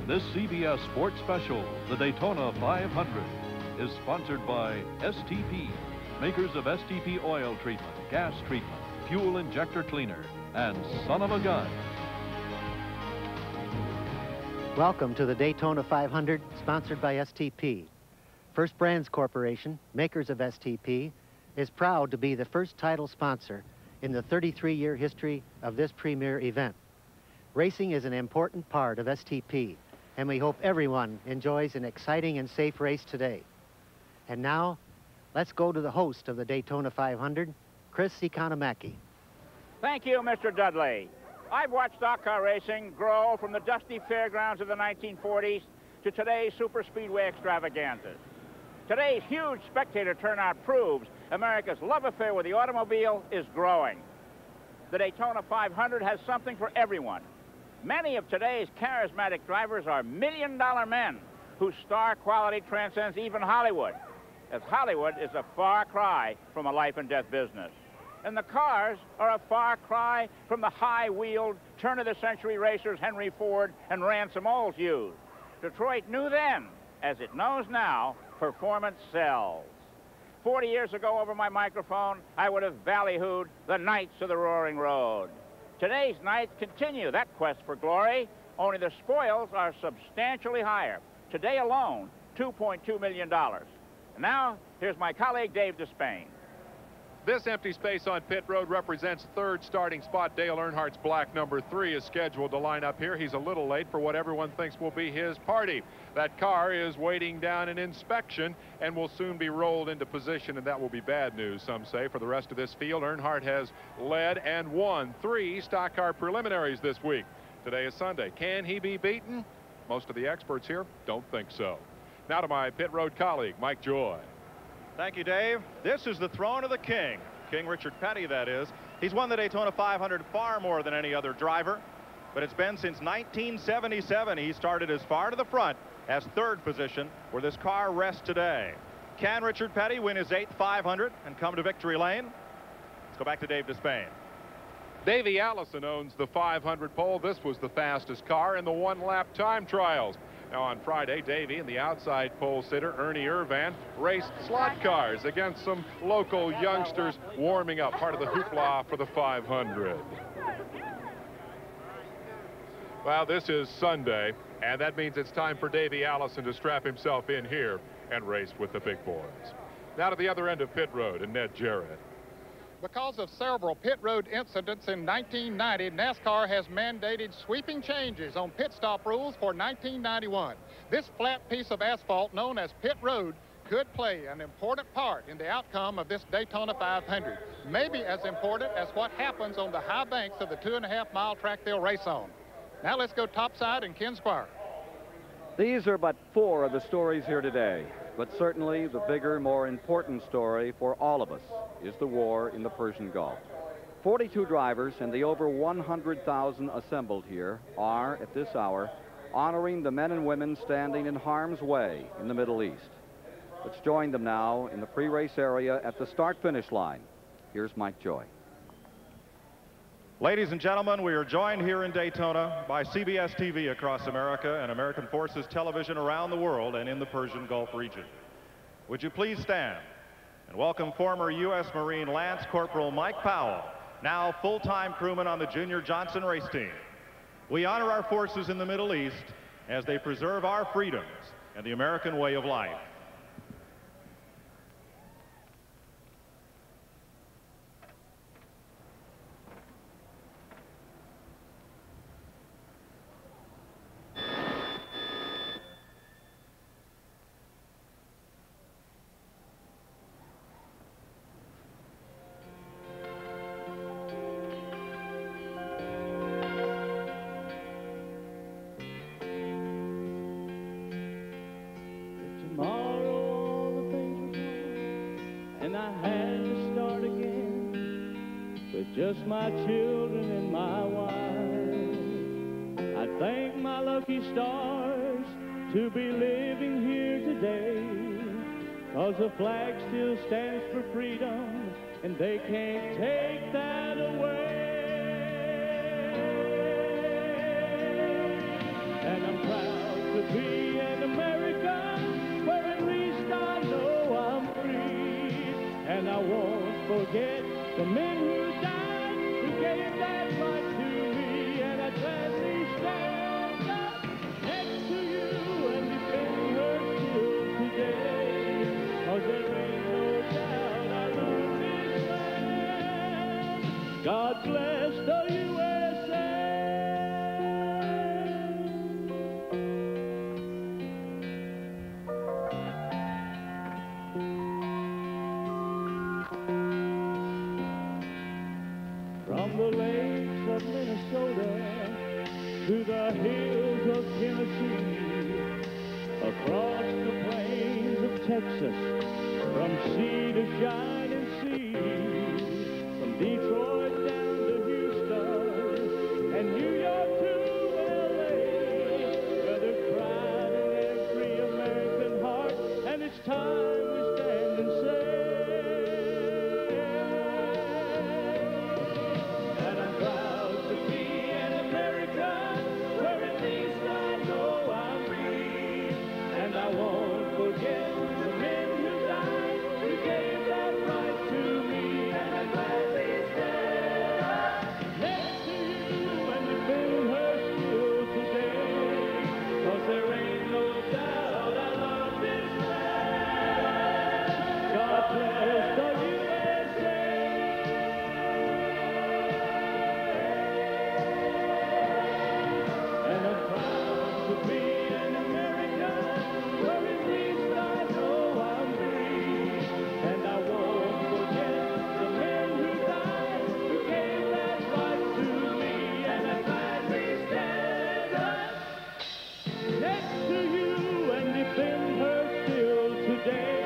This CBS Sports Special, the Daytona 500, is sponsored by STP, makers of STP oil treatment, gas treatment, fuel injector cleaner, and son of a gun. Welcome to the Daytona 500, sponsored by STP. First Brands Corporation, makers of STP, is proud to be the first title sponsor in the 33-year history of this premier event. Racing is an important part of STP, and we hope everyone enjoys an exciting and safe race today. And now, let's go to the host of the Daytona 500, Chris Economaki. Thank you, Mr. Dudley. I've watched stock car racing grow from the dusty fairgrounds of the 1940s to today's super speedway extravaganzas. Today's huge spectator turnout proves America's love affair with the automobile is growing. The Daytona 500 has something for everyone. Many of today's charismatic drivers are million-dollar men whose star quality transcends even Hollywood, as Hollywood is a far cry from a life-and-death business. And the cars are a far cry from the high-wheeled, turn-of-the-century racers Henry Ford and Ransom Olds used. Detroit knew then, as it knows now, performance sells. 40 years ago over my microphone, I would have ballyhooed the Knights of the Roaring Road. Today's Knights continue that quest for glory, only the spoils are substantially higher. Today alone, $2.2 million. And now, here's my colleague Dave Despain. This empty space on pit road represents third starting spot. Dale Earnhardt's black number 3 is scheduled to line up here. He's a little late for what everyone thinks will be his party. That car is waiting down an inspection and will soon be rolled into position, and that will be bad news, some say, for the rest of this field. Earnhardt has led and won 3 stock car preliminaries this week. Today is Sunday. Can he be beaten? Most of the experts here don't think so. Now to my pit road colleague, Mike Joy. Thank you, Dave. This is the throne of the king. King Richard Petty, that is. He's won the Daytona 500 far more than any other driver, but it's been since 1977 he started as far to the front as third position, where this car rests today. Can Richard Petty win his 8th 500 and come to victory lane? Let's go back to Dave Despain. Davey Allison owns the 500 pole. This was the fastest car in the one-lap time trials. Now on Friday, Davey and the outside pole sitter, Ernie Irvan, raced slot cars against some local youngsters warming up, part of the hoopla for the 500. Well, this is Sunday, and that means it's time for Davey Allison to strap himself in here and race with the big boys. Now to the other end of pit road, and Ned Jarrett. Because of several pit road incidents in 1990, NASCAR has mandated sweeping changes on pit stop rules for 1991. This flat piece of asphalt known as pit road could play an important part in the outcome of this Daytona 500. Maybe as important as what happens on the high banks of the 2.5-mile track they'll race on. Now let's go topside in Ken Squire. These are but 4 of the stories here today. But certainly the bigger, more important story for all of us is the war in the Persian Gulf. 42 drivers and the over 100,000 assembled here are, at this hour, honoring the men and women standing in harm's way in the Middle East. Let's join them now in the pre-race area at the start-finish line. Here's Mike Joy. Ladies and gentlemen, we are joined here in Daytona by CBS TV across America and American Forces Television around the world and in the Persian Gulf region. Would you please stand and welcome former U.S. Marine Lance Corporal Mike Powell, now full-time crewman on the Junior Johnson race team. We honor our forces in the Middle East as they preserve our freedoms and the American way of life. Just my children and my wife. I thank my lucky stars to be living here today, 'cause the flag still stands for freedom and they can't take that away. And I'm proud forget the men who died, who gave that right to me, and I'd gladly stand up next to you and defend her still today. 'Cause there ain't no doubt I love this land. God bless the USA. From the lakes of Minnesota to the hills of Tennessee, across the plains of Texas, from sea to shining sea, from Detroit down to Houston and New York to LA, where there's pride in every American heart, and it's time we stand and say, and I'm proud to be an American, where at least I know I'm free, and I won't forget the men who died, who gave that right to me, and I'm gladly stand up next to you and defend her still today. 'Cause there ain't no doubt I love this land. God bless the USA. And I'm proud to be an American, where at least I know I'm free, and I won't forget the men who died, who gave that right to me, and I'm gladly stand up next to you and defend her still today.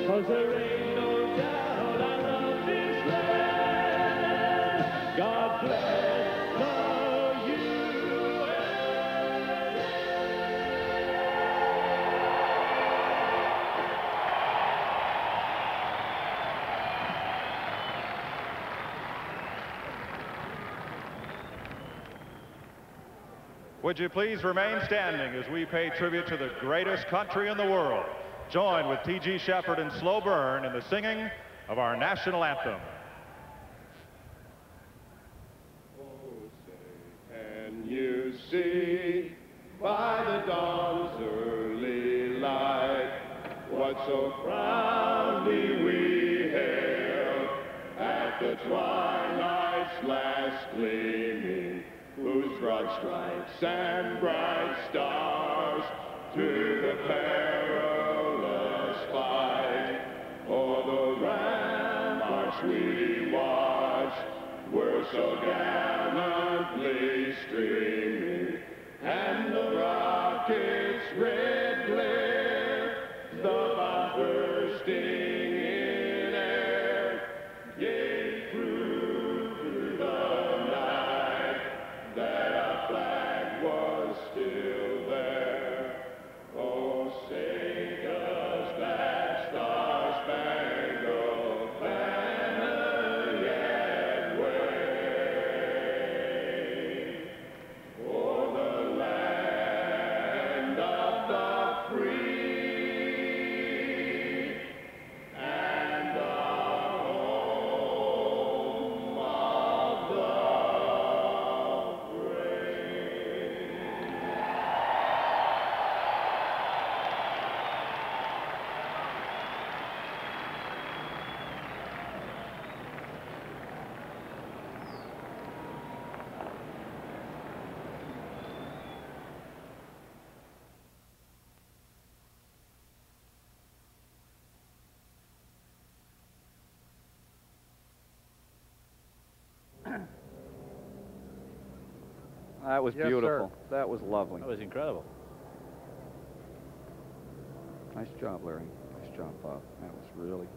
'Cause there ain't no doubt I love this land. God bless the USA. Would you please remain standing as we pay tribute to the greatest country in the world? Join with T.G. Shepherd and Slow Burn in the singing of our national anthem. Can you see by the dawn's early light what so proudly we hailed at the twilight's last gleaming, whose broad stripes and bright stars through the perilous fight o'er the ramparts we watched were so gallantly streaming, and the rocket's red glare, the bombs bursting in air, gave proof through the night that our flag was still there. Oh, say does that star-spangled banner yet wave o'er the land of the free and the home of the brave? That was Yes, beautiful. That was lovely. That was incredible. Nice job, Larry. Nice job, Bob. That was really...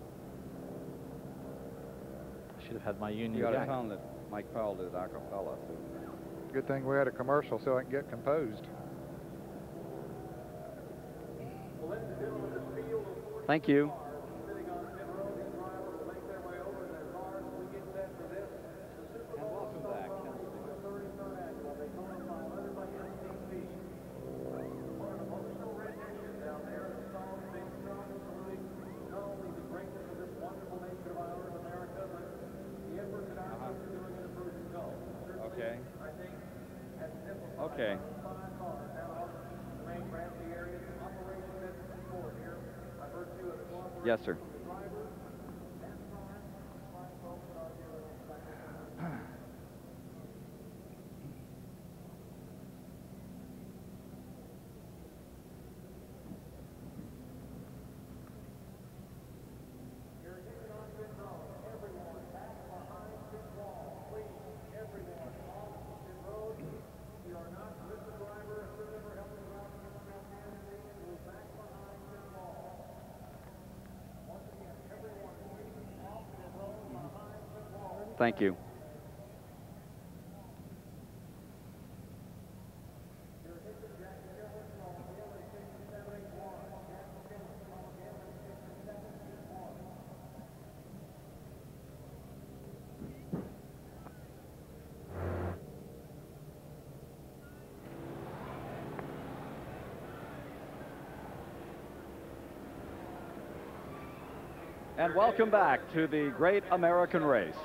I should have had my Union You got to Jack. tell him that Mike Powell did a cappella, too. Good thing we had a commercial so I can get composed. Thank you. not only the greatness of this wonderful nation of ours, America, Okay. Yes, sir. Thank you. And welcome back to the Great American Race.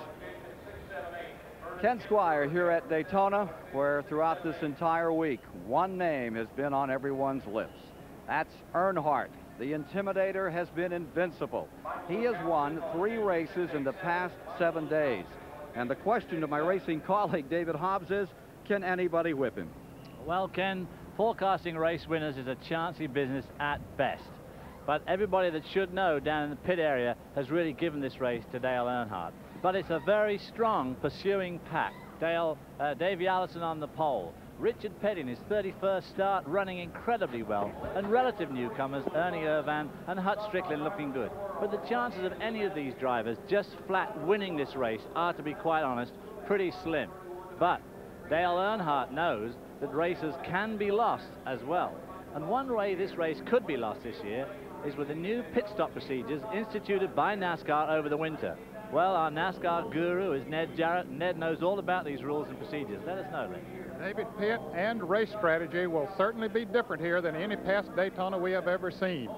Ken Squire here at Daytona, where throughout this entire week, one name has been on everyone's lips. That's Earnhardt. The Intimidator has been invincible. He has won 3 races in the past 7 days. And the question to my racing colleague, David Hobbs, is, can anybody whip him? Well, Ken, forecasting race winners is a chancy business at best. But everybody that should know down in the pit area has really given this race to Dale Earnhardt. But it's a very strong pursuing pack. Davey Allison on the pole. Richard Petty in his 31st start, running incredibly well. And relative newcomers, Ernie Irvan and Hut Strickland, looking good. But the chances of any of these drivers just flat winning this race are, to be quite honest, pretty slim. But Dale Earnhardt knows that races can be lost as well. And one way this race could be lost this year is with the new pit stop procedures instituted by NASCAR over the winter. Well, our NASCAR guru is Ned Jarrett. Ned knows all about these rules and procedures. Let us know, Ned. David, pit and race strategy will certainly be different here than any past Daytona we have ever seen.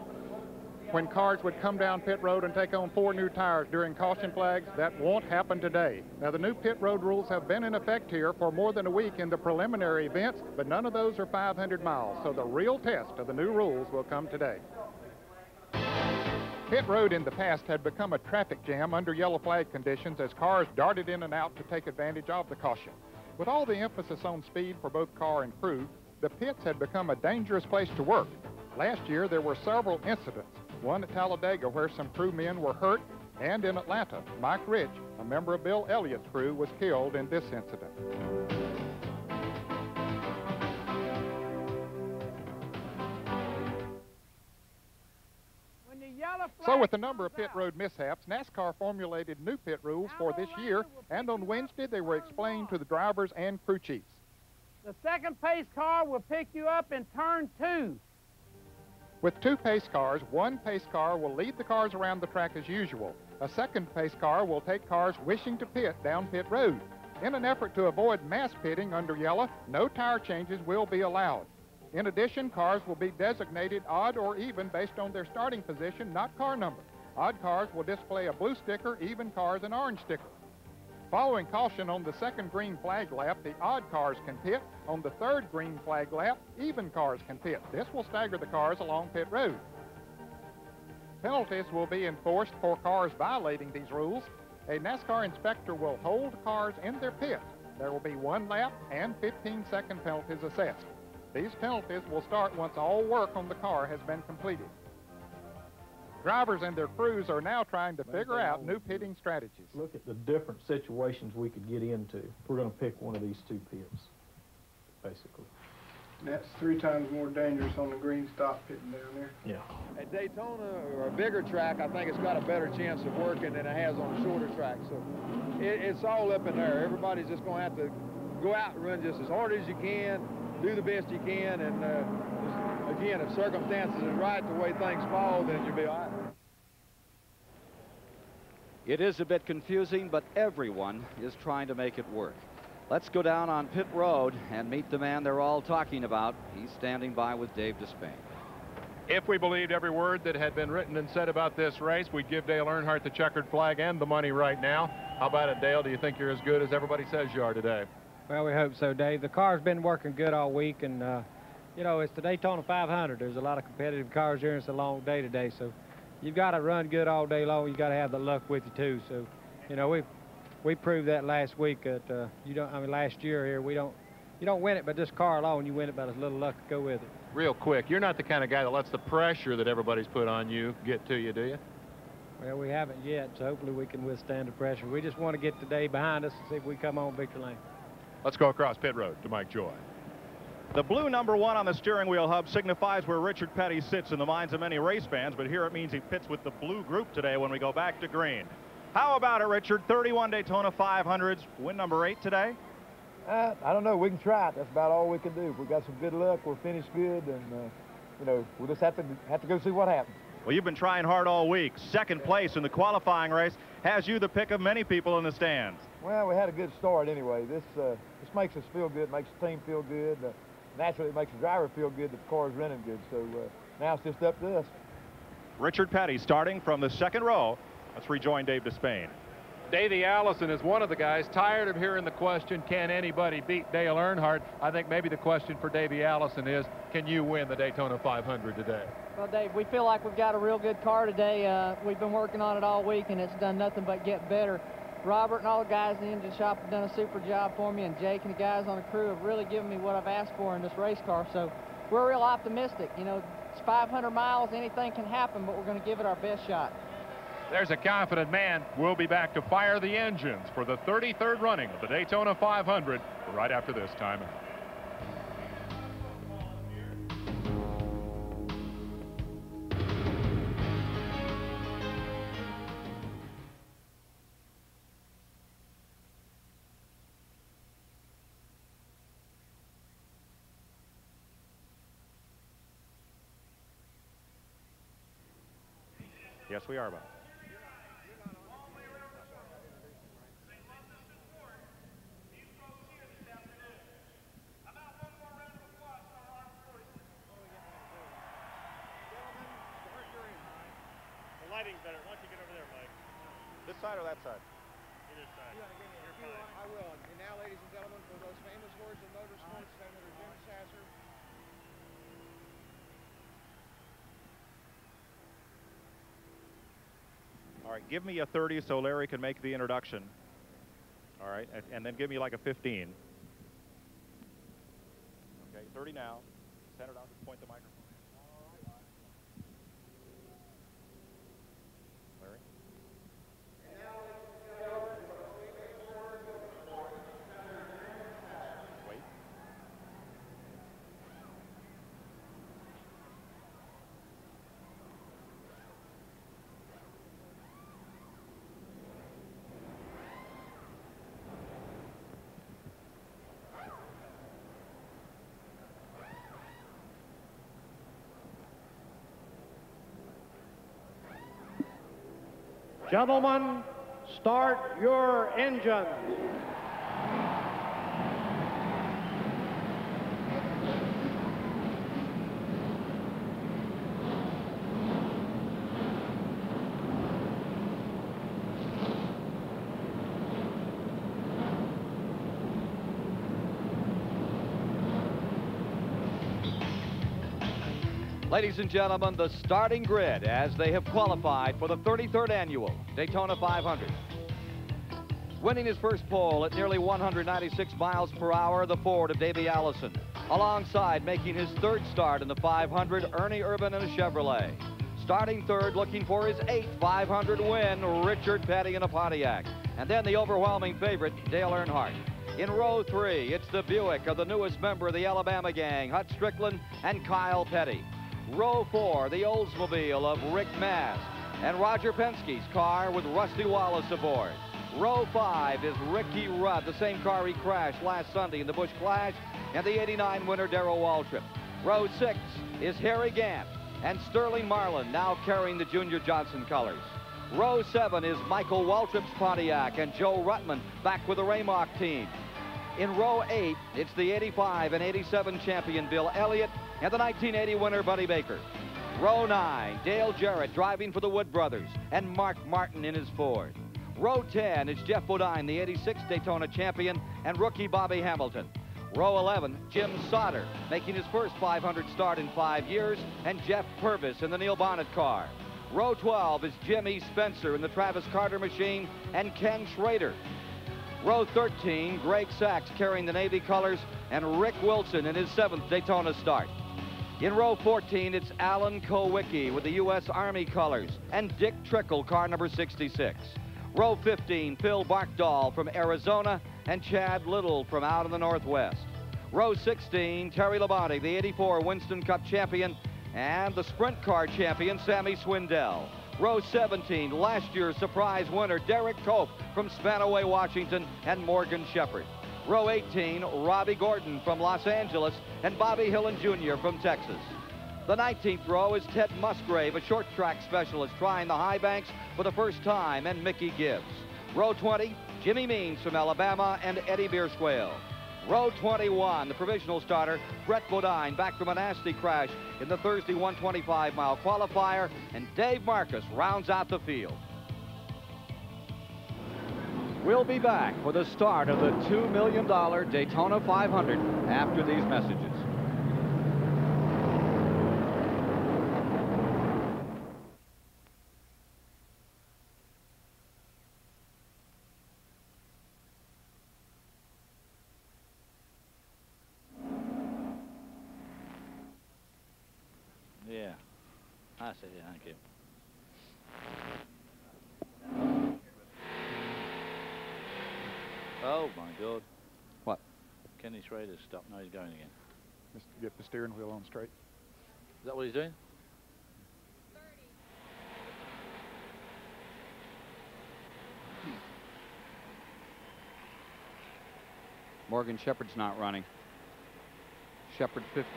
When cars would come down pit road and take on 4 new tires during caution flags, that won't happen today. Now, the new pit road rules have been in effect here for more than a week in the preliminary events, but none of those are 500 miles, so the real test of the new rules will come today. Pit road in the past had become a traffic jam under yellow flag conditions as cars darted in and out to take advantage of the caution. With all the emphasis on speed for both car and crew, the pits had become a dangerous place to work. Last year, there were several incidents. One at Talladega where some crewmen were hurt, and in Atlanta, Mike Rich, a member of Bill Elliott's crew, was killed in this incident. So with the number of pit road mishaps, NASCAR formulated new pit rules for this year, and on Wednesday they were explained to the drivers and crew chiefs. The second pace car will pick you up in turn 2. With 2 pace cars, 1 pace car will lead the cars around the track as usual. A second pace car will take cars wishing to pit down pit road. In an effort to avoid mass pitting under yellow, no tire changes will be allowed. In addition, cars will be designated odd or even based on their starting position, not car number. Odd cars will display a blue sticker, even cars an orange sticker. Following caution on the second green flag lap, the odd cars can pit. On the third green flag lap, even cars can pit. This will stagger the cars along pit road. Penalties will be enforced for cars violating these rules. A NASCAR inspector will hold cars in their pit. There will be 1 lap and 15-second penalties assessed. These penalties will start once all work on the car has been completed. Drivers and their crews are now trying to figure out new pitting strategies. Look at the different situations we could get into. We're going to pick one of these 2 pits, basically. That's 3 times more dangerous on the green stop pitting down there. Yeah. At Daytona or a bigger track, I think it's got a better chance of working than it has on a shorter track. So it's all up in there. Everybody's just going to have to go out and run just as hard as you can, do the best you can, and again, if circumstances are right, the way things fall, then you'll be all right. It is a bit confusing, but everyone is trying to make it work. Let's go down on pit road and meet the man they're all talking about. He's standing by with Dave Despain. If we believed every word that had been written and said about this race, we'd give Dale Earnhardt the checkered flag and the money right now. How about it, Dale? Do you think you're as good as everybody says you are today? Well, we hope so, Dave. The car's been working good all week, and, you know, it's the Daytona 500. There's a lot of competitive cars here, and it's a long day today, so you've got to run good all day long. You've got to have the luck with you, too. So, you know, we proved that last week that last year here, you don't win it by this car alone. You win it by a little luck to go with it. Real quick, you're not the kind of guy that lets the pressure that everybody's put on you get to you, do you? Well, we haven't yet, so hopefully we can withstand the pressure. We just want to get the day behind us and see if we come on victory lane. Let's go across pit road to Mike Joy. The blue number 1 on the steering wheel hub signifies where Richard Petty sits in the minds of many race fans, but here it means he pits with the blue group today when we go back to green. How about it, Richard? 31 Daytona 500s, win number 8 today? I don't know. We can try it. That's about all we can do. If we got some good luck, we'll finish good, and you know, we'll just have to go see what happens. Well, you've been trying hard all week. Second place in the qualifying race has you the pick of many people in the stands. Well, we had a good start anyway. This makes us feel good, makes the team feel good. Naturally, it makes the driver feel good that the car is running good. So now it's just up to us. Richard Petty starting from the second row. Let's rejoin Dave Despain. Davey Allison is one of the guys tired of hearing the question, can anybody beat Dale Earnhardt? I think maybe the question for Davey Allison is, can you win the Daytona 500 today? Well, Dave, we feel like we've got a real good car today. We've been working on it all week, and it's done nothing but get better. Robert and all the guys in the engine shop have done a super job for me, and Jake and the guys on the crew have really given me what I've asked for in this race car. So we're real optimistic. You know, it's 500 miles, anything can happen, but we're going to give it our best shot. There's a confident man. We'll be back to fire the engines for the 33rd running of the Daytona 500 right after this time. Yes, we are, Bob. Lighting's better. Why don't you get over there, Mike? This side or that side? Either side. I will. And now, ladies and gentlemen, for those famous words of motorsports, Senator Jim Sasser. All right, give me a 30 so Larry can make the introduction. All right, and then give me like a 15. Okay, 30 now. Center down, just point the microphone. Larry? Wait. Gentlemen, start your engines. Ladies and gentlemen, the starting grid as they have qualified for the 33rd annual Daytona 500. Winning his first pole at nearly 196 miles per hour, the Ford of Davey Allison. Alongside making his third start in the 500, Ernie Urban in a Chevrolet. Starting third, looking for his 8th 500 win, Richard Petty in a Pontiac. And then the overwhelming favorite, Dale Earnhardt. In row 3, it's the Buick of the newest member of the Alabama gang, Hut Strickland and Kyle Petty. Row 4, the Oldsmobile of Rick Mast and Roger Penske's car with Rusty Wallace aboard. Row 5 is Ricky Rudd, the same car he crashed last Sunday in the Busch Clash, and the '89 winner Darrell Waltrip. Row 6 is Harry Gant and Sterling Marlin, now carrying the Junior Johnson colors. Row 7 is Michael Waltrip's Pontiac and Joe Ruttman back with the Raymark team. In row 8, it's the '85 and '87 champion Bill Elliott and the 1980 winner Buddy Baker. Row 9, Dale Jarrett driving for the Wood Brothers and Mark Martin in his Ford. Row 10 is Jeff Bodine, the '86 Daytona champion, and rookie Bobby Hamilton. Row 11, Jim Sauter, making his first 500 start in 5 years, and Jeff Purvis in the Neil Bonnet car. Row 12 is Jimmy Spencer in the Travis Carter machine, and Ken Schrader. Row 13, Greg Sachs carrying the Navy colors, and Rick Wilson in his 7th Daytona start. In row 14, it's Alan Kowicki with the U.S. Army colors, and Dick Trickle, car number 66. Row 15, Phil Barkdahl from Arizona, and Chad Little from out in the Northwest. Row 16, Terry Labonte, the '84 Winston Cup champion, and the sprint car champion, Sammy Swindell. Row 17, last year's surprise winner, Derek Cope from Spanaway, Washington, and Morgan Shepherd. Row 18, Robbie Gordon from Los Angeles, and Bobby Hillen Jr. from Texas. The 19th row is Ted Musgrave, a short track specialist trying the high banks for the first time, and Mickey Gibbs. Row 20, Jimmy Means from Alabama, and Eddie Bierswale. Row 21, the provisional starter, Brett Bodine, back from a nasty crash in the Thursday 125-mile qualifier, and Dave Marcus rounds out the field. We'll be back for the start of the $2 million Daytona 500 after these messages. Yeah, I see. Yeah, thank you. Oh my God! What? Kenny Schrader's stopped. Now he's going again. Just to get the steering wheel on straight. Is that what he's doing? Morgan Shepherd's not running. Shepherd 50.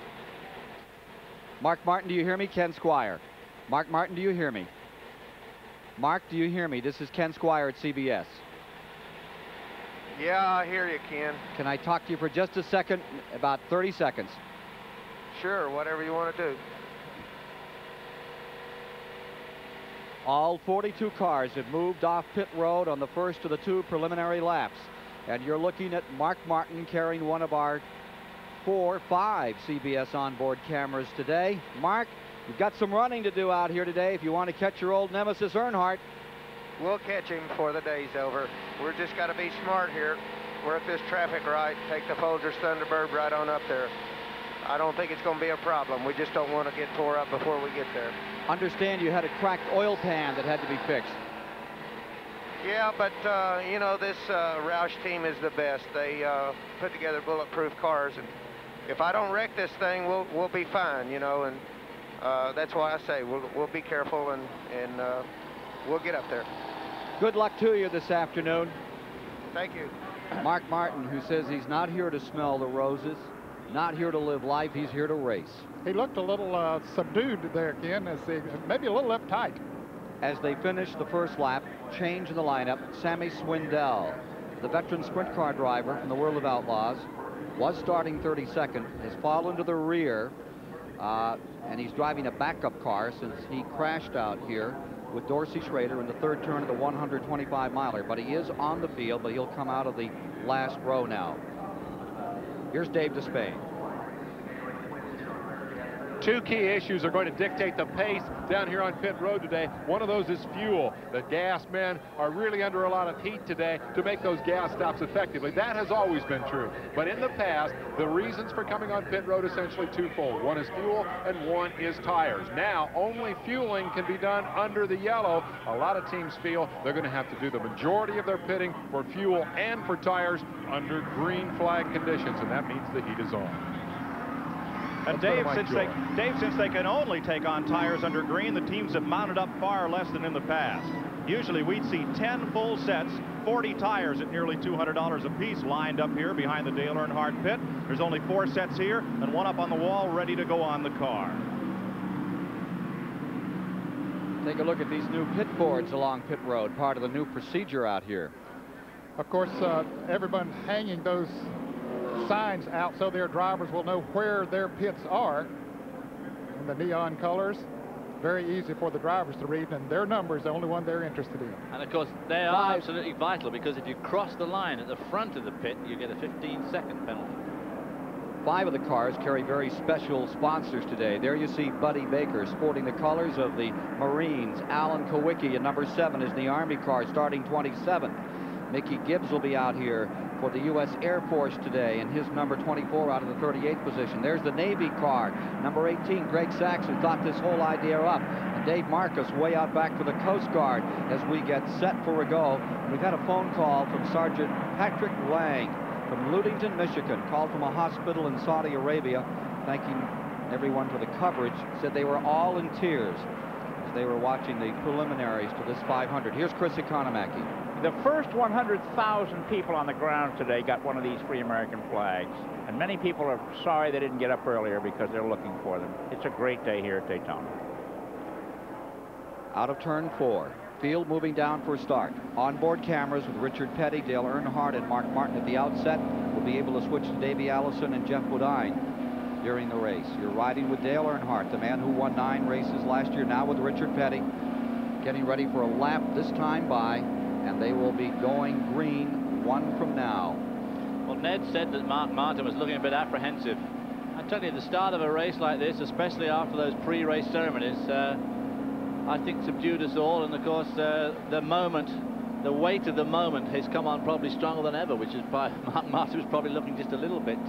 Mark Martin, do you hear me? Ken Squire. Mark Martin, do you hear me? Mark, do you hear me? This is Ken Squire at CBS. Yeah, I hear you, Ken. Can I talk to you for just a second? About 30 seconds. Sure, whatever you want to do. All 42 cars have moved off pit road on the first of the 2 preliminary laps. And you're looking at Mark Martin carrying one of our 4, 5 CBS onboard cameras today. Mark, you've got some running to do out here today if you want to catch your old nemesis Earnhardt. We'll catch him before the day's over. We're just got to be smart here. We're at this traffic right. Take the Folgers Thunderbird right on up there. I don't think it's going to be a problem. We just don't want to get tore up before we get there. Understand you had a cracked oil pan that had to be fixed. Yeah, but, you know, this Roush team is the best. They put together bulletproof cars, and if I don't wreck this thing, we'll be fine, you know, and that's why I say we'll be careful, and we'll get up there. Good luck to you this afternoon. Thank you. Mark Martin, who says he's not here to smell the roses, not here to live life, he's here to race. He looked a little subdued there, Ken, maybe a little uptight. As they finish the first lap, change in the lineup, Sammy Swindell, the veteran sprint car driver from the World of Outlaws, was starting 32nd, has fallen to the rear, and he's driving a backup car since he crashed out here with Dorsey Schrader in the 3rd turn of the 125-miler. But he is on the field, but he'll come out of the last row now. Here's Dave Despain. 2 key issues are going to dictate the pace down here on pit road today. One of those is fuel. The gas men are really under a lot of heat today to make those gas stops effectively. That has always been true. But in the past, the reasons for coming on pit road essentially twofold. One is fuel and one is tires. Now, only fueling can be done under the yellow. A lot of teams feel they're going to have to do the majority of their pitting for fuel and for tires under green flag conditions, and that means the heat is on. And Dave, since they can only take on tires under green, the teams have mounted up far less than in the past. Usually we'd see 10 full sets, 40 tires at nearly $200 a piece lined up here behind the Dale Earnhardt pit. There's only 4 sets here and 1 up on the wall ready to go on the car. Take a look at these new pit boards along pit road, part of the new procedure out here. Of course, everyone's hanging those signs out so their drivers will know where their pits are in the neon colors. very easy for the drivers to read, and their number is the only one they're interested in. And of course, they are absolutely vital, because if you cross the line at the front of the pit, you get a 15-second penalty. 5 of the cars carry very special sponsors today. There you see Buddy Baker sporting the colors of the Marines. Alan Kowicki in number 7 is the Army car, starting 27. Mickey Gibbs will be out here for the U.S. Air Force today, and his number 24 out of the 38th position. There's the Navy car, number 18, Greg Sachs, who thought this whole idea up. And Dave Marcus way out back for the Coast Guard as we get set for a go. And we've had a phone call from Sergeant Patrick Lang from Ludington, Michigan, called from a hospital in Saudi Arabia, thanking everyone for the coverage. Said they were all in tears as they were watching the preliminaries to this 500. Here's Chris Economaki. The first 100,000 people on the ground today got one of these free American flags. And many people are sorry they didn't get up earlier because they're looking for them. It's a great day here at Daytona. Out of turn 4. Field moving down for a start. Onboard cameras with Richard Petty, Dale Earnhardt, and Mark Martin at the outset. We'll be able to switch to Davey Allison and Jeff Bodine during the race. You're riding with Dale Earnhardt, the man who won 9 races last year, now with Richard Petty, getting ready for a lap this time by, and they will be going green 1 from now. Well, Ned said that Mark Martin was looking a bit apprehensive. I tell you, at the start of a race like this, especially after those pre-race ceremonies, I think subdued us all. And of course, the moment, the weight of the moment has come on probably stronger than ever, which is why Mark Martin was probably looking just a little bit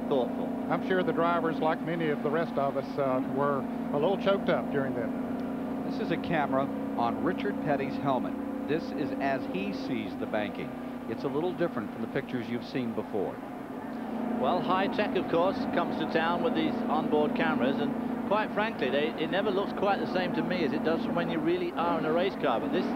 thoughtful. I'm sure the drivers, like many of the rest of us, were a little choked up during that. This is a camera on Richard Petty's helmet. This is as he sees the banking. It's a little different from the pictures you've seen before. Well, high tech, of course, comes to town with these onboard cameras, and quite frankly, it never looks quite the same to me as it does from when you really are in a race car. But this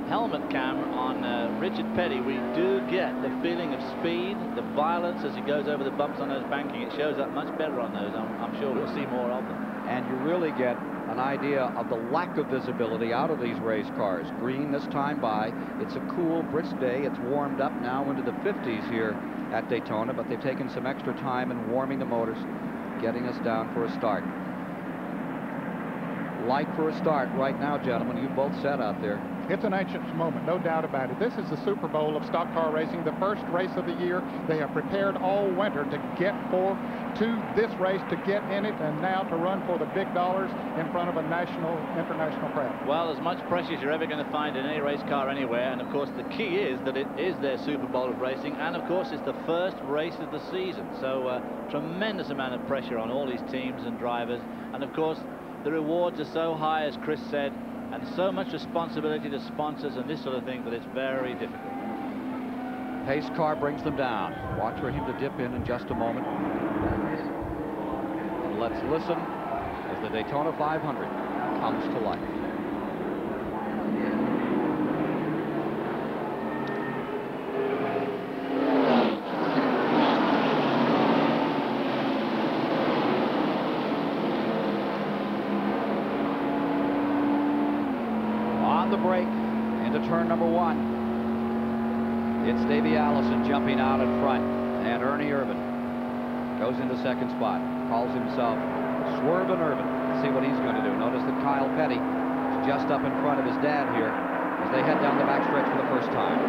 helmet cam on Richard Petty, we do get the feeling of speed, the violence as he goes over the bumps on those banking. It shows up much better on those. I'm sure we'll see more of them. And you really get an idea of the lack of visibility out of these race cars. Green this time by. It's a cool, brisk day. It's warmed up now into the 50s here at Daytona, but they've taken some extra time in warming the motors, getting us down for a start. Light for a start right now, gentlemen. You both sat out there. It's an anxious moment, no doubt about it. This is the Super Bowl of stock car racing, the first race of the year. They have prepared all winter to get to this race, to get in it, and now to run for the big dollars in front of a international crowd. Well, as much pressure as you're ever going to find in any race car anywhere, and of course the key is that it is their Super Bowl of racing, and of course it's the first race of the season. So tremendous amount of pressure on all these teams and drivers, and of course the rewards are so high, as Chris said, and so much responsibility to sponsors and this sort of thing that it's very difficult. Pace car brings them down. Watch for him to dip in just a moment. And let's listen as the Daytona 500 comes to life. On the brake into turn number 1. It's Davey Allison jumping out in front, and Ernie Irvin goes into second spot. Calls himself Swervin' Irvin. Let's see what he's going to do. Notice that Kyle Petty is just up in front of his dad here as they head down the backstretch for the first time.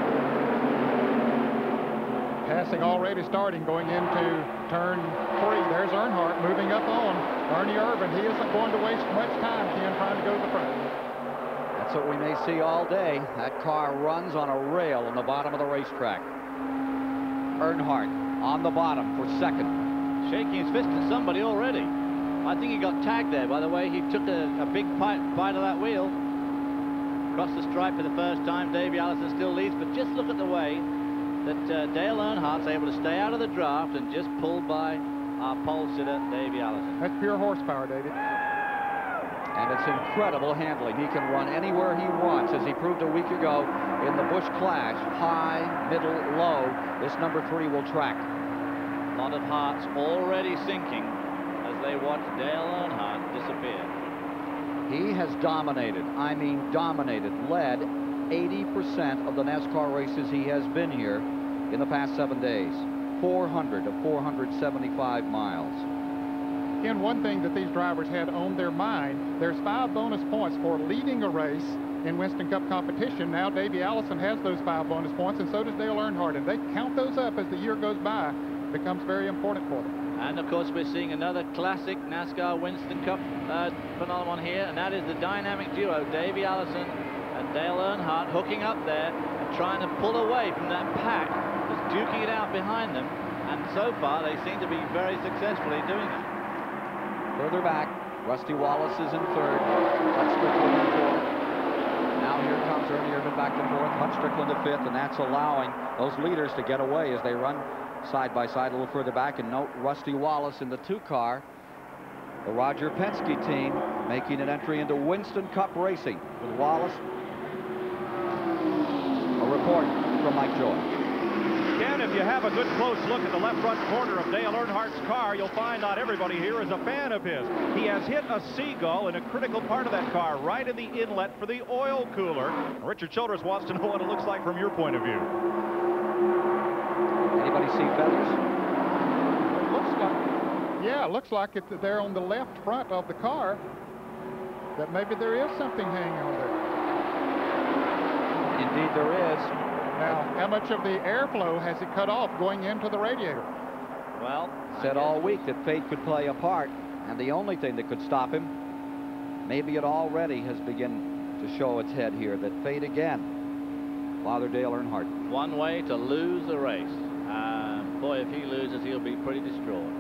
Passing already starting, going into turn 3. There's Earnhardt moving up on Ernie Irvin. He isn't going to waste much time, Ken, trying to go to the front. That's what we may see all day. That car runs on a rail on the bottom of the racetrack. Earnhardt on the bottom for second. Shaking his fist at somebody already. I think he got tagged there. By the way, he took a big bite of that wheel. Crossed the stripe for the first time. Davey Allison still leads, but just look at the way that Dale Earnhardt's able to stay out of the draft and just pull by our pole sitter, Davey Allison. That's pure horsepower, David. And it's incredible handling. He can run anywhere he wants, as he proved a week ago in the Busch Clash. High, middle, low. This number 3 will track. A lot of hearts already sinking as they watch Dale Earnhardt disappear. He has dominated, I mean dominated, led 80% of the NASCAR races he has been here in the past 7 days. 400 of 475 miles. Ken, one thing that these drivers had on their mind, there's 5 bonus points for leading a race in Winston Cup competition. Now Davey Allison has those 5 bonus points, and so does Dale Earnhardt, and they count those up as the year goes by. It becomes very important for them. And of course we're seeing another classic NASCAR Winston Cup phenomenon here, and that is the dynamic duo Davey Allison and Dale Earnhardt hooking up there and trying to pull away from that pack that's duking it out behind them, and so far they seem to be very successfully doing it. Further back, Rusty Wallace is in third, Hutch Strickland in fourth. Now here comes Ernie Irvan back to fourth, Hutch Strickland to fifth, and that's allowing those leaders to get away as they run side by side a little further back. And note Rusty Wallace in the 2-car, the Roger Penske team, making an entry into Winston Cup racing with Wallace. A report from Mike Joy. Ken, if you have a good close look at the left front corner of Dale Earnhardt's car, you'll find not everybody here is a fan of his. He has hit a seagull in a critical part of that car, right in the inlet for the oil cooler. Richard Childress wants to know what it looks like from your point of view. Anybody see feathers? It looks like, yeah, it looks like they're on the left front of the car, that maybe there is something hanging on there. Indeed there is. Now, how much of the airflow has it cut off going into the radiator? Well, said all week that fate could play a part, and the only thing that could stop him, maybe it already has begun to show its head here, that fate again, Father Dale Earnhardt. One way to lose a race. Boy, if he loses, he'll be pretty distraught.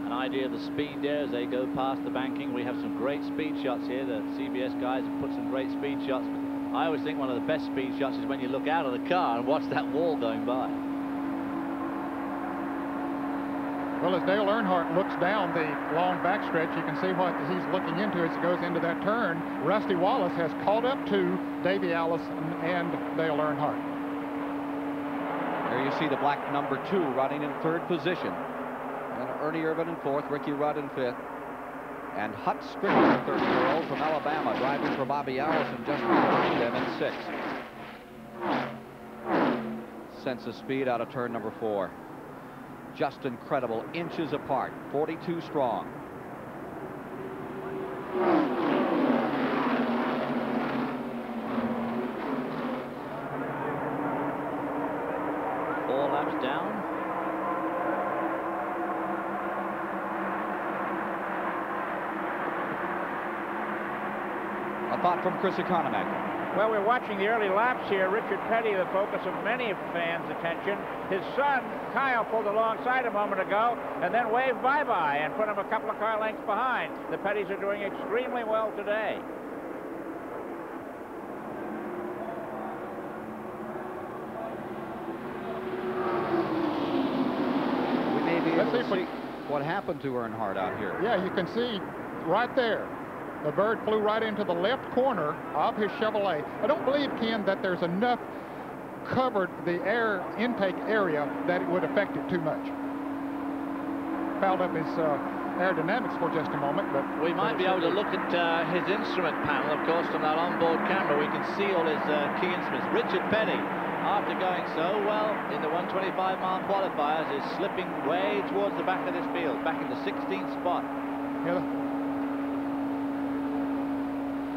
An idea of the speed there as they go past the banking. We have some great speed shots here. The CBS guys have put some great speed shots. I always think one of the best speed shots is when you look out of the car and watch that wall going by. Well, as Dale Earnhardt looks down the long backstretch, you can see what he's looking into as he goes into that turn. Rusty Wallace has caught up to Davey Allison and Dale Earnhardt. There you see the black number 2 running in third position. And Ernie Irvan in fourth, Ricky Rudd in fifth. And Hutch Strickland, 30-year-old from Alabama, driving for Bobby Allison just behind them in sixth. Sense of speed out of turn number 4. Just incredible, inches apart, 42 strong. All laps down. A thought from Chris Economac. Well, we're watching the early laps here. Richard Petty, the focus of many fans' attention. His son, Kyle, pulled alongside a moment ago and then waved bye-bye and put him a couple of car lengths behind. The Pettys are doing extremely well today. We may be able to see what happened to Earnhardt out here. Yeah, you can see right there. The bird flew right into the left corner of his Chevrolet. I don't believe, Ken, that there's enough covered the air intake area that it would affect it too much. Fouled up his aerodynamics for just a moment, but we might be able to look at his instrument panel, of course, from that onboard camera. We can see all his key instruments. Richard Petty, after going so well in the 125-mile qualifiers, is slipping way towards the back of this field, back in the 16th spot. Yeah.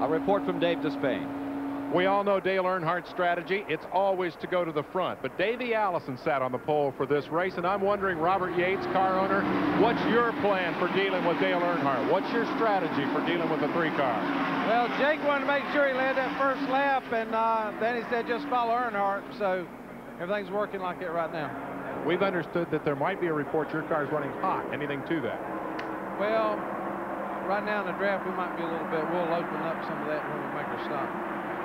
A report from Dave Despain. We all know Dale Earnhardt's strategy. It's always to go to the front. But Davey Allison sat on the pole for this race, and I'm wondering, Robert Yates, car owner, what's your plan for dealing with Dale Earnhardt? What's your strategy for dealing with the 3-car? Well, Jake wanted to make sure he led that first lap, and then he said just follow Earnhardt, so everything's working like it right now. We've understood that there might be a report your car's running hot. Anything to that? Well, right now in the draft, we might be a little bit. We'll open up some of that when we make our stop.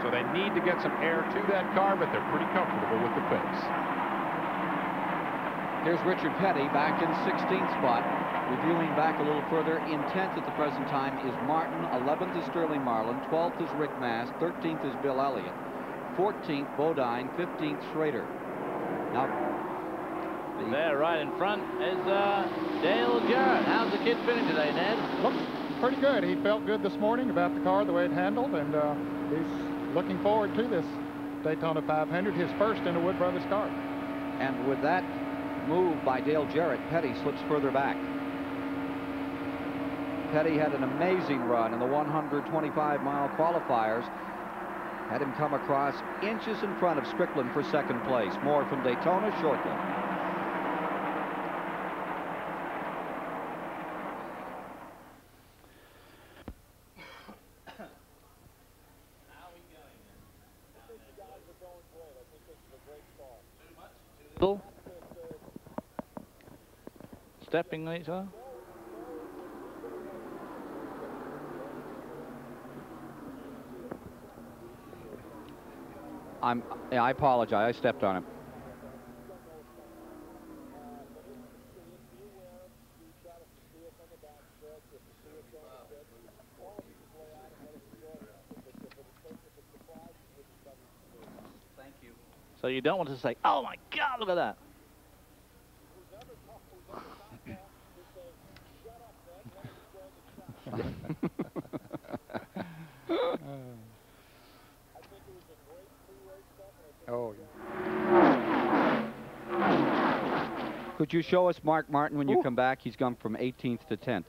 So they need to get some air to that car, but they're pretty comfortable with the pace. Here's Richard Petty back in 16th spot. Reviewing back a little further, in 10th at the present time is Martin, 11th is Sterling Marlin, 12th is Rick Mast, 13th is Bill Elliott, 14th Bodine, 15th Schrader. Now, there right in front is Dale Jarrett. How's the kid feeling today, Ned? Looks pretty good. He felt good this morning about the car, the way it handled, and he's looking forward to this Daytona 500, his first in a Wood Brothers car. And with that move by Dale Jarrett, Petty slips further back. Petty had an amazing run in the 125-mile qualifiers. Had him come across inches in front of Strickland for second place. More from Daytona shortly. Stepping on each other. I apologize. I stepped on him. Thank you. So you don't want to say, "Oh my God, look at that." Oh, yeah. Could you show us Mark Martin when you come back? He's gone from 18th to 10th.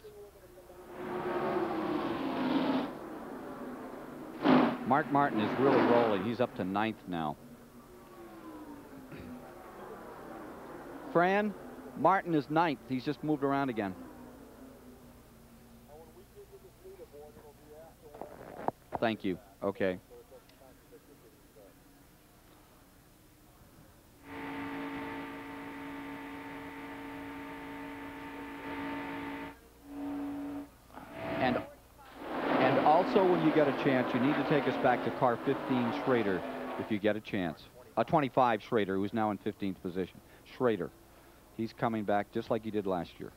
Mark Martin is really rolling. He's up to 9th now. Fran, Martin is 9th. He's just moved around again. Thank you. Okay. And also, when you get a chance, you need to take us back to car 15 Schrader if you get a chance. 25 Schrader, who's now in 15th position. Schrader. He's coming back just like he did last year.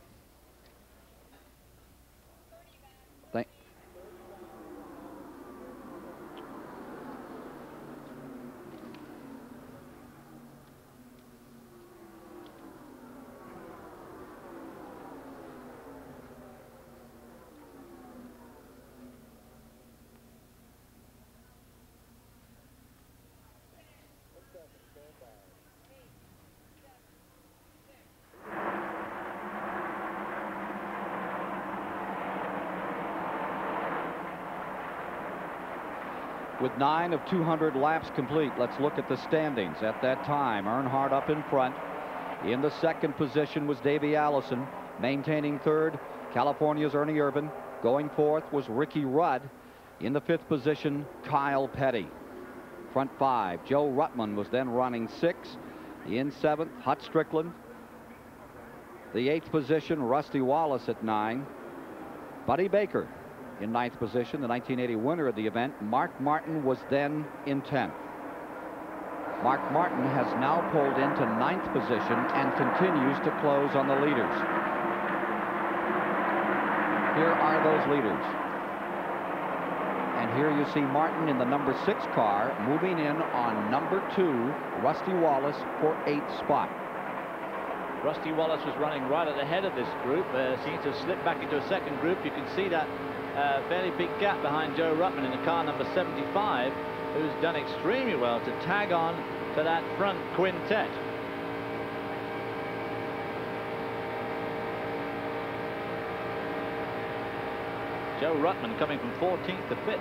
With 9 of 200 laps complete, let's look at the standings. At that time, Earnhardt up in front. In the second position was Davey Allison. Maintaining third, California's Ernie Irvan. Going fourth was Ricky Rudd. In the fifth position, Kyle Petty. Front five, Joe Ruttman was then running 6. In seventh, Hut Strickland. The eighth position, Rusty Wallace at 9. Buddy Baker in 9th position, the 1980 winner of the event. Mark Martin was then in 10th. Mark Martin has now pulled into 9th position and continues to close on the leaders. Here are those leaders. And here you see Martin in the number 6 car moving in on number 2, Rusty Wallace, for 8th spot. Rusty Wallace was running right at the head of this group. Seems to have slipped back into a second group. You can see that fairly big gap behind Joe Ruttman in the car number 75, who's done extremely well to tag on to that front quintet. Joe Ruttman coming from 14th to 5th.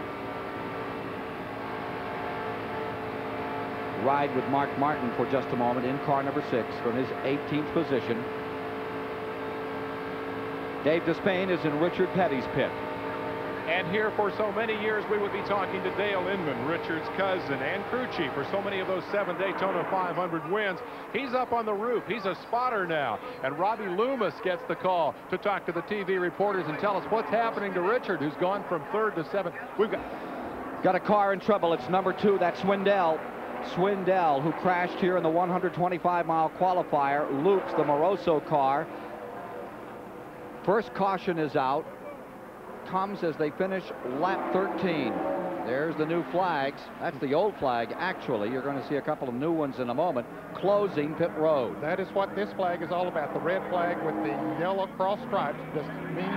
Ride with Mark Martin for just a moment in car number 6 from his 18th position. Dave Despain is in Richard Petty's pit. And here for so many years we would be talking to Dale Inman, Richard's cousin and crew chief for so many of those 7 Daytona 500 wins. He's up on the roof. He's a spotter now. And Robbie Loomis gets the call to talk to the TV reporters and tell us what's happening to Richard, who's gone from 3rd to 7th. We've got a car in trouble. It's number 2. That's Swindell. Swindell, who crashed here in the 125-mile qualifier, loops the Moroso car. First caution is out. Comes as they finish lap 13. There's the new flags. That's the old flag, actually. You're going to see a couple of new ones in a moment. Closing pit road. That is what this flag is all about. The red flag with the yellow cross stripes just mean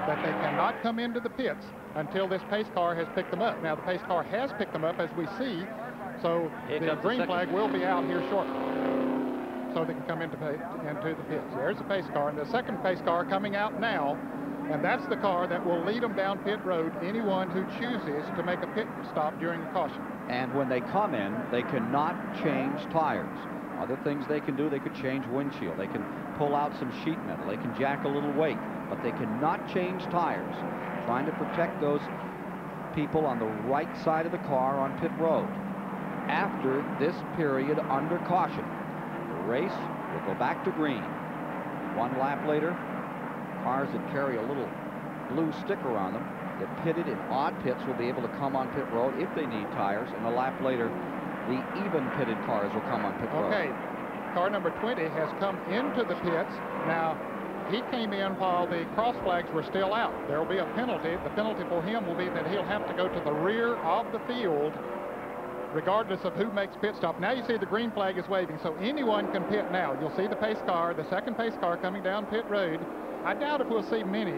that they cannot come into the pits until this pace car has picked them up. Now, the pace car has picked them up, as we see, so the green flag will be out here shortly, so they can come into the pits. There's the pace car, and the second pace car coming out now And that's the car that will lead them down pit road, anyone who chooses to make a pit stop during a caution. And when they come in, they cannot change tires. Other things they can do, they could change windshield. They can pull out some sheet metal. They can jack a little weight, but they cannot change tires. Trying to protect those people on the right side of the car on pit road. After this period under caution, the race will go back to green. One lap later, cars that carry a little blue sticker on them that pitted in odd pits will be able to come on pit road if they need tires, and a lap later, the even pitted cars will come on pit road. Okay, car number 20 has come into the pits. Now, he came in while the cross flags were still out. There will be a penalty. The penalty for him will be that he'll have to go to the rear of the field regardless of who makes pit stop. Now you see the green flag is waving, so anyone can pit now. You'll see the pace car, the second pace car coming down pit road. I doubt if we'll see many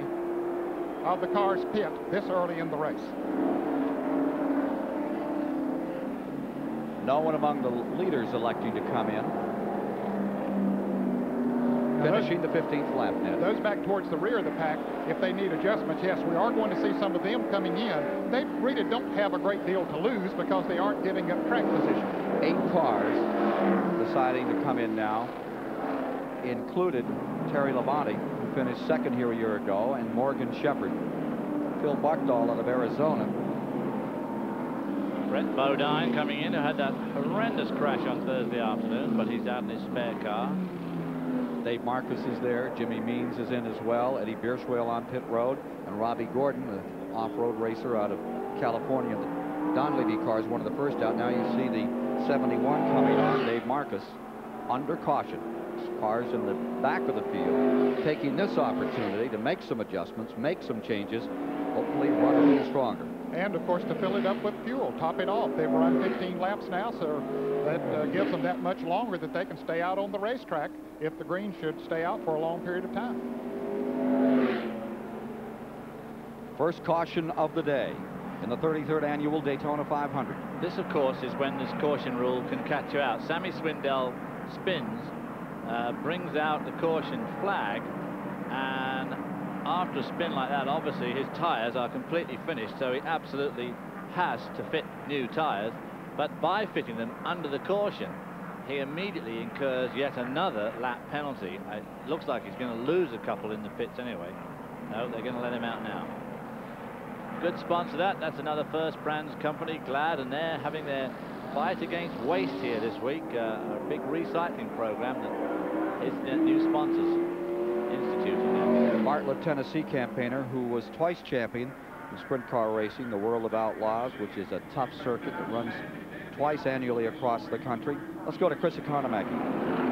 of the cars pit this early in the race. No one among the leaders electing to come in. Finishing the 15th lap now. Those back towards the rear of the pack, if they need adjustments, yes, we are going to see some of them coming in. They really don't have a great deal to lose because they aren't giving up track position. 8 cars deciding to come in now, included Terry Labonte, who finished second here a year ago, and Morgan Shepherd. Phil Buckdahl out of Arizona. Brett Bodine coming in, who had that horrendous crash on Thursday afternoon, but he's out in his spare car. Dave Marcus is there. Jimmy Means is in as well. Eddie Bierschwale on pit road. And Robbie Gordon, the off-road racer out of California. The Don Levy car is one of the first out. Now you see the 71 coming on. Dave Marcus under caution. Cars in the back of the field taking this opportunity to make some adjustments, make some changes, hopefully run a little stronger. And, of course, to fill it up with fuel, top it off. They've run 15 laps now, so that gives them that much longer that they can stay out on the racetrack if the green should stay out for a long period of time. First caution of the day in the 33rd annual Daytona 500. This, of course, is when this caution rule can catch you out. Sammy Swindell spins, brings out the caution flag, and after a spin like that, obviously his tires are completely finished, so he absolutely has to fit new tires. But by fitting them under the caution, he immediately incurs yet another lap penalty. It looks like he's going to lose a couple in the pits anyway. No, they're going to let him out now. Good sponsor that. That's another First Brands company, Glad, and they're having their fight against waste here this week. A big recycling program that his new sponsors instituted. Bartlett, Tennessee campaigner who was twice champion in sprint car racing, the World of Outlaws, which is a tough circuit that runs twice annually across the country. Let's go to Chris Economaki.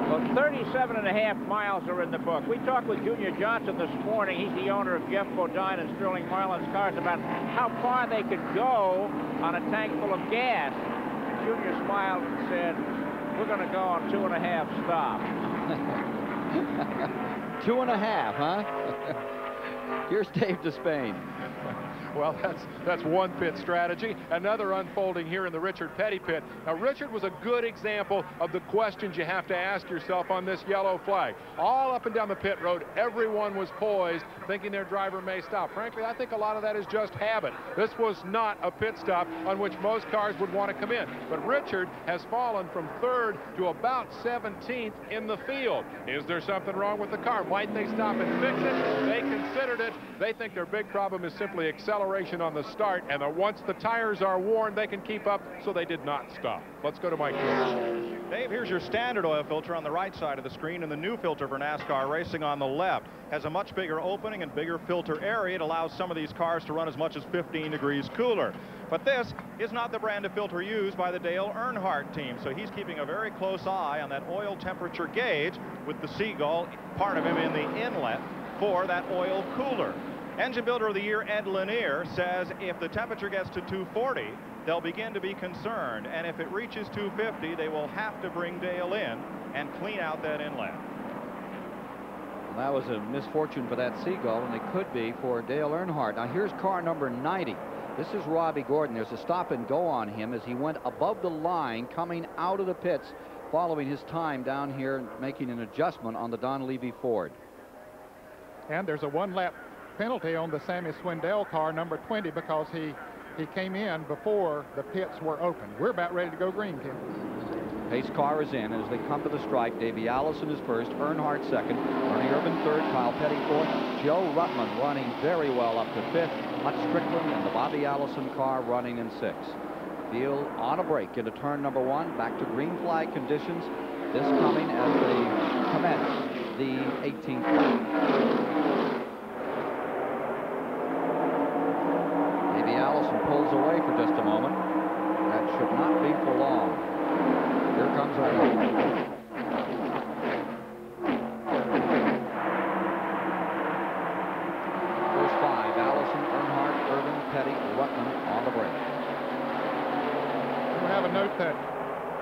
Well, 37 and a half miles are in the book. We talked with Junior Johnson this morning. He's the owner of Jeff Bodine and Sterling Marlin's cars about how far they could go on a tank full of gas. Junior smiled and said, we're going to go on 2.5 stops. 2.5, huh? Here's Dave Despain. Well, that's one pit strategy. Another unfolding here in the Richard Petty pit. Now, Richard was a good example of the questions you have to ask yourself on this yellow flag. All up and down the pit road, everyone was poised, thinking their driver may stop. Frankly, I think a lot of that is just habit. This was not a pit stop on which most cars would want to come in. But Richard has fallen from 3rd to about 17th in the field. Is there something wrong with the car? Might they stop and fix it? They considered it. They think their big problem is simply acceleration on the start, and that once the tires are worn, they can keep up, so they did not stop. Let's go to Mike Jones. Dave, here's your standard oil filter on the right side of the screen, and the new filter for NASCAR racing on the left. Has a much bigger opening and bigger filter area. It allows some of these cars to run as much as 15 degrees cooler. But this is not the brand of filter used by the Dale Earnhardt team, so he's keeping a very close eye on that oil temperature gauge with the Seagull, part of him in the inlet, for that oil cooler. Engine Builder of the Year Ed Lanier says if the temperature gets to 240, they'll begin to be concerned, and if it reaches 250, they will have to bring Dale in and clean out that inlet. Well, that was a misfortune for that Seagull, and it could be for Dale Earnhardt. Now here's car number 90. This is Robbie Gordon. There's a stop and go on him as he went above the line coming out of the pits following his time down here making an adjustment on the Don Levy Ford. And there's a 1-lap penalty on the Sammy Swindell car, number 20, because he came in before the pits were open. We're about ready to go green, Ken. Pace car is in as they come to the stripe. Davey Allison is first, Earnhardt second, Ernie Irvan third, Kyle Petty fourth, Joe Ruttman running very well up to fifth, Hutch Strickland and the Bobby Allison car running in sixth. Field on a break into turn number 1, back to green flag conditions. This coming as they commence the 18th lap. Davey Allison pulls away for just a moment. That should not be for long. Here comes Earnhardt. First 5, Allison, Earnhardt, Irvan, Petty, Ruttman on the break. We have a note that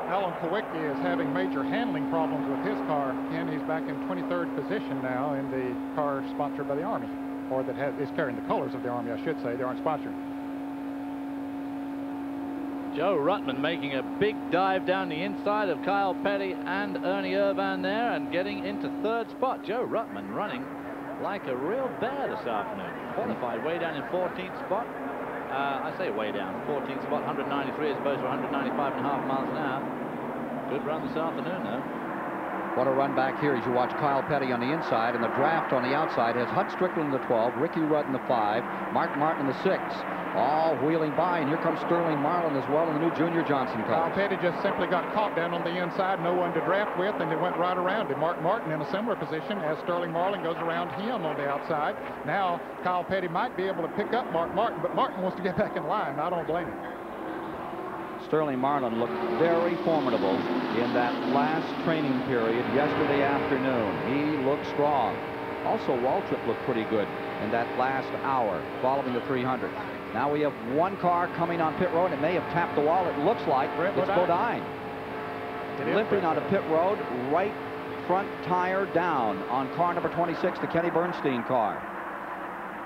Alan Kowicki is having major handling problems with his car, and he's back in 23rd position now in the car sponsored by the Army, or that is carrying the colors of the Army, I should say. They aren't sponsored. Joe Ruttman making a big dive down the inside of Kyle Petty and Ernie Irvan there and getting into third spot. Joe Ruttman running like a real bear this afternoon. Qualified way down in 14th spot. I say way down, 14th spot, 193 as opposed to 195.5 miles an hour. Good run this afternoon, though. What a run back here as you watch Kyle Petty on the inside, and the draft on the outside has Hutch Strickland in the 12, Ricky Rudd in the 5, Mark Martin in the 6, all wheeling by, and here comes Sterling Marlin as well in the new Junior Johnson car. Kyle Petty just simply got caught down on the inside, no one to draft with, and it went right around him. Mark Martin in a similar position as Sterling Marlin goes around him on the outside. Now Kyle Petty might be able to pick up Mark Martin, but Martin wants to get back in line. I don't blame him. Sterling Marlin looked very formidable in that last training period yesterday afternoon. He looked strong. Also, Waltrip looked pretty good in that last hour following the 300. Now we have one car coming on pit road. It may have tapped the wall. It looks like it's Bodine. Limping on a pit road, right front tire down on car number 26, the Kenny Bernstein car.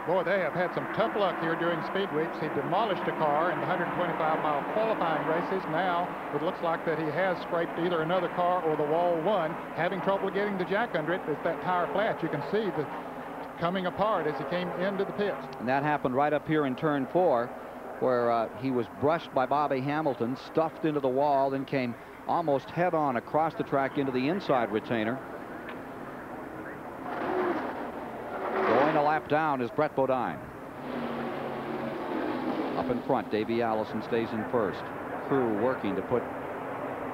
Boy, they have had some tough luck here during speed weeks. He demolished a car in the 125-mile qualifying races. Now it looks like that he has scraped either another car or the wall one, having trouble getting the jack under it. It's that tire flat. You can see the coming apart as he came into the pits. And that happened right up here in turn 4, where he was brushed by Bobby Hamilton, stuffed into the wall, then came almost head-on across the track into the inside retainer. Going a lap down is Brett Bodine. Up in front, Davey Allison stays in first. Crew working to put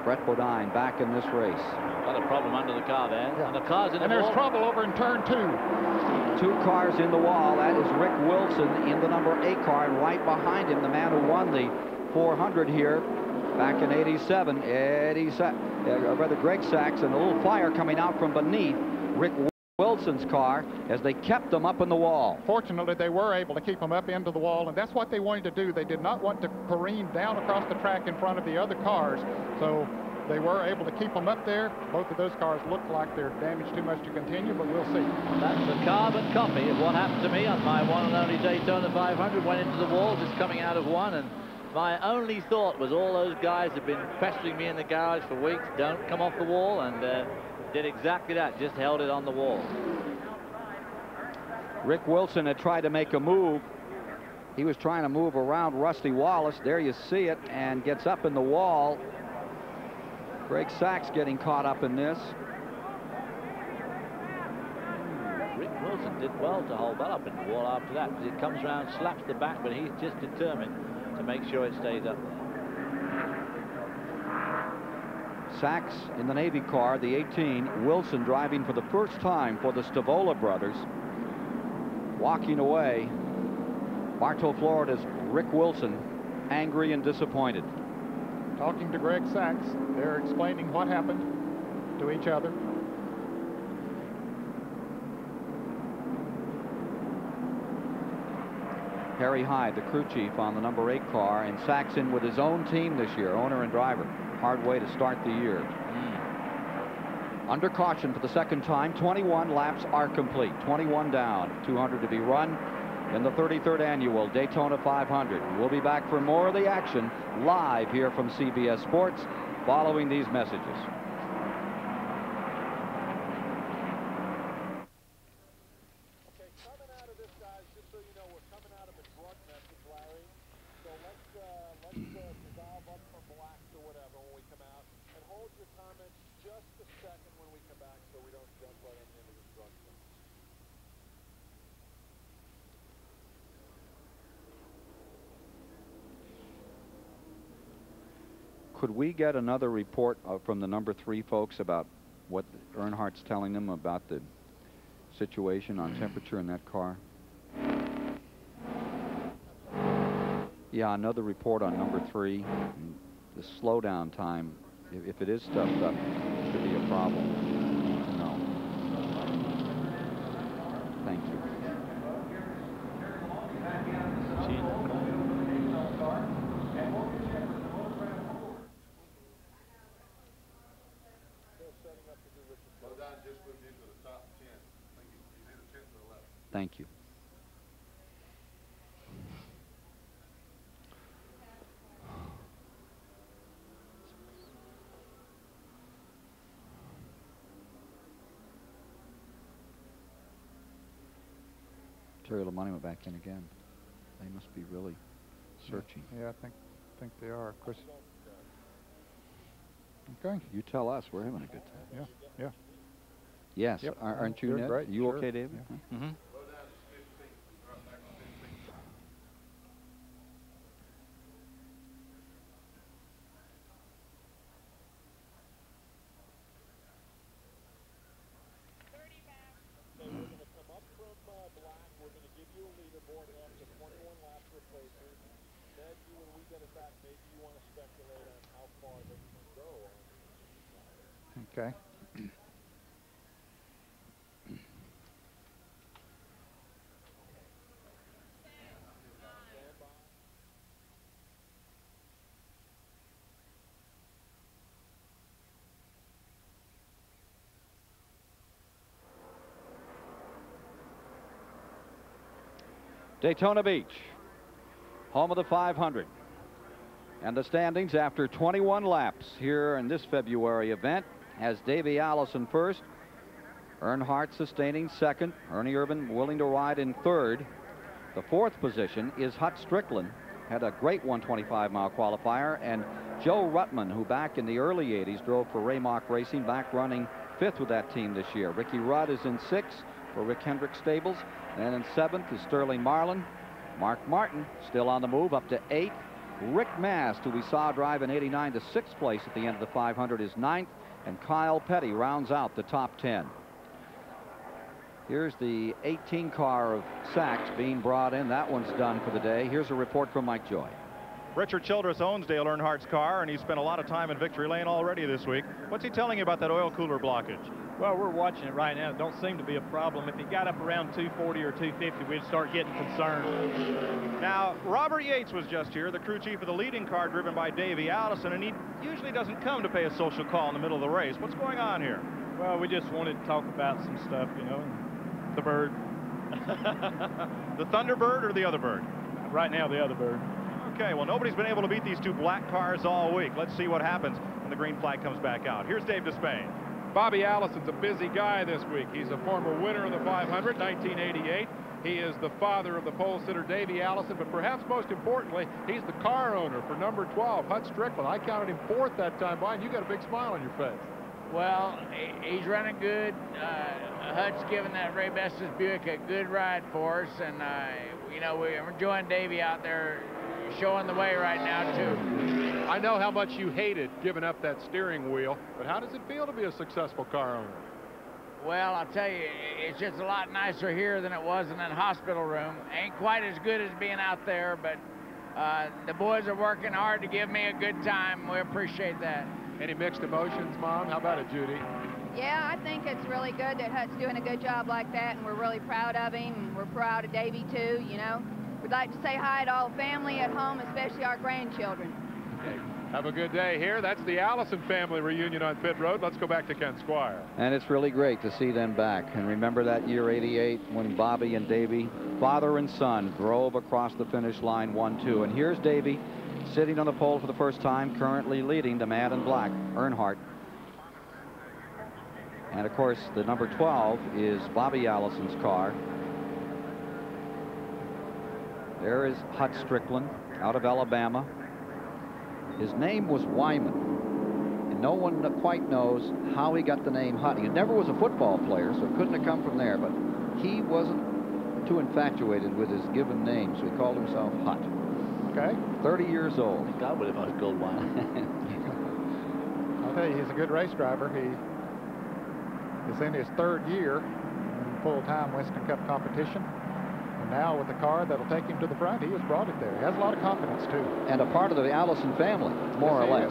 Brett Bodine back in this race. Got a problem under the car there. Yeah. And the car's in the wall. And there's trouble over in turn 2. 2 cars in the wall. That is Rick Wilson in the number 8 car, and right behind him, the man who won the 400 here back in '87, Greg Sachs, and a little fire coming out from beneath Rick Wilson's car as they kept them up in the wall. Fortunately, they were able to keep them up into the wall, and that's what they wanted to do. They did not want to careen down across the track in front of the other cars, so they were able to keep them up there. Both of those cars look like they're damaged too much to continue, but we'll see. That's a carbon copy of what happened to me on my one and only Daytona 500. Went into the wall just coming out of one, and my only thought was all those guys have been pestering me in the garage for weeks. Don't come off the wall, and did exactly that, just held it on the wall. Rick Wilson had tried to make a move. He was trying to move around Rusty Wallace. There you see it, and gets up in the wall. Greg Sachs getting caught up in this. Rick Wilson did well to hold that up in the wall after that, because it comes around, slaps the back, but he's just determined to make sure it stays up there. Sachs in the Navy car, the 18. Wilson driving for the first time for the Stavola brothers. Walking away, Bartow, Florida's Rick Wilson, angry and disappointed. Talking to Greg Sachs, they're explaining what happened to each other. Harry Hyde, the crew chief on the number 8 car, and Sachs in with his own team this year, owner and driver. Hard way to start the year. Under caution for the second time. 21 laps are complete. 21 down. 200 to be run in the 33rd annual Daytona 500. We'll be back for more of the action live here from CBS Sports following these messages. Okay, coming out of this guy's second when we come back so we don't jump right on the end of the instructions. Could we get another report from the number 3 folks about what Earnhardt's telling them about the situation on temperature in that car? Yeah, another report on number 3. And the slowdown time, if it is stuffed up, could be a problem. Need to know. Thank you. Thank you. Terry Lamani went back in again. They must be really searching. Yeah, I think they are, Chris. Okay. You tell us. We're having a good time. Yeah, yeah. Yes. Yep. Aren't you, You're Ned? great. You Sure. okay, David? Yeah. Huh? Mm-hmm. Okay. Daytona Beach, home of the 500. And the standings after 21 laps here in this February event has Davey Allison first, Earnhardt sustaining second, Ernie Irvan willing to ride in third. The fourth position is Hut Strickland, had a great 125-mile qualifier, and Joe Ruttman, who back in the early 80s drove for Raymock Racing, back running fifth with that team this year. Ricky Rudd is in sixth for Rick Hendrick Stables, and in seventh is Sterling Marlin. Mark Martin still on the move up to eighth. Rick Mast, who we saw drive in '89 to sixth place at the end of the 500, is ninth, and Kyle Petty rounds out the top 10. Here's the 18 car of Sachs being brought in. That one's done for the day. Here's a report from Mike Joy. Richard Childress owns Dale Earnhardt's car, and he spent a lot of time in Victory Lane already this week. What's he telling you about that oil cooler blockage? Well, we're watching it right now. It don't seem to be a problem. If it got up around 240 or 250, we'd start getting concerned. Now, Robert Yates was just here, the crew chief of the leading car driven by Davey Allison, and he usually doesn't come to pay a social call in the middle of the race. What's going on here? Well, we just wanted to talk about some stuff, you know, the bird. The Thunderbird or the other bird? Right now, the other bird. Okay, well, nobody's been able to beat these two black cars all week. Let's see what happens when the green flag comes back out. Here's Dave Despain. Bobby Allison's a busy guy this week. He's a former winner of the 500, 1988. He is the father of the pole sitter Davey Allison, but perhaps most importantly, he's the car owner for number 12, Hut Strickland. I counted him fourth that time, Brian. You got a big smile on your face. Well, he's running good. Hut's giving that Ray Bestis Buick a good ride for us, and you know, we're enjoying Davey out there showing the way right now too. I know how much you hated giving up that steering wheel, but how does it feel to be a successful car owner? Well, I'll tell you, it's just a lot nicer here than it was in that hospital room. Ain't quite as good as being out there, but the boys are working hard to give me a good time. We appreciate that. Any mixed emotions, Mom? How about it, Judy? Yeah, I think it's really good that Hut's doing a good job like that, and we're really proud of him, and we're proud of Davey too, you know. We'd like to say hi to all the family at home, especially our grandchildren. Okay. Have a good day here. That's the Allison family reunion on pit road. Let's go back to Ken Squire. And it's really great to see them back. And remember that year, '88, when Bobby and Davey, father and son, drove across the finish line 1-2. And here's Davey sitting on the pole for the first time, currently leading the man in black, Earnhardt. And of course, the number 12 is Bobby Allison's car. There is Hut Strickland out of Alabama. His name was Wyman, and and no one quite knows how he got the name Hut. He never was a football player, so it couldn't have come from there, but he wasn't too infatuated with his given name, so he called himself Hut. Okay. 30 years old. I think I would if I was called one. I'll tell you, he's a good race driver. He is in his 3rd year in full-time Winston Cup competition. And now with the car that'll take him to the front, he has brought it there. He has a lot of confidence, too. And a part of the Allison family, more or less.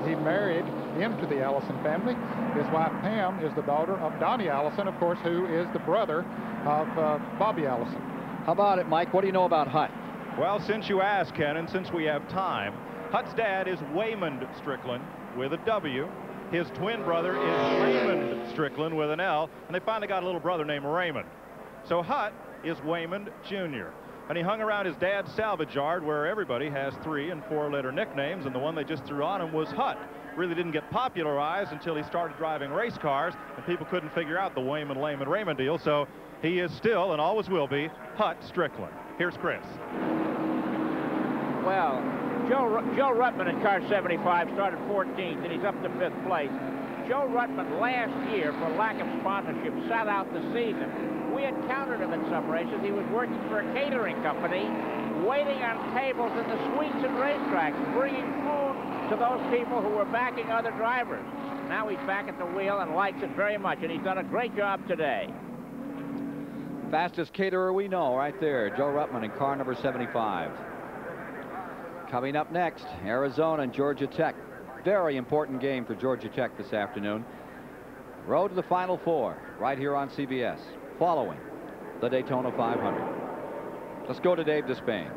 He married into the Allison family. His wife, Pam, is the daughter of Donnie Allison, of course, who is the brother of Bobby Allison. How about it, Mike? What do you know about Hut? Well, since you asked, Ken, and since we have time, Hut's dad is Waymond Strickland with a W. His twin brother is Raymond Strickland with an L, and they finally got a little brother named Raymond. So Hut is Waymond Jr. And he hung around his dad's salvage yard where everybody has 3- and 4-letter nicknames, and the one they just threw on him was Hut. Really didn't get popularized until he started driving race cars, and people couldn't figure out the Waymond, Layman, Raymond deal, so he is still, and always will be, Hut Strickland. Here's Chris. Well, Joe Ruttman in car 75 started 14th, and he's up to 5th place. Joe Ruttman last year, for lack of sponsorship, sat out the season. We encountered him in some races. He was working for a catering company, waiting on tables in the suites and racetracks, bringing food to those people who were backing other drivers. Now he's back at the wheel and likes it very much, and he's done a great job today. Fastest caterer we know right there, Joe Ruttman in car number 75. Coming up next, Arizona and Georgia Tech. Very important game for Georgia Tech this afternoon. Road to the Final Four right here on CBS, following the Daytona 500. Let's go to Dave Despain.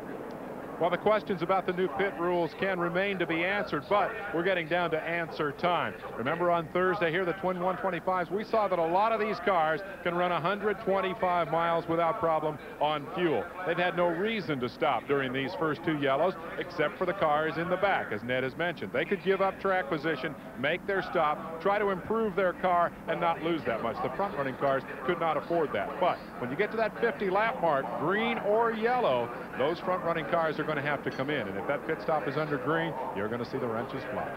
Well, the questions about the new pit rules can remain to be answered, but we're getting down to answer time. Remember on Thursday here, the twin 125s, we saw that a lot of these cars can run 125 miles without problem on fuel. They've had no reason to stop during these first 2 yellows, except for the cars in the back, as Ned has mentioned. They could give up track position, make their stop, try to improve their car, and not lose that much. The front-running cars could not afford that. But when you get to that 50-lap mark, green or yellow, those front-running cars are going to have to come in, and if that pit stop is under green, you're going to see the wrenches fly.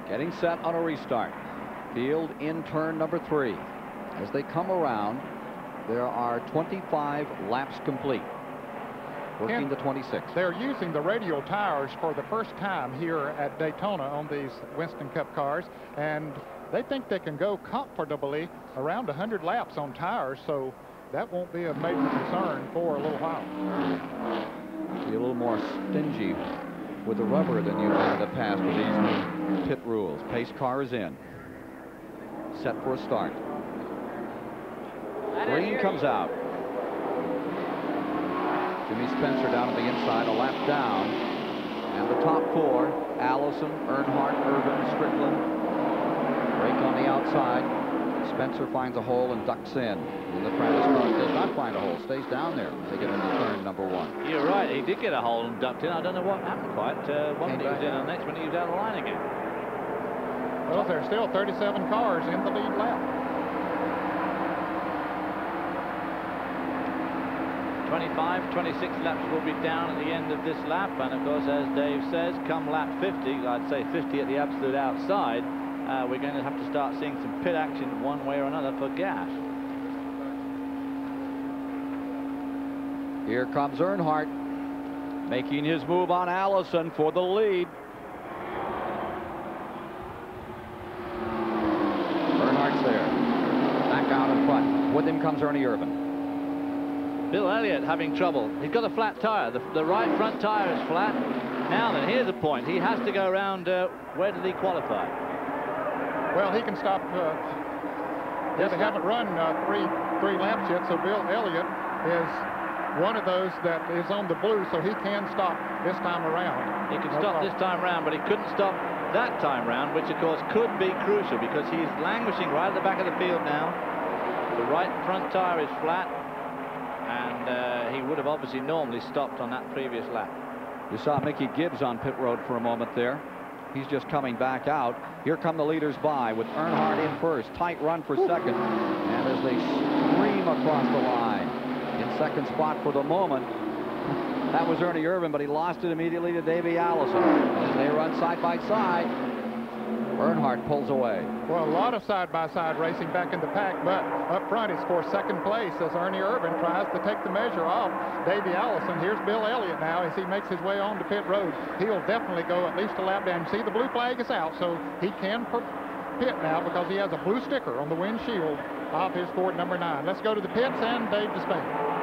Getting set on a restart. Field in turn number 3. As they come around, there are 25 laps complete. Working the 26. They're using the radial tires for the first time here at Daytona on these Winston Cup cars, and they think they can go comfortably around 100 laps on tires, so that won't be a major concern for a little while. Be a little more stingy with the rubber than you've been in the past with these new pit rules. Pace car is in. Set for a start. Green comes out. Jimmy Spencer down at the inside, a lap down. And the top 4, Allison, Earnhardt, Irvin, Strickland. Brake on the outside. Spencer finds a hole and ducks in. And the Prentice car does not find a hole, stays down there as they get into turn number 1. You're right, he did get a hole and ducked in. I don't know what happened quite. One minute he was in, and the next minute he was out of the line again. Well, there's still 37 cars in the lead lap. 25, 26 laps will be down at the end of this lap, and of course, as Dave says, come lap 50, I'd say 50 at the absolute outside, we're going to have to start seeing some pit action one way or another for gas. Here comes Earnhardt, making his move on Allison for the lead. Earnhardt's there, back out in front. With him comes Ernie Irvin. Bill Elliott having trouble. He's got a flat tire. The right front tire is flat. Now then, here's a point. He has to go around. Where did he qualify? Well, he can stop. They haven't run three laps yet, so Bill Elliott is one of those that is on the blue, so he can stop this time around. He can stop this time around, but he couldn't stop that time round, which of course could be crucial because he's languishing right at the back of the field now. The right front tire is flat, and he would have obviously normally stopped on that previous lap. You saw Mickey Gibbs on pit road for a moment there. He's just coming back out. Here come the leaders by with Earnhardt in first. Tight run for second. And as they scream across the line, in second spot for the moment, That was Ernie Irvin, but he lost it immediately to Davey Allison. As they run side by side, Earnhardt pulls away. Well, a lot of side-by-side racing back in the pack, but up front it's for second place as Ernie Irvin tries to take the measure off Davey Allison. Here's Bill Elliott now as he makes his way on to pit road. He'll definitely go at least a lap down. See, the blue flag is out, so he can pit now because he has a blue sticker on the windshield of his Ford number 9. Let's go to the pits and Dave Despain.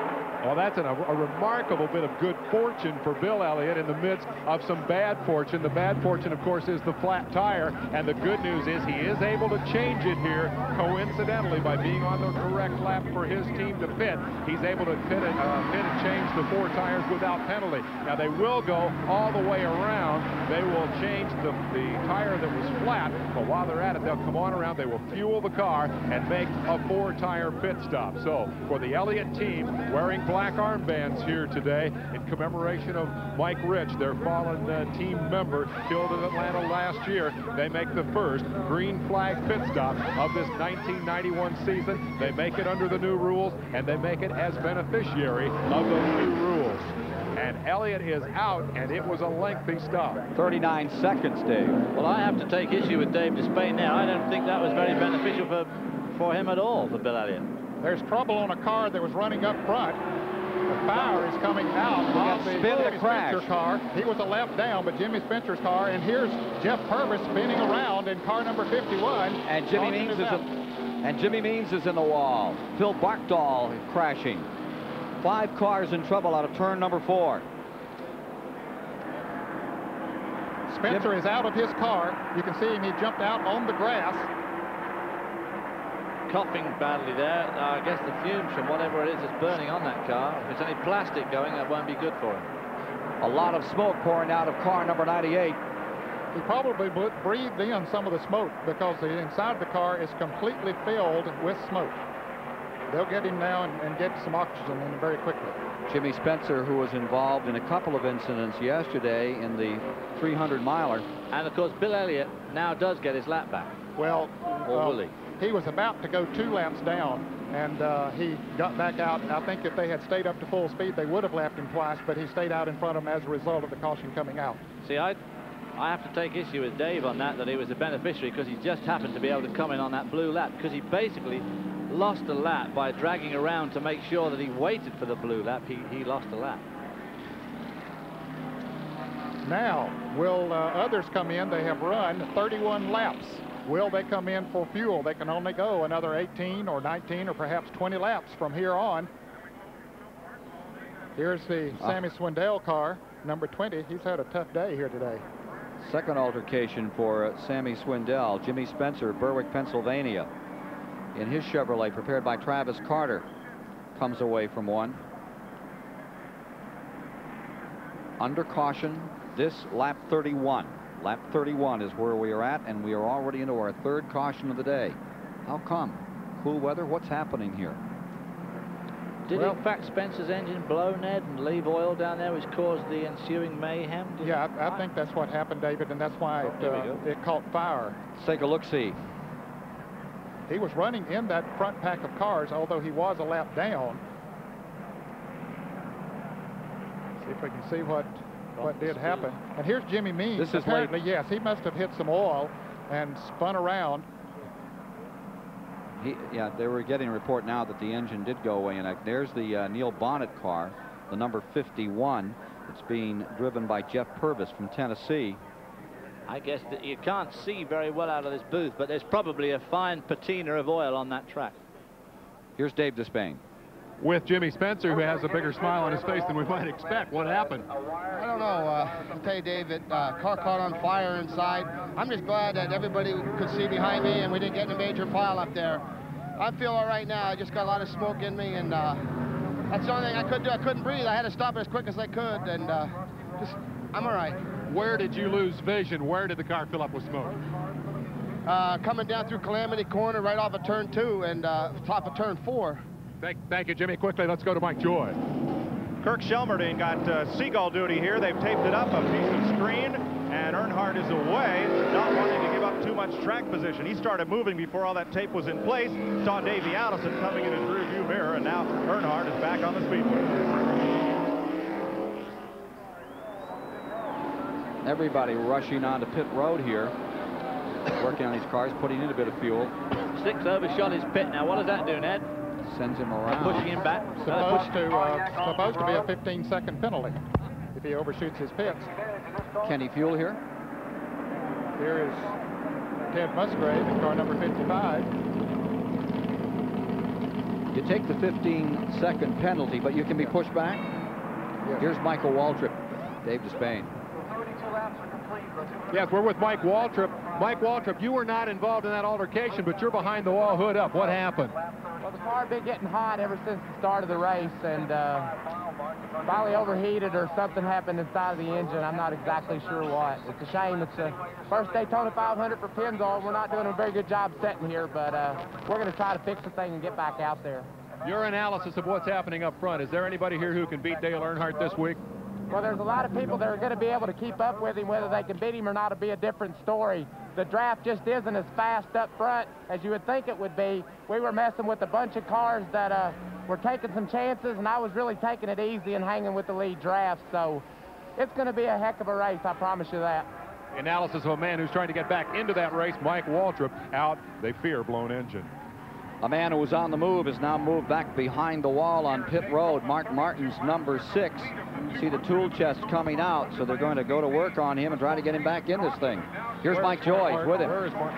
Well, that's a remarkable bit of good fortune for Bill Elliott in the midst of some bad fortune. The bad fortune, of course, is the flat tire, and the good news is he is able to change it here coincidentally by being on the correct lap for his team to pit. He's able to pit and change the 4 tires without penalty. Now, they will go all the way around. They will change the tire that was flat, but while they're at it, they'll come on around. They will fuel the car and make a 4-tire pit stop. So, for the Elliott team, wearing black armbands here today in commemoration of Mike Rich, their fallen team member killed in Atlanta last year. They make the first green flag pit stop of this 1991 season. They make it under the new rules, and they make it as beneficiary of those new rules. And Elliott is out, and it was a lengthy stop. 39 seconds, Dave. Well, I have to take issue with Dave Despain now. I don't think that was very beneficial for him at all, for Bill Elliott. There's trouble on a car that was running up front. The fire is coming out of the Jimmy Spencer car. He was a left down, but Jimmy Spencer's car. And here's Jeff Purvis spinning around in car number 51. And Jimmy Means is in the wall. Phil Barkdahl crashing. 5 cars in trouble out of turn number 4. Spencer is out of his car. You can see him. He jumped out on the grass. Coughing badly there. I guess the fumes from whatever it is burning on that car. If there's any plastic going, that won't be good for him. A lot of smoke pouring out of car number 98. He probably breathed in some of the smoke because the inside of the car is completely filled with smoke. They'll get him now and get some oxygen in very quickly. Jimmy Spencer, who was involved in a couple of incidents yesterday in the 300-miler. And, of course, Bill Elliott now does get his lap back. Well, or will he? He was about to go 2 laps down, and he got back out. I think if they had stayed up to full speed, they would have lapped him twice, but he stayed out in front of him as a result of the caution coming out. See, I have to take issue with Dave on that he was a beneficiary because he just happened to be able to come in on that blue lap because he basically lost a lap by dragging around to make sure that he waited for the blue lap. He lost a lap. Now, will others come in? They have run 31 laps. Will they come in for fuel? They can only go another 18 or 19 or perhaps 20 laps from here on. Here's the Sammy Swindell car, number 20. He's had a tough day here today. Second altercation for Sammy Swindell. Jimmy Spencer, Berwick, Pennsylvania, in his Chevrolet, prepared by Travis Carter, comes away from one. Under caution, this lap 31. Lap 31 is where we are at, and we are already into our 3rd caution of the day. How come? Cool weather? What's happening here? Did in fact Spencer's engine blow, Ned, and leave oil down there, which caused the ensuing mayhem? Yeah, I think that's what happened, David, and that's why it caught fire. Let's take a look-see. He was running in that front pack of cars, although he was a lap down. See if we can see what did happen. And here's Jimmy Means. This is apparently, yes, he must have hit some oil and spun around. Yeah, they were getting a report now that the engine did go away. And there's the Neil Bonnet car, the number 51. It's being driven by Jeff Purvis from Tennessee. I guess that you can't see very well out of this booth, but there's probably a fine patina of oil on that track. Here's Dave Despain. With Jimmy Spencer, who has a bigger smile on his face than we might expect. What happened? I don't know. I'll tell you, David, car caught on fire inside. I'm just glad that everybody could see behind me and we didn't get in a major pile up there. I feel all right now. I just got a lot of smoke in me, and that's the only thing I could do. I couldn't breathe. I had to stop it as quick as I could, and I'm all right. Where did you lose vision? Where did the car fill up with smoke? Coming down through Calamity Corner right off of turn 2 and top of turn 4. Thank you, Jimmy. Quickly, let's go to Mike Joy. Kirk Shelmerdine got seagull duty here. They've taped it up, a piece of screen, and Earnhardt is away, not wanting to give up too much track position. He started moving before all that tape was in place, saw Davey Allison coming in his rearview mirror, and now Earnhardt is back on the speedway. Everybody rushing onto pit road here, working on these cars, putting in a bit of fuel. 6 overshot his pit now. What does that do, Ned? Sends him around. Pushing him back. Supposed to be a 15-second penalty if he overshoots his pits. Can he fuel here? Here is Ted Musgrave in car number 55. You take the 15-second penalty, but you can be pushed back. Yes. Here's Michael Waltrip, Dave Despain. Yes, we're with Mike Waltrip. Mike Waltrip, you were not involved in that altercation, but you're behind the wall, hood up. What happened? Well, the car had been getting hot ever since the start of the race, and finally overheated or something happened inside of the engine. I'm not exactly sure what. It's a shame. It's the first Daytona 500 for Pennzoil. We're not doing a very good job setting here, but we're going to try to fix the thing and get back out there. Your analysis of what's happening up front, is there anybody here who can beat Dale Earnhardt this week? Well, there's a lot of people that are going to be able to keep up with him. Whether they can beat him or not will be a different story. The draft just isn't as fast up front as you would think it would be. We were messing with a bunch of cars that were taking some chances, and I was really taking it easy and hanging with the lead draft. So it's going to be a heck of a race, I promise you that. The analysis of a man who's trying to get back into that race, Mike Waltrip, out. They fear blown engine. A man who was on the move has now moved back behind the wall on pit road. Mark Martin's number 6. See the tool chest coming out, so they're going to go to work on him and try to get him back in this thing. Here's Mike Joyce with him. Where is Mark?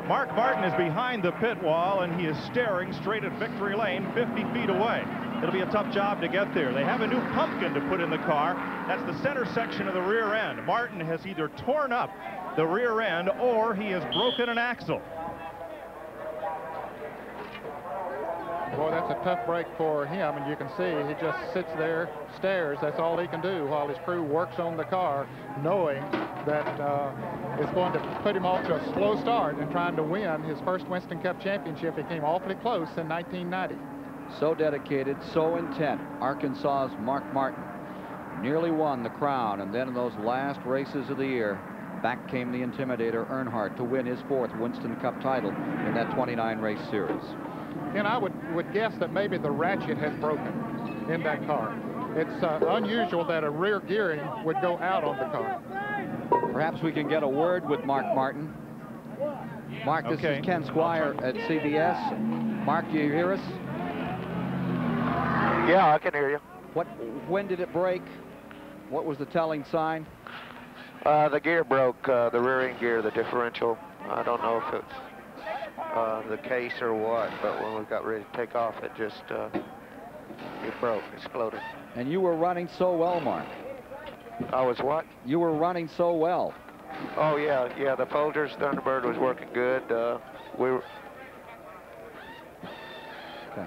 Mark Martin is behind the pit wall, and he is staring straight at victory lane 50 feet away. It'll be a tough job to get there. They have a new pumpkin to put in the car. That's the center section of the rear end. Martin has either torn up the rear end or he has broken an axle. Boy, that's a tough break for him, and you can see he just sits there, stares. That's all he can do while his crew works on the car, knowing that it's going to put him off to a slow start and trying to win his first Winston Cup championship. He came awfully close in 1990. So dedicated, so intent. Arkansas's Mark Martin nearly won the crown, and then in those last races of the year, back came the intimidator Earnhardt to win his 4th Winston Cup title in that 29-race series. And I would guess that maybe the ratchet has broken in that car. It's unusual that a rear gearing would go out on the car. Perhaps we can get a word with Mark Martin. Mark, this is Ken Squire at CBS. Mark, do you hear us? Yeah, I can hear you. When did it break? What was the telling sign? The gear broke, the rear end gear, the differential. I don't know if it's the case or what, but when we got ready to take off, it just it broke, exploded. And you were running so well, Mark. I was what? You were running so well. Oh yeah, the Folgers Thunderbird was working good. We were. Okay.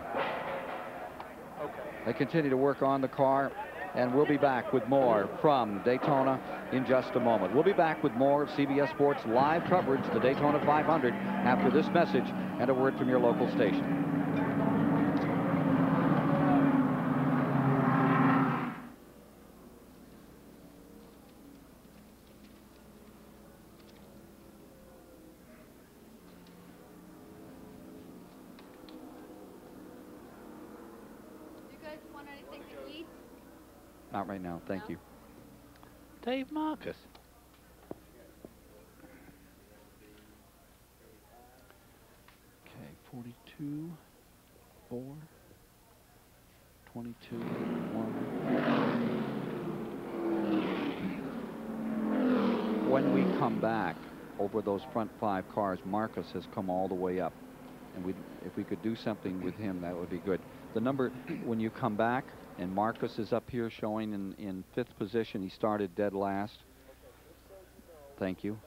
They continue to work on the car, and we'll be back with more from Daytona in just a moment. We'll be back with more of CBS Sports live coverage of the Daytona 500 after this message and a word from your local station. Not right now, thank you. Dave Marcus. Okay, 42, 4, 22, 1. When we come back over those front 5 cars, Marcus has come all the way up. And if we could do something with him, that would be good. The number, when you come back, and Marcus is up here showing in 5th position. He started dead last. Thank you.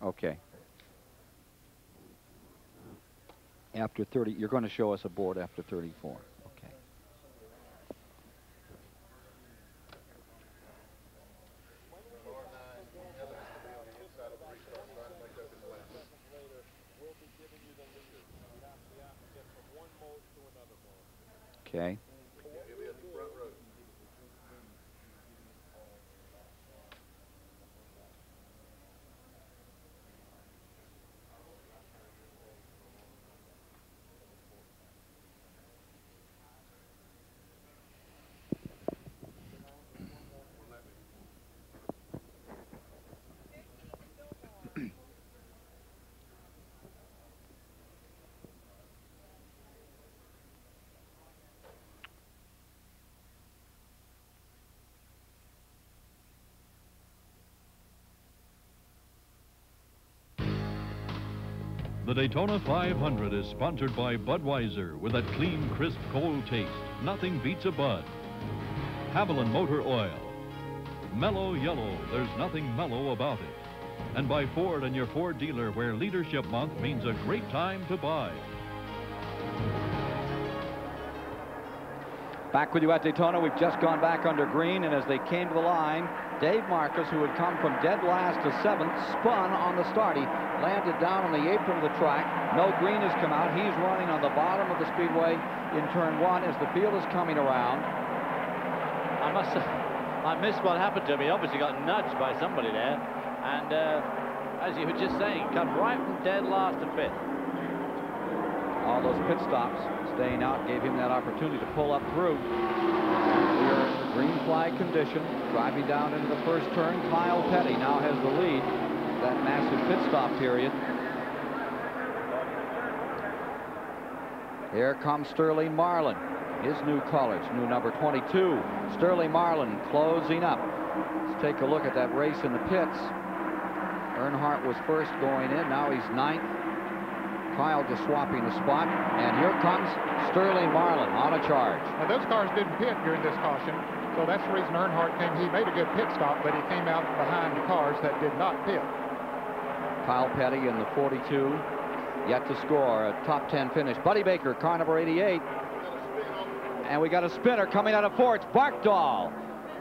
Okay. After 30, you're going to show us a board after 34. Okay. Okay. The Daytona 500 is sponsored by Budweiser with that clean, crisp, cold taste. Nothing beats a Bud. Haviland Motor Oil. Mellow Yellow, there's nothing mellow about it. And by Ford and your Ford dealer, where Leadership Month means a great time to buy. Back with you at Daytona. We've just gone back under green, and as they came to the line, Dave Marcus, who had come from dead last to 7th, spun on the start. He landed down on the apron of the track. No green has come out. He's running on the bottom of the Speedway in turn 1 as the field is coming around. I missed what happened to him. He obviously got nudged by somebody there. And as you were just saying, come right from dead last to 5th. All those pit stops, staying out, gave him that opportunity to pull up through. We're in the green flag condition, driving down into the first turn. Kyle Petty now has the lead, that massive pit stop period. Here comes Sterling Marlin, his new colors, new number 22. Sterling Marlin closing up. Let's take a look at that race in the pits. Earnhardt was first going in, now he's 9th. Kyle just swapping the spot, and here comes Sterling Marlin on a charge. Now, those cars didn't pit during this caution, so that's the reason Earnhardt came. He made a good pit stop, but he came out behind the cars that did not pit. Kyle Petty in the 42, yet to score a top 10 finish. Buddy Baker, car number 88. And we got a spinner coming out of fourth. Barkdahl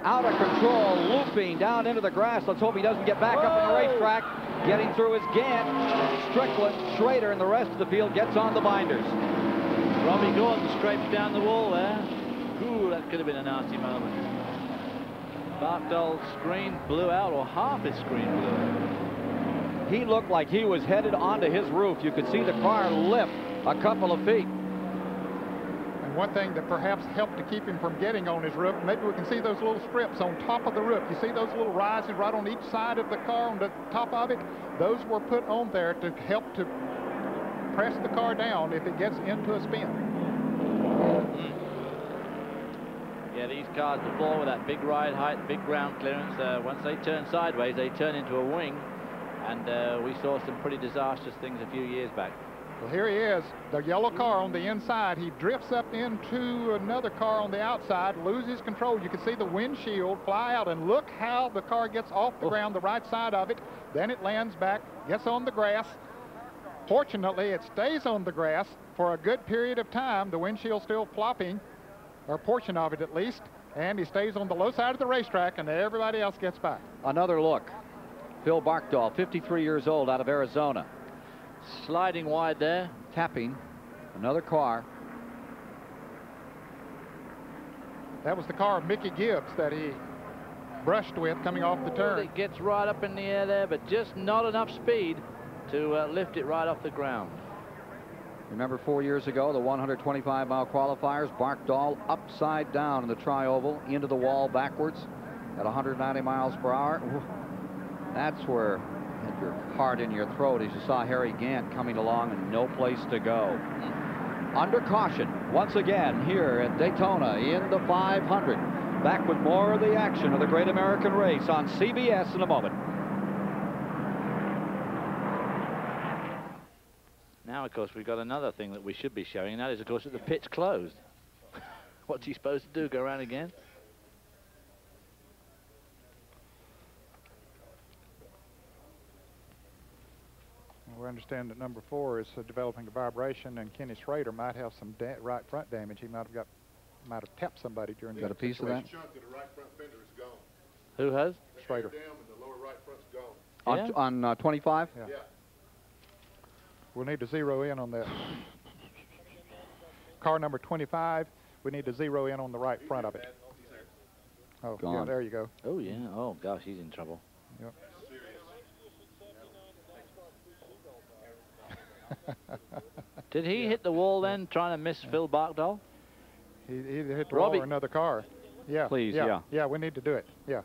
out of control, looping down into the grass. Let's hope he doesn't get back up on the racetrack. Getting through his Gant. Strickland, Schrader, and the rest of the field gets on the binders. Robbie Gordon scrapes down the wall there. Ooh, that could have been a nasty moment. Barkdahl's screen blew out, or half his screen blew out. He looked like he was headed onto his roof. You could see the car lift a couple of feet. And one thing that perhaps helped to keep him from getting on his roof, maybe we can see those little strips on top of the roof. You see those little rises right on each side of the car on the top of it? Those were put on there to help to press the car down if it gets into a spin. Yeah, these cars before with that big ride height, big ground clearance, once they turn sideways, they turn into a wing. And we saw some pretty disastrous things a few years back. Well, here he is, the yellow car on the inside. He drifts up into another car on the outside, loses control. You can see the windshield fly out, and look how the car gets off the ground, the right side of it. Then it lands back, gets on the grass. Fortunately, it stays on the grass for a good period of time. The windshield's still flopping, or a portion of it at least, and he stays on the low side of the racetrack, and everybody else gets by. Another look. Phil Barkdahl, 53 years old, out of Arizona. Sliding wide there. Tapping another car. That was the car of Mickey Gibbs that he brushed with coming off the turn. It gets right up in the air there, but just not enough speed to lift it right off the ground. Remember 4 years ago, the 125-mile qualifiers, Barkdahl upside down in the tri-oval, into the wall backwards at 190 miles per hour. That's where you had your heart in your throat as you saw Harry Gant coming along and no place to go. Under caution, once again, here at Daytona in the 500. Back with more of the action of the Great American Race on CBS in a moment. Now, of course, we've got another thing that we should be showing, and that is, of course, that the pit's closed. What's he supposed to do, go around again? We understand that number 4 is developing a vibration, and Kenny Schrader might have some right front damage. He might have tapped somebody during the Got a piece of that? Who has? Schrader. On 25? Yeah. We'll need to zero in on that. Car number 25, we need to zero in on the right front of it. Oh, Gone. yeah, there you go. Oh, yeah. Oh, gosh, he's in trouble. Yep. Did he hit the wall then, trying to miss Phil Barkdahl? He either hit the Robbie. wall or another car. Yeah. Please, yeah. Yeah, we need to do it. Yeah.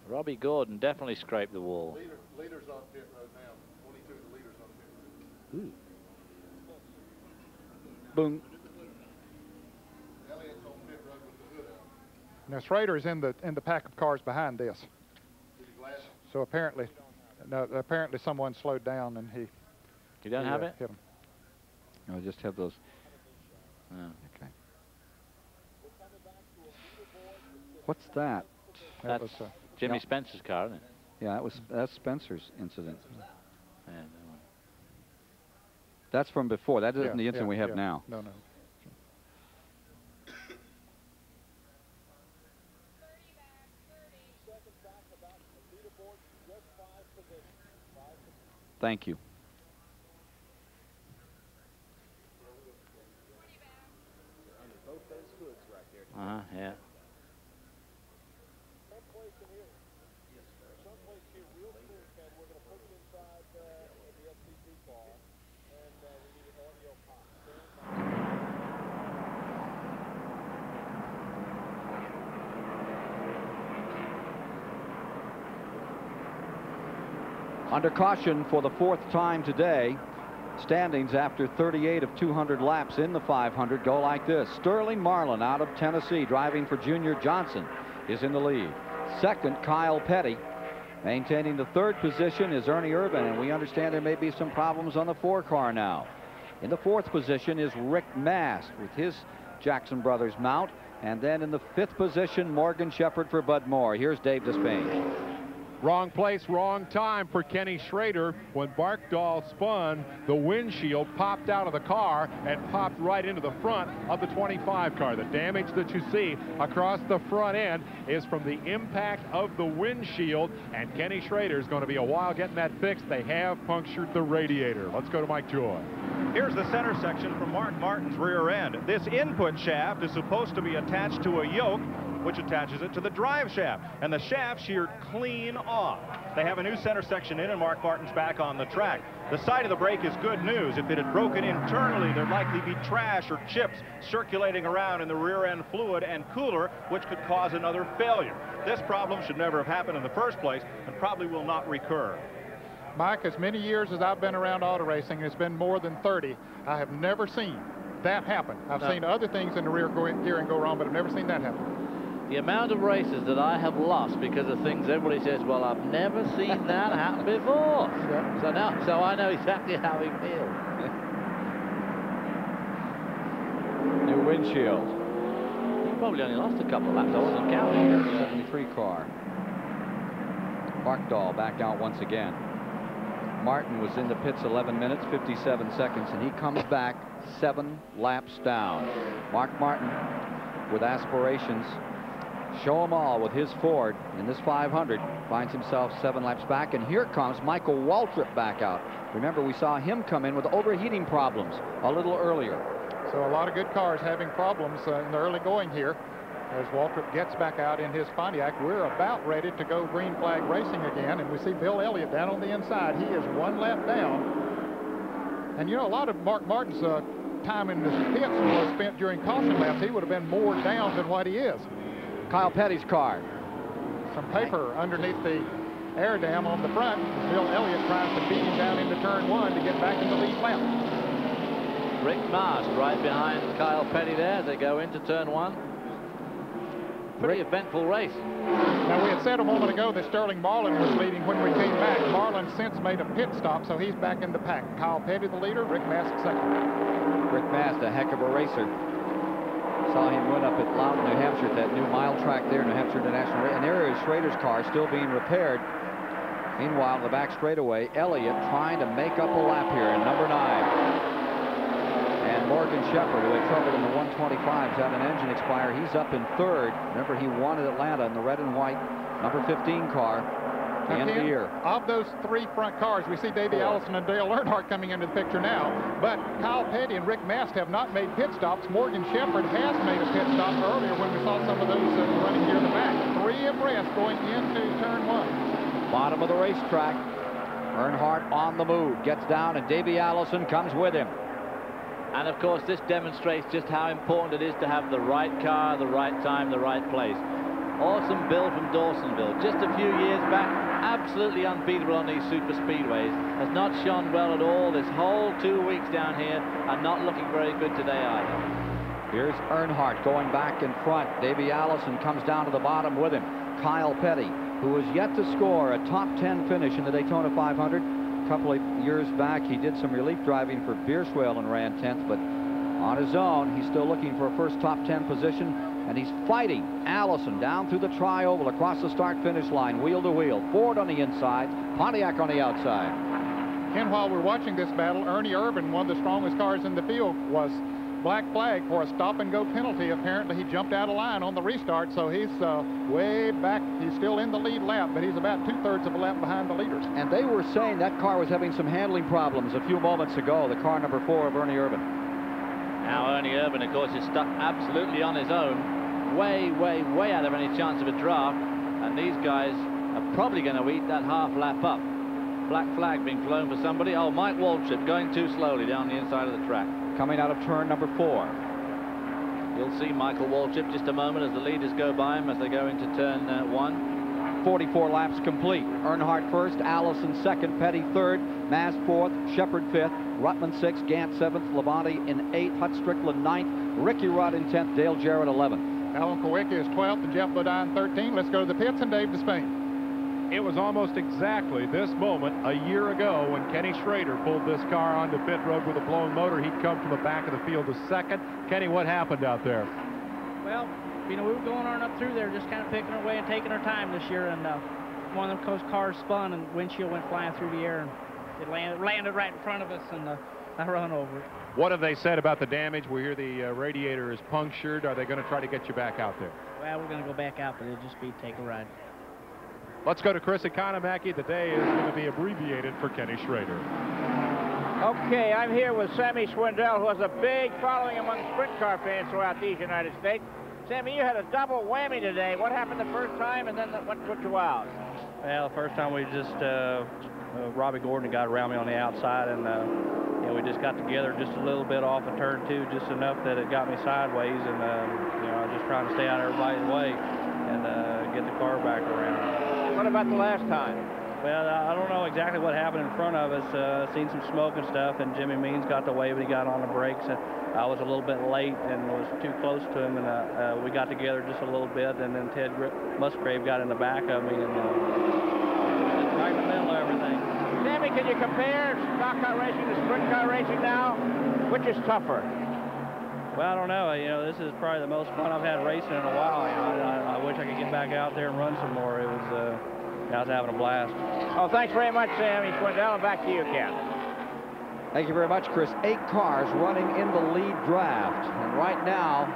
Robbie Gordon definitely scraped the wall. Leaders on pit road now. 22 the leaders on pit road. Ooh. Boom. Elliott's on pit road with the hood Now Schrader is in the pack of cars behind this. So apparently, apparently someone slowed down and he. You don't have it? Hit him. No, just have those. Oh, okay. What's that? That's Jimmy Spencer's car, isn't it? Yeah, that's Spencer's incident. Yeah, no. That's from before. That isn't the incident we have now. No, no. Thank you. Yeah. Under caution for the 4th time today. Standings after 38 of 200 laps in the 500 go like this. Sterling Marlin out of Tennessee, driving for Junior Johnson, is in the lead. Second, Kyle Petty. Maintaining the 3rd position is Ernie Irvin, and we understand there may be some problems on the 4 car now. In the 4th position is Rick Mast with his Jackson Brothers mount. And then in the 5th position, Morgan Shepherd for Bud Moore. Here's Dave Despain. Wrong place, wrong time for Kenny Schrader. When Barkdahl spun, the windshield popped out of the car and popped right into the front of the 25 car. The damage that you see across the front end is from the impact of the windshield, and Kenny Schrader is going to be a while getting that fixed. They have punctured the radiator. Let's go to Mike Joy. Here's the center section from Mark Martin's rear end. This input shaft is supposed to be attached to a yoke which attaches it to the drive shaft, and the shaft sheared clean off. They have a new center section in, and Mark Martin's back on the track. The side of the brake is good news. If it had broken internally, there'd likely be trash or chips circulating around in the rear end fluid and cooler, which could cause another failure. This problem should never have happened in the first place and probably will not recur. Mike, as many years as I've been around auto racing, it's been more than 30, I have never seen that happen. I've seen other things in the rear gearing go wrong, but I've never seen that happen. The amount of races that I have lost because of things everybody says, well, I've never seen that happen before. So I know exactly how he feels. New windshield. He probably only lost a couple of laps. I wasn't counting. 73 car. Barkdahl back out once again. Martin was in the pits 11 minutes, 57 seconds, and he comes back 7 laps down. Mark Martin with aspirations. Show 'em all with his Ford in this 500. Finds himself 7 laps back, and here comes Michael Waltrip back out. Remember, we saw him come in with overheating problems a little earlier. So a lot of good cars having problems in the early going here. As Waltrip gets back out in his Pontiac, we're about ready to go green flag racing again, and we see Bill Elliott down on the inside. He is 1 lap down. And you know, a lot of Mark Martin's time in the pits was spent during caution laps. He would have been more down than what he is. Kyle Petty's car. Some paper underneath the air dam on the front. Bill Elliott tries to beat him down into turn 1 to get back in the lead lap. Rick Mast right behind Kyle Petty there as they go into turn 1. Pretty eventful race. Now, we had said a moment ago that Sterling Marlin was leading when we came back. Marlin since made a pit stop, so he's back in the pack. Kyle Petty the leader, Rick Mast second. Rick Mast, a heck of a racer. Saw him win up at Loudon, New Hampshire, at that new mile track there, New Hampshire International. And there is Schrader's car still being repaired. Meanwhile, in the back straightaway, Elliott trying to make up a lap here in number 9. And Morgan Shepherd, who had trouble in the 125s, had an engine expire. He's up in 3rd. Remember, he won at Atlanta in the red and white number 15 car. The end of the year. Of those 3 front cars, we see Davey Allison and Dale Earnhardt coming into the picture now. But Kyle Petty and Rick Mast have not made pit stops. Morgan Shepherd has made a pit stop earlier when we saw some of those running here in the back. 3 abreast going into turn 1. Bottom of the racetrack. Earnhardt on the move. Gets down, and Davey Allison comes with him. And of course, this demonstrates just how important it is to have the right car, the right time, the right place. Awesome Bill from Dawsonville, just a few years back, absolutely unbeatable on these super speedways. Has not shone well at all this whole 2 weeks down here, and not looking very good today either. Here's Earnhardt going back in front. Davey Allison comes down to the bottom with him. Kyle Petty, who has yet to score a top 10 finish in the Daytona 500. A couple of years back, he did some relief driving for Beerswell and ran 10th, but on his own, he's still looking for a first top 10 position, and he's fighting Allison down through the tri-oval across the start-finish line, wheel to wheel. Ford on the inside, Pontiac on the outside. And while we're watching this battle, Ernie Irvin, one of the strongest cars in the field, was black flag for a stop-and-go penalty. Apparently, he jumped out of line on the restart, so he's way back. He's still in the lead lap, but he's about 2/3 of a lap behind the leaders. And they were saying that car was having some handling problems a few moments ago, the car number 4 of Ernie Irvin. Now Ernie Irvin, of course, is stuck absolutely on his own, way, way, way out of any chance of a draft, and these guys are probably going to eat that half lap up. Black flag being flown for somebody. Oh, Mike Waltrip going too slowly down the inside of the track. Coming out of turn number 4. You'll see Michael Waltrip just a moment as the leaders go by him as they go into turn 1. 44 laps complete. Earnhardt first, Allison second, Petty third, Maz fourth, Shepard fifth, Rutland sixth, Gant seventh, Labonte in 8th, Hut Strickland 9th, Ricky Rudd in 10th, Dale Jarrett 11th. Alan Kowicki is 12th and Jeff Bodine 13th. Let's go to the pits and Dave Despain. It was almost exactly this moment a year ago when Kenny Schrader pulled this car onto pit road with a blown motor. He'd come from the back of the field to second. Kenny, what happened out there? Well, you know, we were going on up through there, just kind of picking our way and taking our time this year, and one of those cars spun and windshield went flying through the air, and it landed right in front of us, and I run over it. What have they said about the damage? We hear the radiator is punctured. Are they going to try to get you back out there? Well, we're going to go back out, but it'll just be take a ride. Let's go to Chris Economaki. The day is going to be abbreviated for Kenny Schrader. Okay, I'm here with Sammy Swindell, who has a big following among sprint car fans throughout these United States. Sammy, you had a double whammy today. What happened the first time, and then what took you out? Well, the first time we just, Robbie Gordon got around me on the outside, and you know, we just got together just a little bit off of turn 2, just enough that it got me sideways, and you know, I was just trying to stay out of everybody's way and get the car back around. What about the last time? Well, I don't know exactly what happened in front of us. Seen some smoke and stuff, and Jimmy Means got the wave, but he got on the brakes. I was a little bit late and was too close to him, and we got together just a little bit, and then Ted Musgrave got in the back of me, and just right in the middle of everything. Sammy, can you compare stock car racing to sprint car racing now? Which is tougher? Well, I don't know. You know, this is probably the most fun I've had racing in a while. You know, I wish I could get back out there and run some more. It was, I was having a blast. Oh, thanks very much, Sammy Swindell, and back to you, Ken. Thank you very much, Chris. 8 cars running in the lead draft. And right now,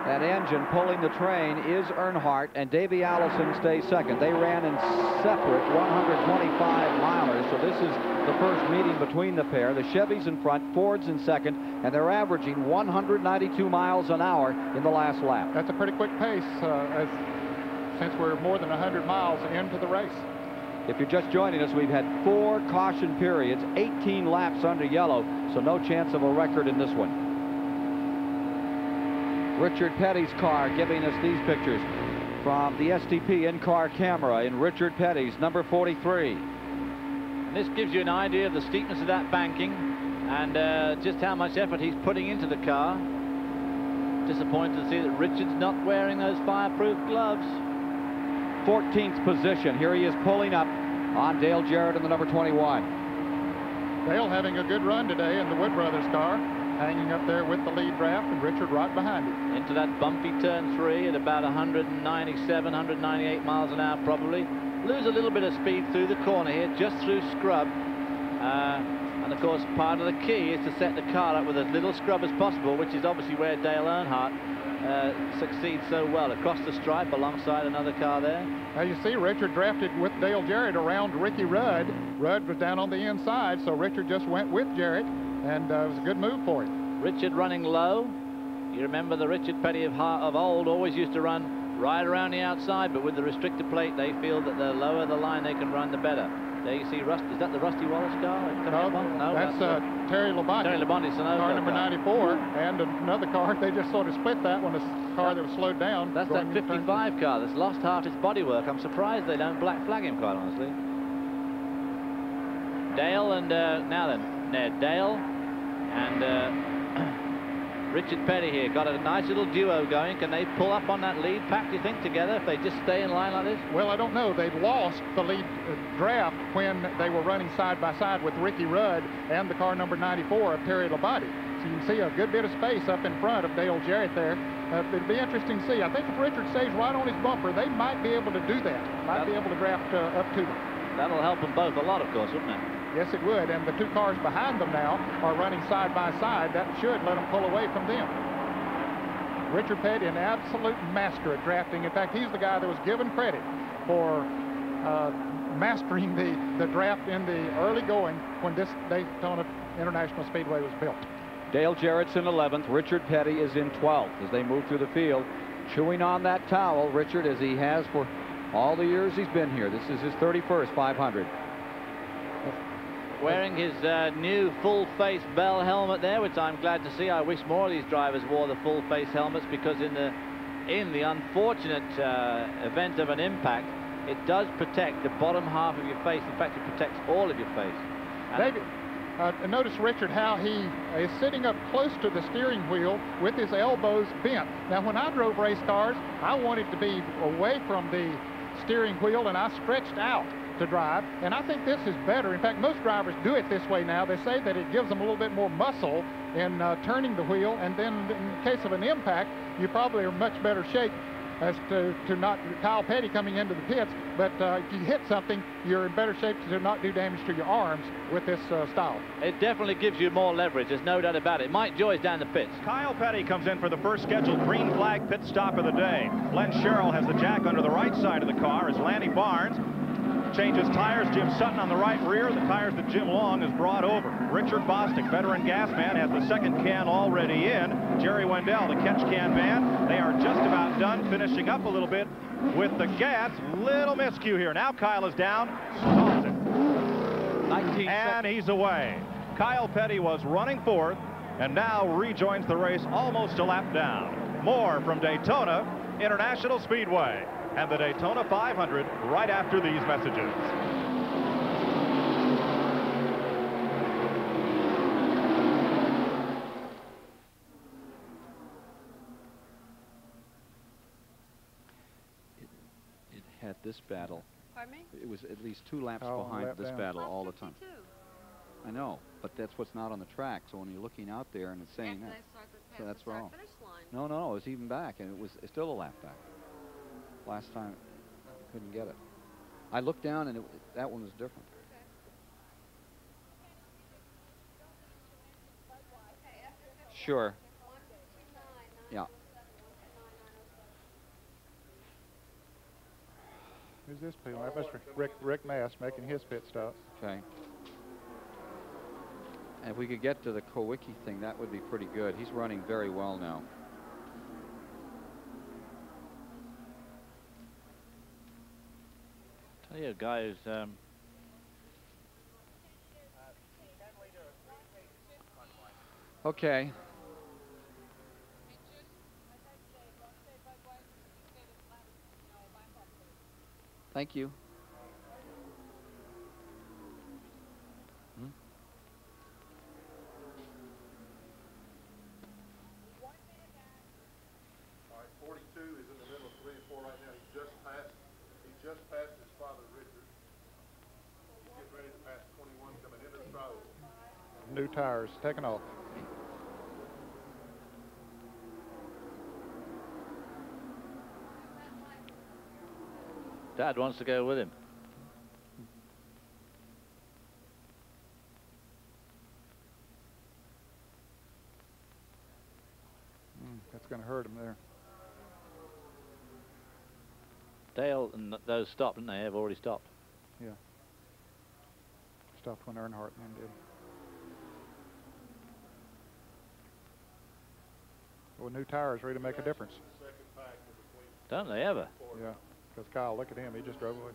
that engine pulling the train is Earnhardt, and Davey Allison stays second. They ran in separate 125 milers, so this is the first meeting between the pair. The Chevys in front, Ford's in second, and they're averaging 192 miles an hour in the last lap. That's a pretty quick pace since we're more than 100 miles into the race. If you're just joining us, we've had 4 caution periods, 18 laps under yellow, so no chance of a record in this one. Richard Petty's car giving us these pictures from the STP in-car camera in Richard Petty's number 43. And this gives you an idea of the steepness of that banking and just how much effort he's putting into the car. Disappointed to see that Richard's not wearing those fireproof gloves. 14th position. Here he is pulling up on Dale Jarrett in the number 21. Dale having a good run today in the Wood Brothers car, hanging up there with the lead draft, and Richard right behind him. Into that bumpy turn 3 at about 197, 198 miles an hour probably. Lose a little bit of speed through the corner here, just through scrub. And of course, part of the key is to set the car up with as little scrub as possible, which is obviously where Dale Earnhardt succeeds so well. Across the stripe alongside another car there. Now you see Richard drafted with Dale Jarrett around Ricky Rudd. Rudd was down on the inside, so Richard just went with Jarrett, and it was a good move for him. Richard running low. You remember the Richard Petty of old always used to run right around the outside, but with the restrictor plate, they feel that the lower the line they can run, the better. There you see Rusty. Is that the Rusty Wallace car? No, that's Terry Labonte. Terry Labonte's car number 94, and another car. They just sort of split that one, a car that was slowed down. That's that 55 car that's lost half its bodywork. I'm surprised they don't black flag him, quite honestly. Dale and now then, Ned Dale and Richard Petty here got a nice little duo going. Can they pull up on that lead pack, do you think, together, if they just stay in line like this? Well, I don't know. They lost the lead draft when they were running side by side with Ricky Rudd and the car number 94 of Terry Labonte. So you can see a good bit of space up in front of Dale Jarrett there. It'll be interesting to see. I think if Richard stays right on his bumper, they might be able to do that. Might be able to draft up to them. That'll help them both a lot, of course, wouldn't it? Yes, it would. And the two cars behind them now are running side by side. That should let them pull away from them. Richard Petty, an absolute master at drafting. In fact, he's the guy that was given credit for mastering the draft in the early going when this Daytona International Speedway was built. Dale Jarrett's in 11th. Richard Petty is in 12th as they move through the field. Chewing on that towel, Richard, as he has for all the years he's been here. This is his 31st 500. Wearing his new full-face Bell helmet there, which I'm glad to see. I wish more of these drivers wore the full-face helmets, because in the unfortunate event of an impact, it does protect the bottom half of your face. In fact, it protects all of your face. David, notice, Richard, how he is sitting up close to the steering wheel with his elbows bent. Now, when I drove race cars, I wanted to be away from the steering wheel, and I stretched out to drive, and I think this is better. In fact, most drivers do it this way now. They say that it gives them a little bit more muscle in turning the wheel, and then in case of an impact, you probably are in much better shape as to not Kyle Petty coming into the pits, but if you hit something, you're in better shape to not do damage to your arms with this style. It definitely gives you more leverage, there's no doubt about it. Mike Joy's down the pits. Kyle Petty comes in for the first scheduled green flag pit stop of the day. Glenn Sherrill has the jack under the right side of the car as Lanny Barnes changes tires. Jim Sutton on the right rear, the tires that Jim Long has brought over. Richard Bostic, veteran gas man, has the second can already in. Jerry Wendell, the catch can man. They are just about done, finishing up a little bit with the gas. Little miscue here. Now Kyle is down, stalls it. And he's away. Kyle Petty was running fourth and now rejoins the race almost a lap down. More from Daytona International Speedway and the Daytona 500 right after these messages. It had this battle. Pardon me? It was at least 2 laps behind this battle all the time. I know, but that's what's not on the track. So when you're looking out there and it's saying that, so that's wrong. No, no, no, it was even back, and it was still a lap back. Last time, couldn't get it. I looked down, and that one was different. Sure. Yeah. Who's this people? That must be Rick Mass making his pit stop. Okay. And if we could get to the Kowicki thing, that would be pretty good. He's running very well now. Tell you a guy who's okay. Thank you. All right, 42 is in the middle of 3 and 4 right now. He just passed his father, Richard. He's getting ready to pass 21 coming into the throttle. New tires taking off. Dad wants to go with him. That's going to hurt him there. Dale and those stopped, didn't they? Have already stopped. Yeah. Stopped when Earnhardt and them did. Well, new tires really make a difference. Don't they ever? Yeah. Because Kyle, look at him. He just drove away.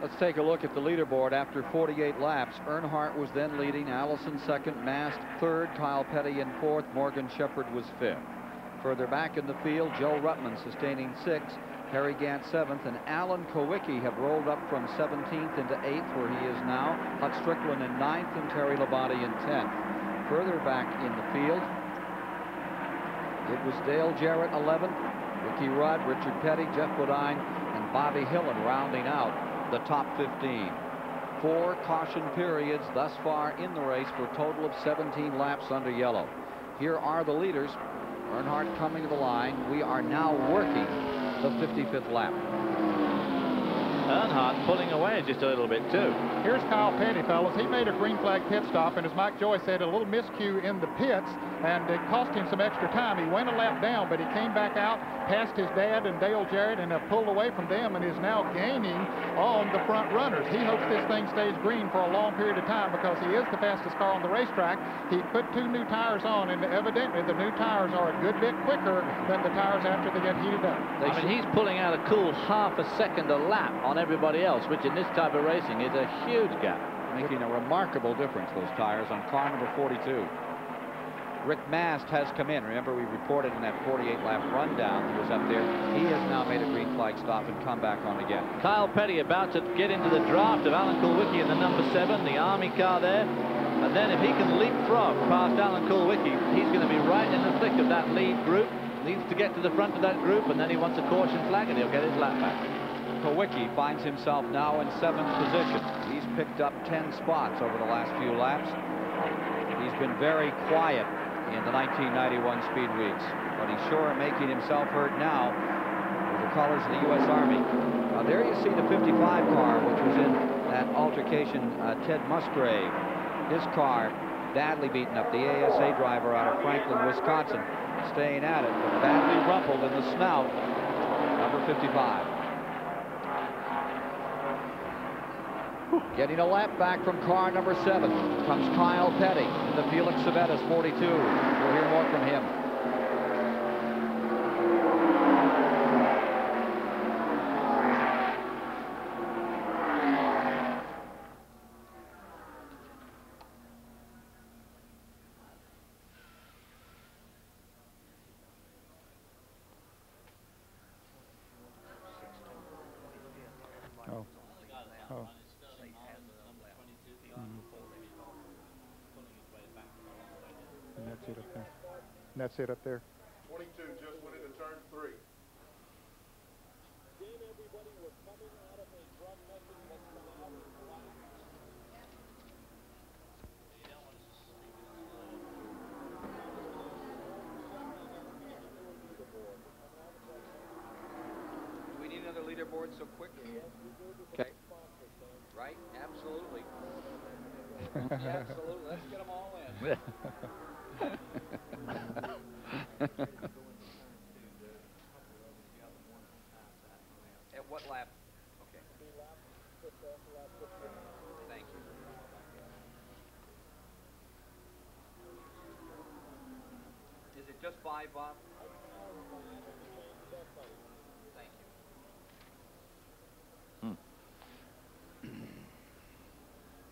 Let's take a look at the leaderboard. After 48 laps, Earnhardt was then leading, Allison second, Mast third, Kyle Petty in fourth, Morgan Shepherd was fifth. Further back in the field, Joe Ruttman sustaining 6th, Harry Gant 7th, and Alan Kowicki have rolled up from 17th into 8th, where he is now. Hut Strickland in 9th and Terry Labonte in 10th. Further back in the field, it was Dale Jarrett 11th, Ricky Rudd, Richard Petty, Jeff Bodine, and Bobby Hillen rounding out the top 15. 4 caution periods thus far in the race for a total of 17 laps under yellow. Here are the leaders. Earnhardt coming to the line. We are now working the 55th lap. Earnhardt pulling away just a little bit too. Here's Kyle Petty, fellas. He made a green flag pit stop, and as Mike Joy said, a little miscue in the pits, and it cost him some extra time. He went a lap down, but he came back out past his dad and Dale Jarrett and pulled away from them and is now gaining on the front runners. He hopes this thing stays green for a long period of time because he is the fastest car on the racetrack. He put 2 new tires on, and evidently the new tires are a good bit quicker than the tires after they get heated up. I mean, he's pulling out a cool half a second a lap on everybody else, which in this type of racing is a huge gap. Making a remarkable difference, those tires, on car number 42. Rick Mast has come in. Remember, we reported in that 48-lap rundown he was up there. He has now made a green flag stop and come back on again. Kyle Petty about to get into the draft of Alan Kulwicki in the number 7, the Army car there. And then if he can leapfrog past Alan Kulwicki, he's going to be right in the thick of that lead group. Needs to get to the front of that group, and then he wants a caution flag, and he'll get his lap back. Kulwicki finds himself now in 7th position. He's picked up 10 spots over the last few laps. He's been very quiet in the 1991 Speed Weeks, but he's sure making himself heard now with the colors of the U.S. Army. Now there you see the 55 car, which was in that altercation, Ted Musgrave. His car badly beaten up, the ASA driver out of Franklin, Wisconsin, staying at it, but badly rumpled in the snout, number 55. Getting a lap back from car number 7 comes Kyle Petty in the Felix Savetta's 42. We'll hear more from him. And that's it up there. 22 just went into turn 3. Do we need another leaderboard so quick? Okay. Right? Absolutely. Yeah, absolutely. Let's get them all in. At what lap? Okay. Thank you. Is it just 5, Bob? Thank you.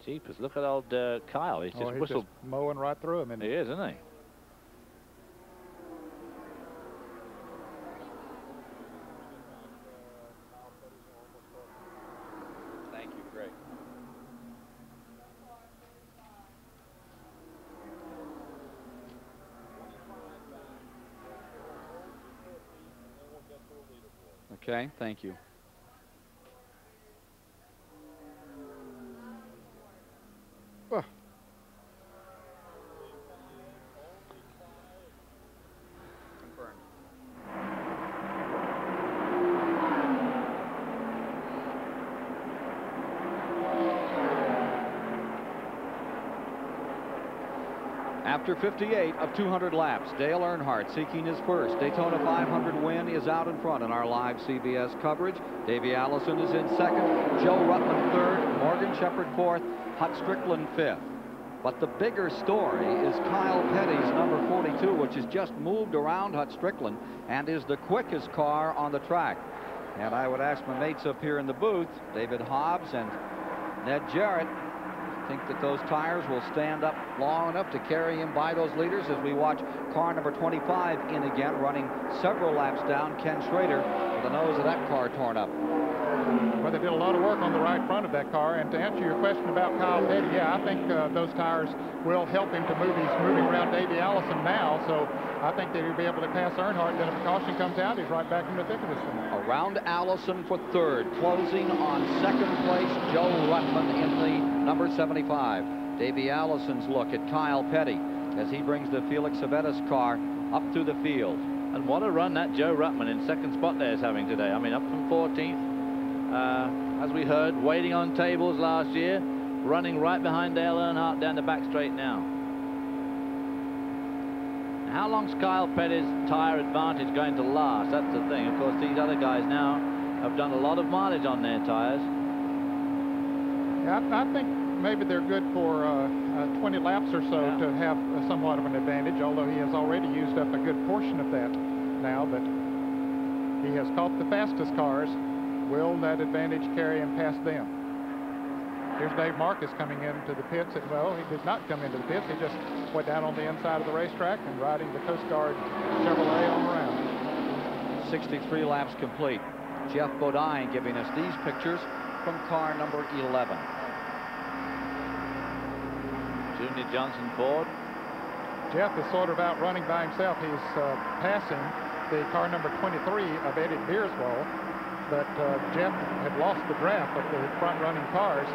Jeepers, look at old Kyle. He's just whistled. Just mowing right through him. He is, isn't he? Thank you, Greg. Okay, thank you. Confirmed. After 58 of 200 laps, Dale Earnhardt, seeking his first Daytona 500 win, is out in front in our live CBS coverage. Davey Allison is in 2nd, Joe Ruttman 3rd, Morgan Shepherd 4th, Hut Strickland 5th. But the bigger story is Kyle Petty's number 42, which has just moved around Hut Strickland and is the quickest car on the track. And I would ask my mates up here in the booth, David Hobbs and Ned Jarrett, think that those tires will stand up long enough to carry him by those leaders as we watch car number 25 in again, running several laps down. Ken Schrader with the nose of that car torn up. Well, they did a lot of work on the right front of that car. And to answer your question about Kyle Petty, yeah, I think those tires will help him to move. He's moving around Davey Allison now, so I think that he'll be able to pass Earnhardt. Then if a caution comes out, he's right back in the thick of this thing. Around Allison for third. Closing on second place, Joe Ruttman in the number 75. Davey Allison's look at Kyle Petty as he brings the Felix Savetta's car up through the field. And what a run that Joe Ruttman in second spot there is having today. I mean, up from 14th. As we heard, waiting on tables last year, running right behind Dale Earnhardt down the back straight now. How long's Kyle Petty's tire advantage going to last? That's the thing. Of course, these other guys now have done a lot of mileage on their tires. Yeah, I think maybe they're good for 20 laps or so to have somewhat of an advantage, although he has already used up a good portion of that now, but he has caught the fastest cars. Will that advantage carry him past them? Here's Dave Marcus coming into the pits. Well, he did not come into the pits. He just went down on the inside of the racetrack and riding the Coast Guard Chevrolet on the round. 63 laps complete. Jeff Bodine giving us these pictures from car number 11. Junior Johnson Ford. Jeff is sort of out running by himself. He's passing the car number 23 of Eddie Beerswell. But Jeff had lost the draft of the front-running cars.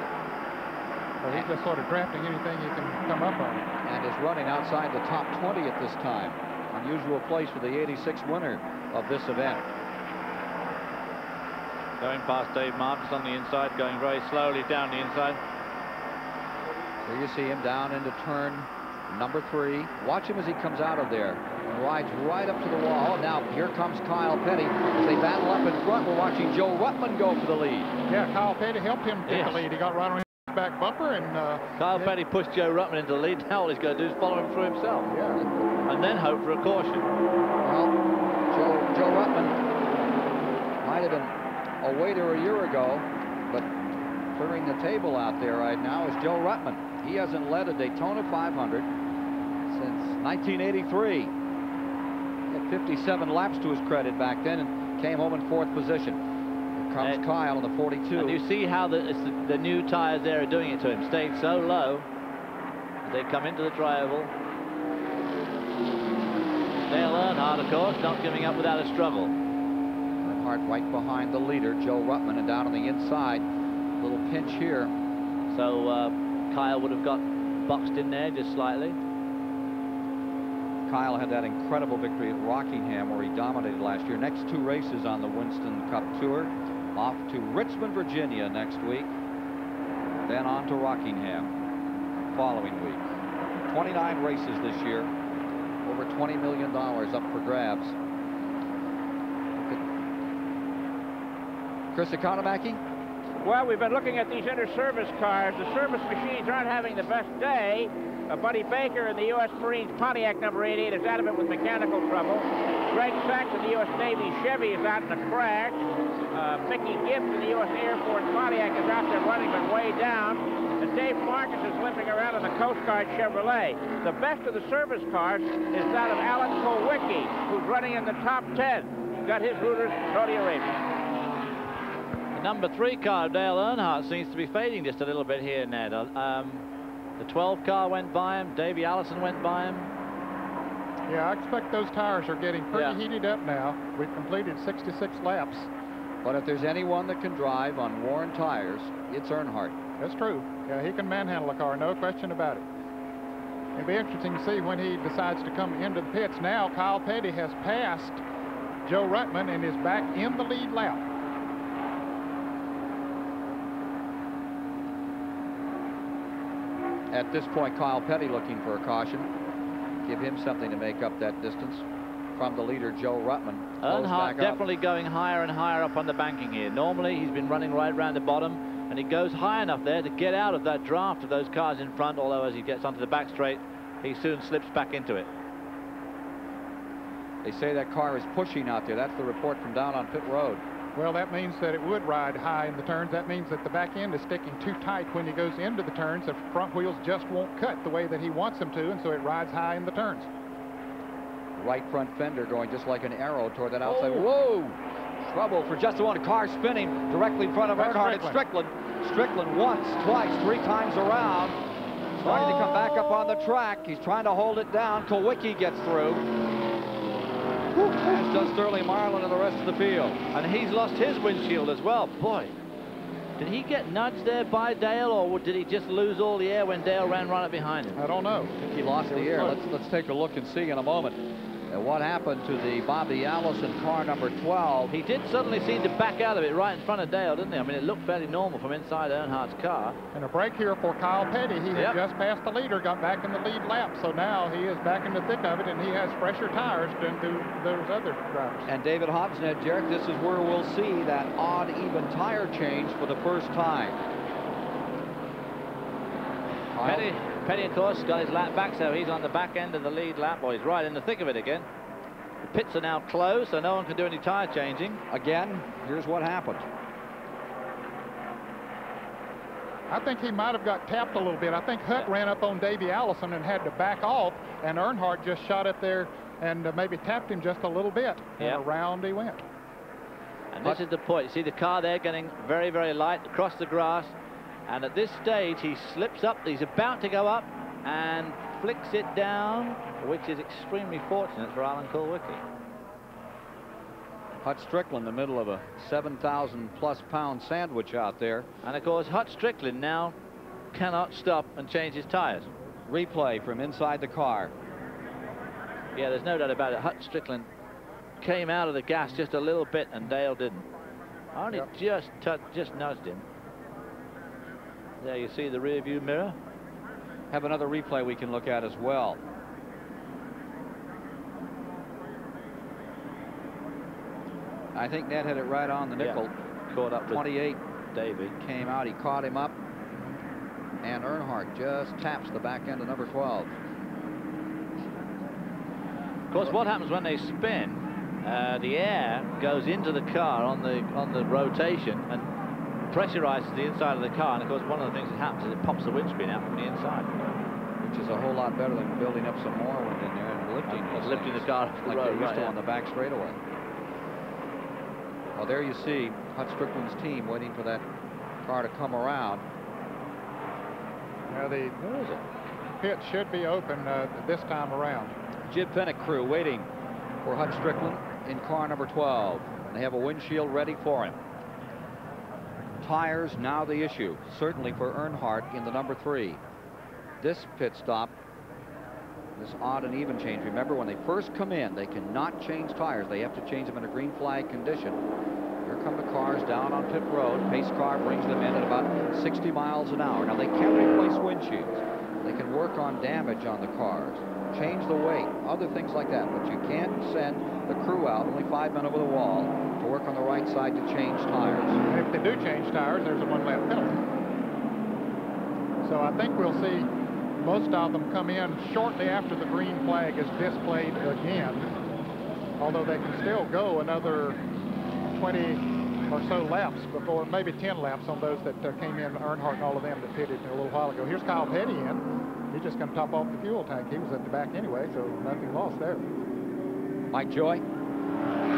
So he's just sort of drafting anything he can come up on. And is running outside the top 20 at this time. Unusual place for the 86 winner of this event. Going past Dave Marcus on the inside, going very slowly down the inside. There you see him down into turn number 3. Watch him as he comes out of there. Rides right up to the wall. Now here comes Kyle Petty. As they battle up in front, we're watching Joe Ruttman go for the lead. Yeah, Kyle Petty helped him get the lead. He got right on his back bumper, and Kyle Petty pushed Joe Ruttman into the lead. Now all he's going to do is follow him through himself. Yeah. And then hope for a caution. Well, Joe Ruttman might have been a waiter a year ago, but clearing the table out there right now is Joe Ruttman. He hasn't led a Daytona 500 since 1983. 57 laps to his credit back then and came home in 4th position. Here comes Kyle on the 42. And you see how the new tires there are doing it to him. Stayed so low as they come into the tri-oval. Dale Earnhardt, of course, not giving up without a struggle. Earnhardt right behind the leader, Joe Ruttman, and down on the inside. A little pinch here. So Kyle would have got boxed in there just slightly. Kyle had that incredible victory at Rockingham where he dominated last year. Next 2 races on the Winston Cup Tour. Off to Richmond, Virginia next week. Then on to Rockingham following week. 29 races this year. Over $20 million up for grabs. Chris Economaki? Well, we've been looking at these inter-service cars. The service machines aren't having the best day. Buddy Baker in the U.S. Marines Pontiac number 88 is out of it with mechanical trouble. Greg Sachs in the U.S. Navy Chevy is out in a crash. Mickey Gibbs in the U.S. Air Force Pontiac is out there running but way down. And Dave Marcus is limping around in the Coast Guard Chevrolet. The best of the service cars is that of Alan Kowicki, who's running in the top 10. He's got his rooters in Saudi Arabia. The number 3 car, Dale Earnhardt, seems to be fading just a little bit here, Ned. The 12 car went by him. Davey Allison went by him. Yeah, I expect those tires are getting pretty heated up now. We've completed 66 laps. But if there's anyone that can drive on worn tires, it's Earnhardt. That's true. Yeah, he can manhandle a car, no question about it. It'll be interesting to see when he decides to come into the pits. Now, Kyle Petty has passed Joe Ruttman and is back in the lead lap. At this point, Kyle Petty looking for a caution. Give him something to make up that distance from the leader, Joe Ruttman. Earnhardt definitely going higher and higher up on the banking here. Normally, he's been running right around the bottom, and he goes high enough there to get out of that draft of those cars in front, although as he gets onto the back straight, he soon slips back into it. They say that car is pushing out there. That's the report from down on pit road. Well, that means that it would ride high in the turns. That means that the back end is sticking too tight when he goes into the turns. The front wheels just won't cut the way that he wants them to, and so it rides high in the turns. Right front fender going just like an arrow toward that outside. Whoa! Trouble for just one. Car spinning directly in front of Earnhardt. It's Strickland. Strickland once, twice, 3 times around. Starting to come back up on the track. He's trying to hold it down. Kulwicki gets through. As does Sterling Marlin and the rest of the field. And he's lost his windshield as well. Boy, did he get nudged there by Dale, or did he just lose all the air when Dale ran right up behind him? I don't know. I think he lost the air. Let's take a look and see in a moment. What happened to the Bobby Allison car number 12? He did suddenly seem to back out of it right in front of Dale, didn't he? I mean, it looked fairly normal from inside Earnhardt's car. And a break here for Kyle Petty. He had just passed the leader, got back in the lead lap, so now he is back in the thick of it, and he has fresher tires than do those other drivers. And David Hobsnet, Jarek, this is where we'll see that odd even tire change for the first time. Petty, of course, got his lap back, so he's on the back end of the lead lap. Well, he's right in the thick of it again. The pits are now closed, so no one can do any tire changing. Again, here's what happened. I think he might have got tapped a little bit. I think Hutt ran up on Davey Allison and had to back off, and Earnhardt just shot it there and maybe tapped him just a little bit. And around he went. And this is the point. You see the car there getting very, very light across the grass. And at this stage, he slips up. He's about to go up and flicks it down, which is extremely fortunate for Alan Kulwicki. Hut Strickland in the middle of a 7,000+ pound sandwich out there. And of course, Hut Strickland now cannot stop and change his tires. Replay from inside the car. Yeah, there's no doubt about it. Hut Strickland came out of the gas just a little bit, and Dale didn't. Only just nudged him. There you see the rear view mirror. Have another replay we can look at as well. I think Ned had it right on the nickel. Caught up 28. Davey came out, he caught him up, and Earnhardt just taps the back end of number 12. Of course, what happens when they spin, the air goes into the car on the rotation and pressurizes the inside of the car, and of course one of the things that happens is it pops the windscreen out from the inside, which is a whole lot better than building up some more wind in there and lifting the car off the like road, they used to on the back straightaway. Well, there you see Hut Strickland's team waiting for that car to come around. Now the pit should be open this time around. Jib Pennick crew waiting for Hut Strickland in car number 12, and they have a windshield ready for him. Tires now the issue, certainly for Earnhardt in the number 3. This pit stop, this odd and even change. Remember, when they first come in, they cannot change tires. They have to change them in a green flag condition. Here come the cars down on pit road. Pace car brings them in at about 60 miles an hour. Now, they can't replace windshields. They can work on damage on the cars, change the weight, other things like that. But you can't send the crew out, only 5 men over the wall, to work on the right side to change tires. And if they do change tires, there's a 1-lap penalty. So I think we'll see most of them come in shortly after the green flag is displayed again, although they can still go another 20 or so laps before, maybe 10 laps on those that came in, Earnhardt and all of them that pitted a little while ago. Here's Kyle Petty in. He's just going to top off the fuel tank. He was at the back anyway, so nothing lost there. Mike Joy.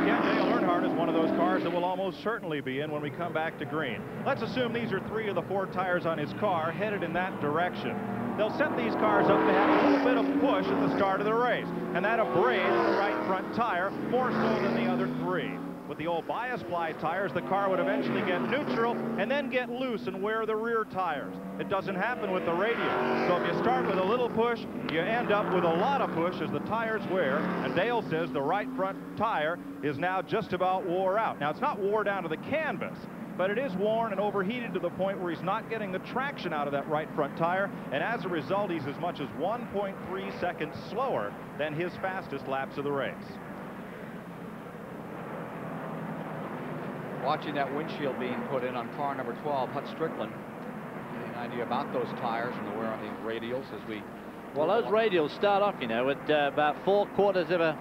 Yeah, Dale Earnhardt is one of those cars that will almost certainly be in when we come back to green. Let's assume these are 3 of the 4 tires on his car headed in that direction. They'll set these cars up to have a little bit of push at the start of the race, and that abrades the right front tire more so than the other 3. With the old bias ply tires, the car would eventually get neutral and then get loose and wear the rear tires. It doesn't happen with the radial. So if you start with a little push, you end up with a lot of push as the tires wear. And Dale says the right front tire is now just about wore out. Now, it's not wore down to the canvas, but it is worn and overheated to the point where he's not getting the traction out of that right front tire, and as a result, he's as much as 1.3 seconds slower than his fastest laps of the race. Watching that windshield being put in on car number 12, Hut Strickland. Any idea about those tires and the wear on the radials as we... Well, those radials start off, you know, at about 4/4 of a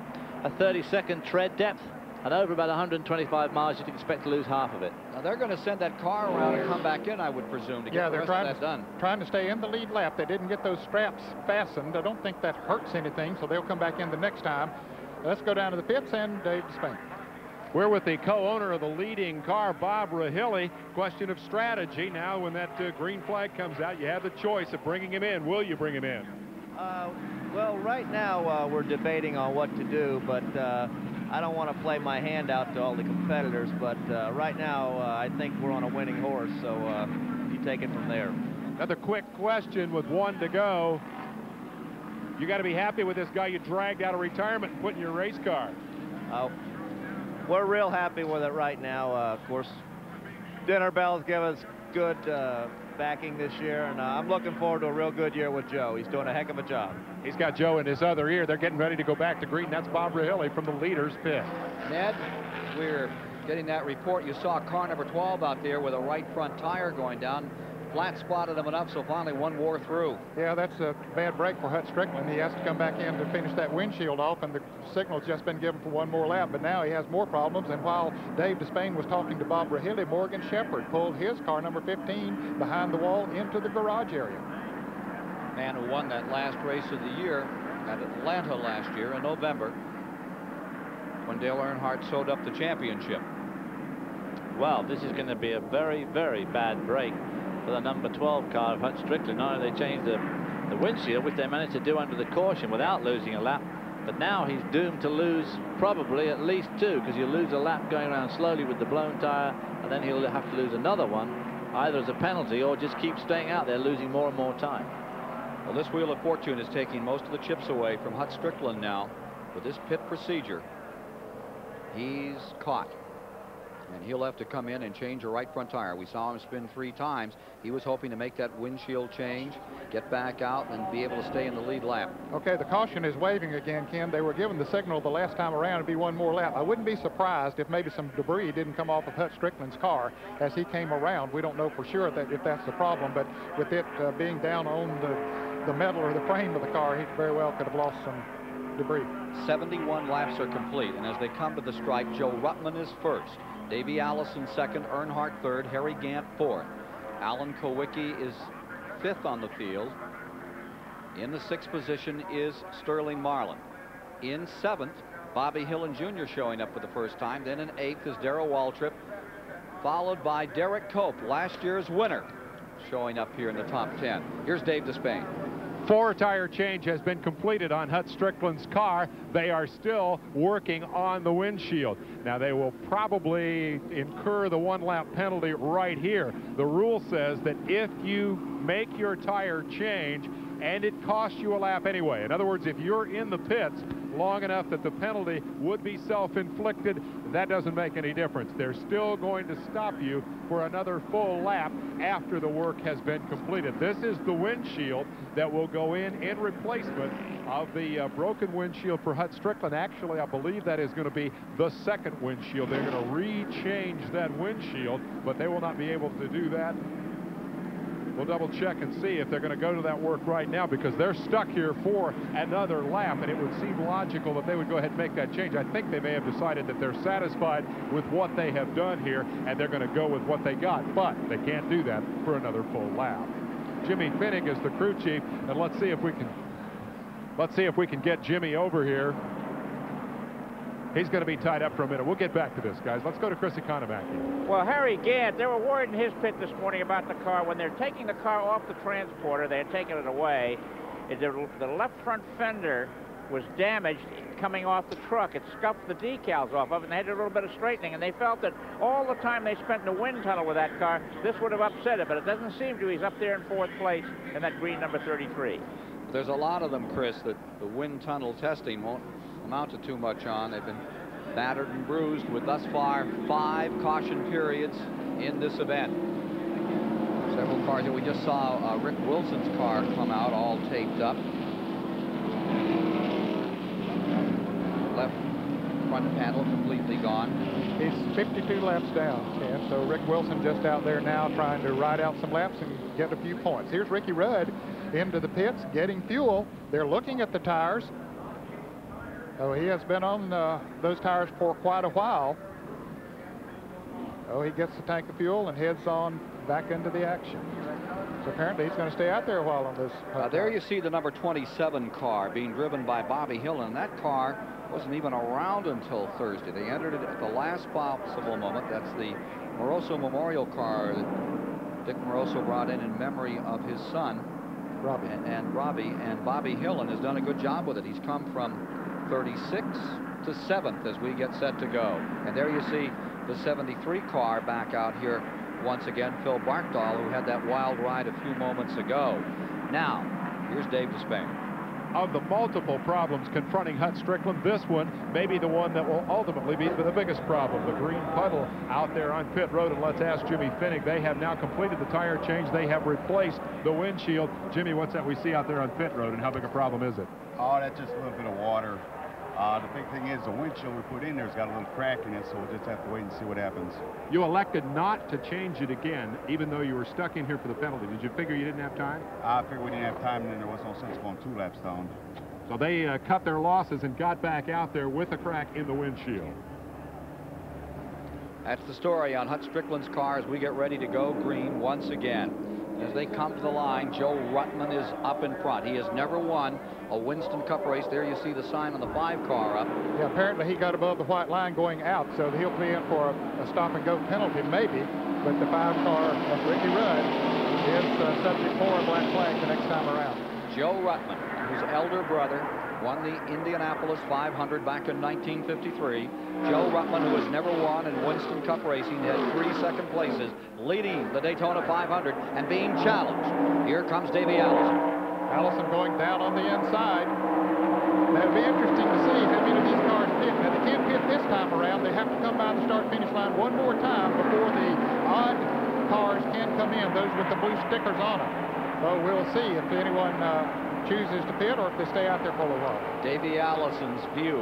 30-second tread depth. And over about 125 miles, you'd expect to lose half of it. Now they're going to send that car around and come back in, I would presume, to get the rest of that done. Trying to stay in the lead lap. They didn't get those straps fastened. I don't think that hurts anything, so they'll come back in the next time. Let's go down to the pits and Dave Despain. We're with the co-owner of the leading car, Bob Rahilly. Question of strategy. Now, when that green flag comes out, you have the choice of bringing him in. Will you bring him in? Well, right now we're debating on what to do, but I don't want to play my hand out to all the competitors, but right now I think we're on a winning horse, so you take it from there. Another quick question with 1 to go. You got to be happy with this guy you dragged out of retirement and put in your race car. We're real happy with it right now. Of course, Dinner Bells give us good backing this year, and I'm looking forward to a real good year with Joe. He's doing a heck of a job. He's got Joe in his other ear. They're getting ready to go back to green. That's Bob Rahilly from the leader's pit. Ned, we're getting that report. You saw car number 12 out there with a right front tire going down. Flat spotted him enough, so finally one wore through. Yeah, that's a bad break for Hut Strickland. He has to come back in to finish that windshield off, and the signal's just been given for one more lap, but now he has more problems. And while Dave Despain was talking to Bob Rahilly, Morgan Shepherd pulled his car number 15 behind the wall into the garage area. Man who won that last race of the year at Atlanta last year in November when Dale Earnhardt sewed up the championship. Well, this is going to be a very, very bad break for the number 12 car of Hut Strickland. Not only they changed the windshield, which they managed to do under the caution without losing a lap, but now he's doomed to lose probably at least 2, because you'll lose a lap going around slowly with the blown tire, and then he'll have to lose another one, either as a penalty or just keep staying out there, losing more and more time. Well, this Wheel of Fortune is taking most of the chips away from Hut Strickland now with this pit procedure. He's caught, and he'll have to come in and change a right front tire. We saw him spin 3 times. He was hoping to make that windshield change, get back out, and be able to stay in the lead lap. Okay, the caution is waving again, Ken. They were given the signal the last time around to be one more lap. I wouldn't be surprised if maybe some debris didn't come off of Hut Strickland's car as he came around. We don't know for sure if that's the problem, but with it being down on the metal or the frame of the car, he very well could have lost some debris. 71 laps are complete, and as they come to the stripe, Joe Ruttman is first. Davey Allison second, Earnhardt third, Harry Gant fourth. Alan Kowicki is 5th on the field. In the 6th position is Sterling Marlin. In 7th, Bobby Hillen Jr. showing up for the first time. Then in 8th is Darrell Waltrip, followed by Derek Cope, last year's winner, showing up here in the top 10. Here's Dave Despain. 4 tire change has been completed on Hut Strickland's car. They are still working on the windshield. Now, they will probably incur the 1-lap penalty right here. The rule says that if you make your tire change and it costs you a lap anyway, in other words, if you're in the pits long enough that the penalty would be self-inflicted, that doesn't make any difference. They're still going to stop you for another full lap after the work has been completed. This is the windshield that will go in replacement of the broken windshield for Hut Strickland. Actually, I believe that is going to be the second windshield. They're going to re-change that windshield, but they will not be able to do that. We'll double check and see if they're going to go to that work right now, because they're stuck here for another lap, and it would seem logical that they would go ahead and make that change. I think they may have decided that they're satisfied with what they have done here, and they're going to go with what they got, but they can't do that for another full lap. Jimmy Finnig is the crew chief, and let's see if we can get Jimmy over here. He's going to be tied up for a minute. We'll get back to this, guys. Let's go to Chris Economaki. Well, Harry Gant, they were worried in his pit this morning about the car. When they're taking the car off the transporter, they're taking it away. The left front fender was damaged coming off the truck. It scuffed the decals off of it, and they had a little bit of straightening, and they felt that all the time they spent in the wind tunnel with that car, this would have upset it, but it doesn't seem to. He's up there in 4th place in that green number 33. There's a lot of them, Chris, that the wind tunnel testing won't amount to too much on. They've been battered and bruised with thus far 5 caution periods in this event. Several cars that we just saw Rick Wilson's car come out all taped up. Left front panel completely gone. He's 52 laps down, Ken, so Rick Wilson just out there now trying to ride out some laps and get a few points. Here's Ricky Rudd into the pits getting fuel. They're looking at the tires. Oh, he has been on those tires for quite a while. Oh, he gets the tank of fuel and heads on back into the action. So apparently he's going to stay out there a while on this. There you see the number 27 car being driven by Bobby Hill, and that car wasn't even around until Thursday. They entered it at the last possible moment. That's the Moroso Memorial car that Dick Moroso brought in memory of his son, Robbie. And Bobby Hill, and has done a good job with it. He's come from 36 to 7th as we get set to go. And there you see the 73 car back out here once again, Phil Barkdahl, who had that wild ride a few moments ago. Now, here's Dave Despain. Of the multiple problems confronting Hut Strickland, this one may be the one that will ultimately be the biggest problem. The green puddle out there on pit road, and let's ask Jimmy Finnick. They have now completed the tire change. They have replaced the windshield. Jimmy, what's that we see out there on pit road, and how big a problem is it? Oh, that's just a little bit of water. The big thing is the windshield we put in there's got a little crack in it, so we'll just have to wait and see what happens. You elected not to change it again, even though you were stuck in here for the penalty. Did you figure you didn't have time? I figured we didn't have time, and then there was no sense going 2 laps down. So they cut their losses and got back out there with a crack in the windshield. That's the story on Hut Strickland's car as we get ready to go green once again. As they come to the line, Joe Ruttman is up in front. He has never won a Winston Cup race. There you see the sign on the 5 car up. Yeah, apparently he got above the white line going out, so he'll be in for a stop-and-go penalty, maybe. But the 5 car of Ricky Rudd is subject for a black flag the next time around. Joe Ruttman, whose elder brother won the Indianapolis 500 back in 1953. Joe Ruttman, who has never won in Winston Cup racing, had 3 second places, leading the Daytona 500 and being challenged. Here comes Davey Allison. Allison going down on the inside. Now, it'll be interesting to see how many of these cars pit. Now, they can't pit this time around. They have to come by the start-finish line one more time before the odd cars can come in, those with the blue stickers on them. So we'll see if anyone chooses to pit or if they stay out there for a little while. Davey Allison's view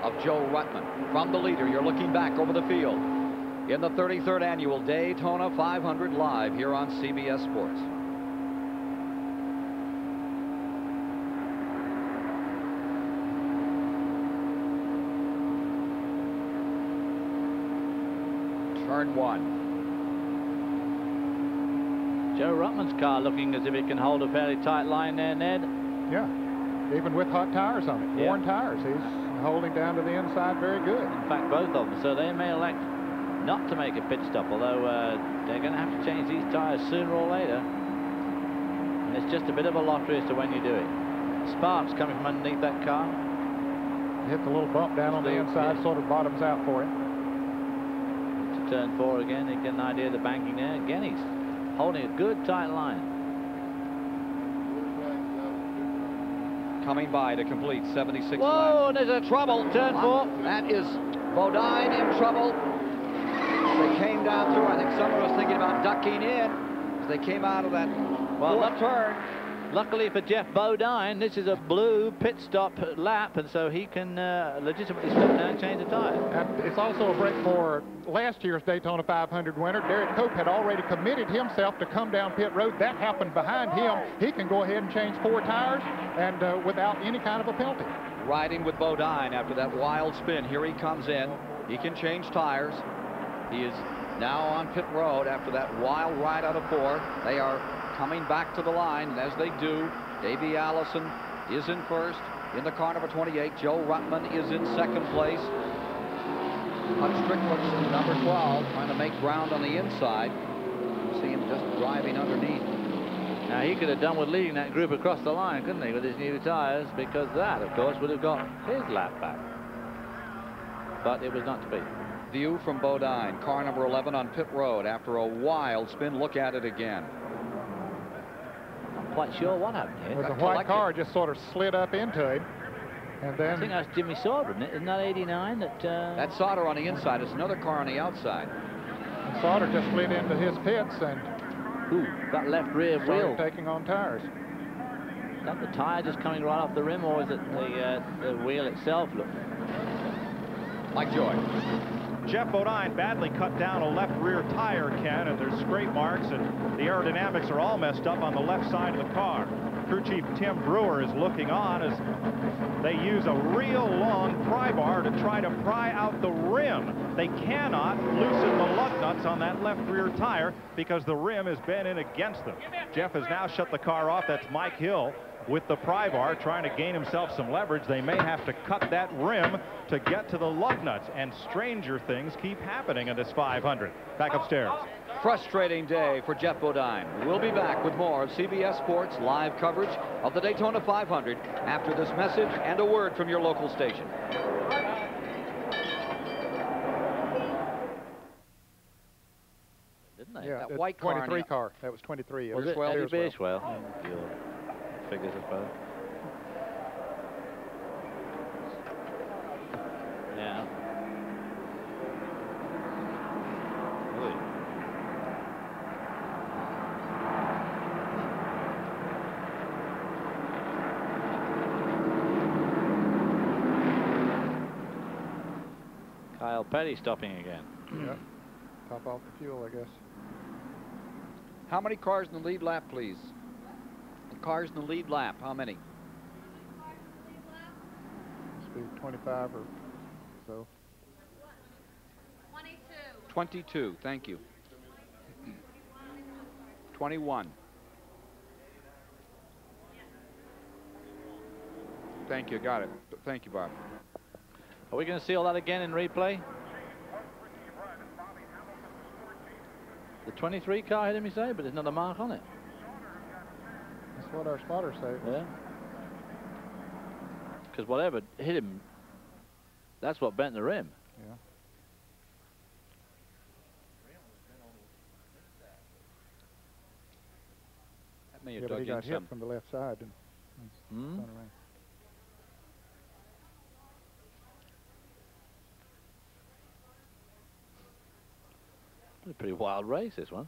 of Joe Ruttman from the leader. You're looking back over the field in the 33rd annual Daytona 500 live here on CBS Sports. Turn 1. Joe Ruttman's car looking as if it can hold a fairly tight line there, Ned. Yeah, even with hot tires on it, worn tires. He's holding down to the inside very good. In fact, both of them. So they may elect not to make a pit stop, although they're going to have to change these tires sooner or later. And it's just a bit of a lottery as to when you do it. Sparks coming from underneath that car. Hit the little bump down on the inside, sort of bottoms out for him. To turn 4 again, you get an idea of the banking there. Again, he's holding a good tight line. Coming by to complete 76 laps. Whoa, there's a trouble. Turn 4. That is Bodine in trouble. They came down through. I think someone was thinking about ducking in as they came out of that turn. Luckily for Jeff Bodine, this is a blue pit stop lap, and so he can legitimately stop down and change the tire. And it's also a break for last year's Daytona 500 winner. Derek Cope had already committed himself to come down pit road. That happened behind him. He can go ahead and change 4 tires and without any kind of a penalty. Riding with Bodine after that wild spin. Here he comes in. He can change tires. He is now on pit road after that wild ride out of 4. They are coming back to the line, and as they do, Davey Allison is in first. In the car number 28, Joe Ruttman is in second place. Hut Strickland, number 12, trying to make ground on the inside. You see him just driving underneath. Now, he could have done with leading that group across the line, couldn't he, with his new tires, because that, of course, would have got his lap back. But it was not to be. View from Bodine, car number 11 on pit road after a wild spin. Look at it again. Quite sure what happened here. The white car just sort of slid up into it, and then I think that's Jimmy Sauter, isn't it? Isn't that 89? That's Sauter on the inside. It's another car on the outside. And Sauter just slid into his pits and that left rear wheel taking on tires. Is that the tire just coming right off the rim, or is it the wheel itself? Look, Mike Joy. Jeff Bodine badly cut down a left rear tire, Ken, and there's scrape marks, and the aerodynamics are all messed up on the left side of the car. crew chief Tim Brewer is looking on as they use a real long pry bar to try to pry out the rim. They cannot loosen the lug nuts on that left rear tire because the rim is bent in against them. Jeff has now shut the car off. That's Mike Hill with the pry bar trying to gain himself some leverage. They may have to cut that rim to get to the lug nuts, and stranger things keep happening in this 500. Back upstairs. Frustrating day for Jeff Bodine. We'll be back with more of CBS Sports live coverage of the Daytona 500 after this message and a word from your local station. Didn't they? Yeah, that white car. 23 car. That was 23. Was it Eddie Beerswell? Figures, I suppose. Yeah. Kyle Petty stopping again. Yeah. Top off the fuel, I guess. How many cars in the lead lap, please? The cars in the lead lap, how many? Must be 25 or so. 22, thank you. 21. Thank you, got it. Thank you, Bob. Are we going to see all that again in replay? The 23 car hit him, you say, but there's not a mark on it. That's what our spotters say. Yeah. Because whatever hit him, that's what bent the rim. Yeah. That may have Yeah, but he dug got in hit some. from the left side and spun around. A pretty wild race, this one.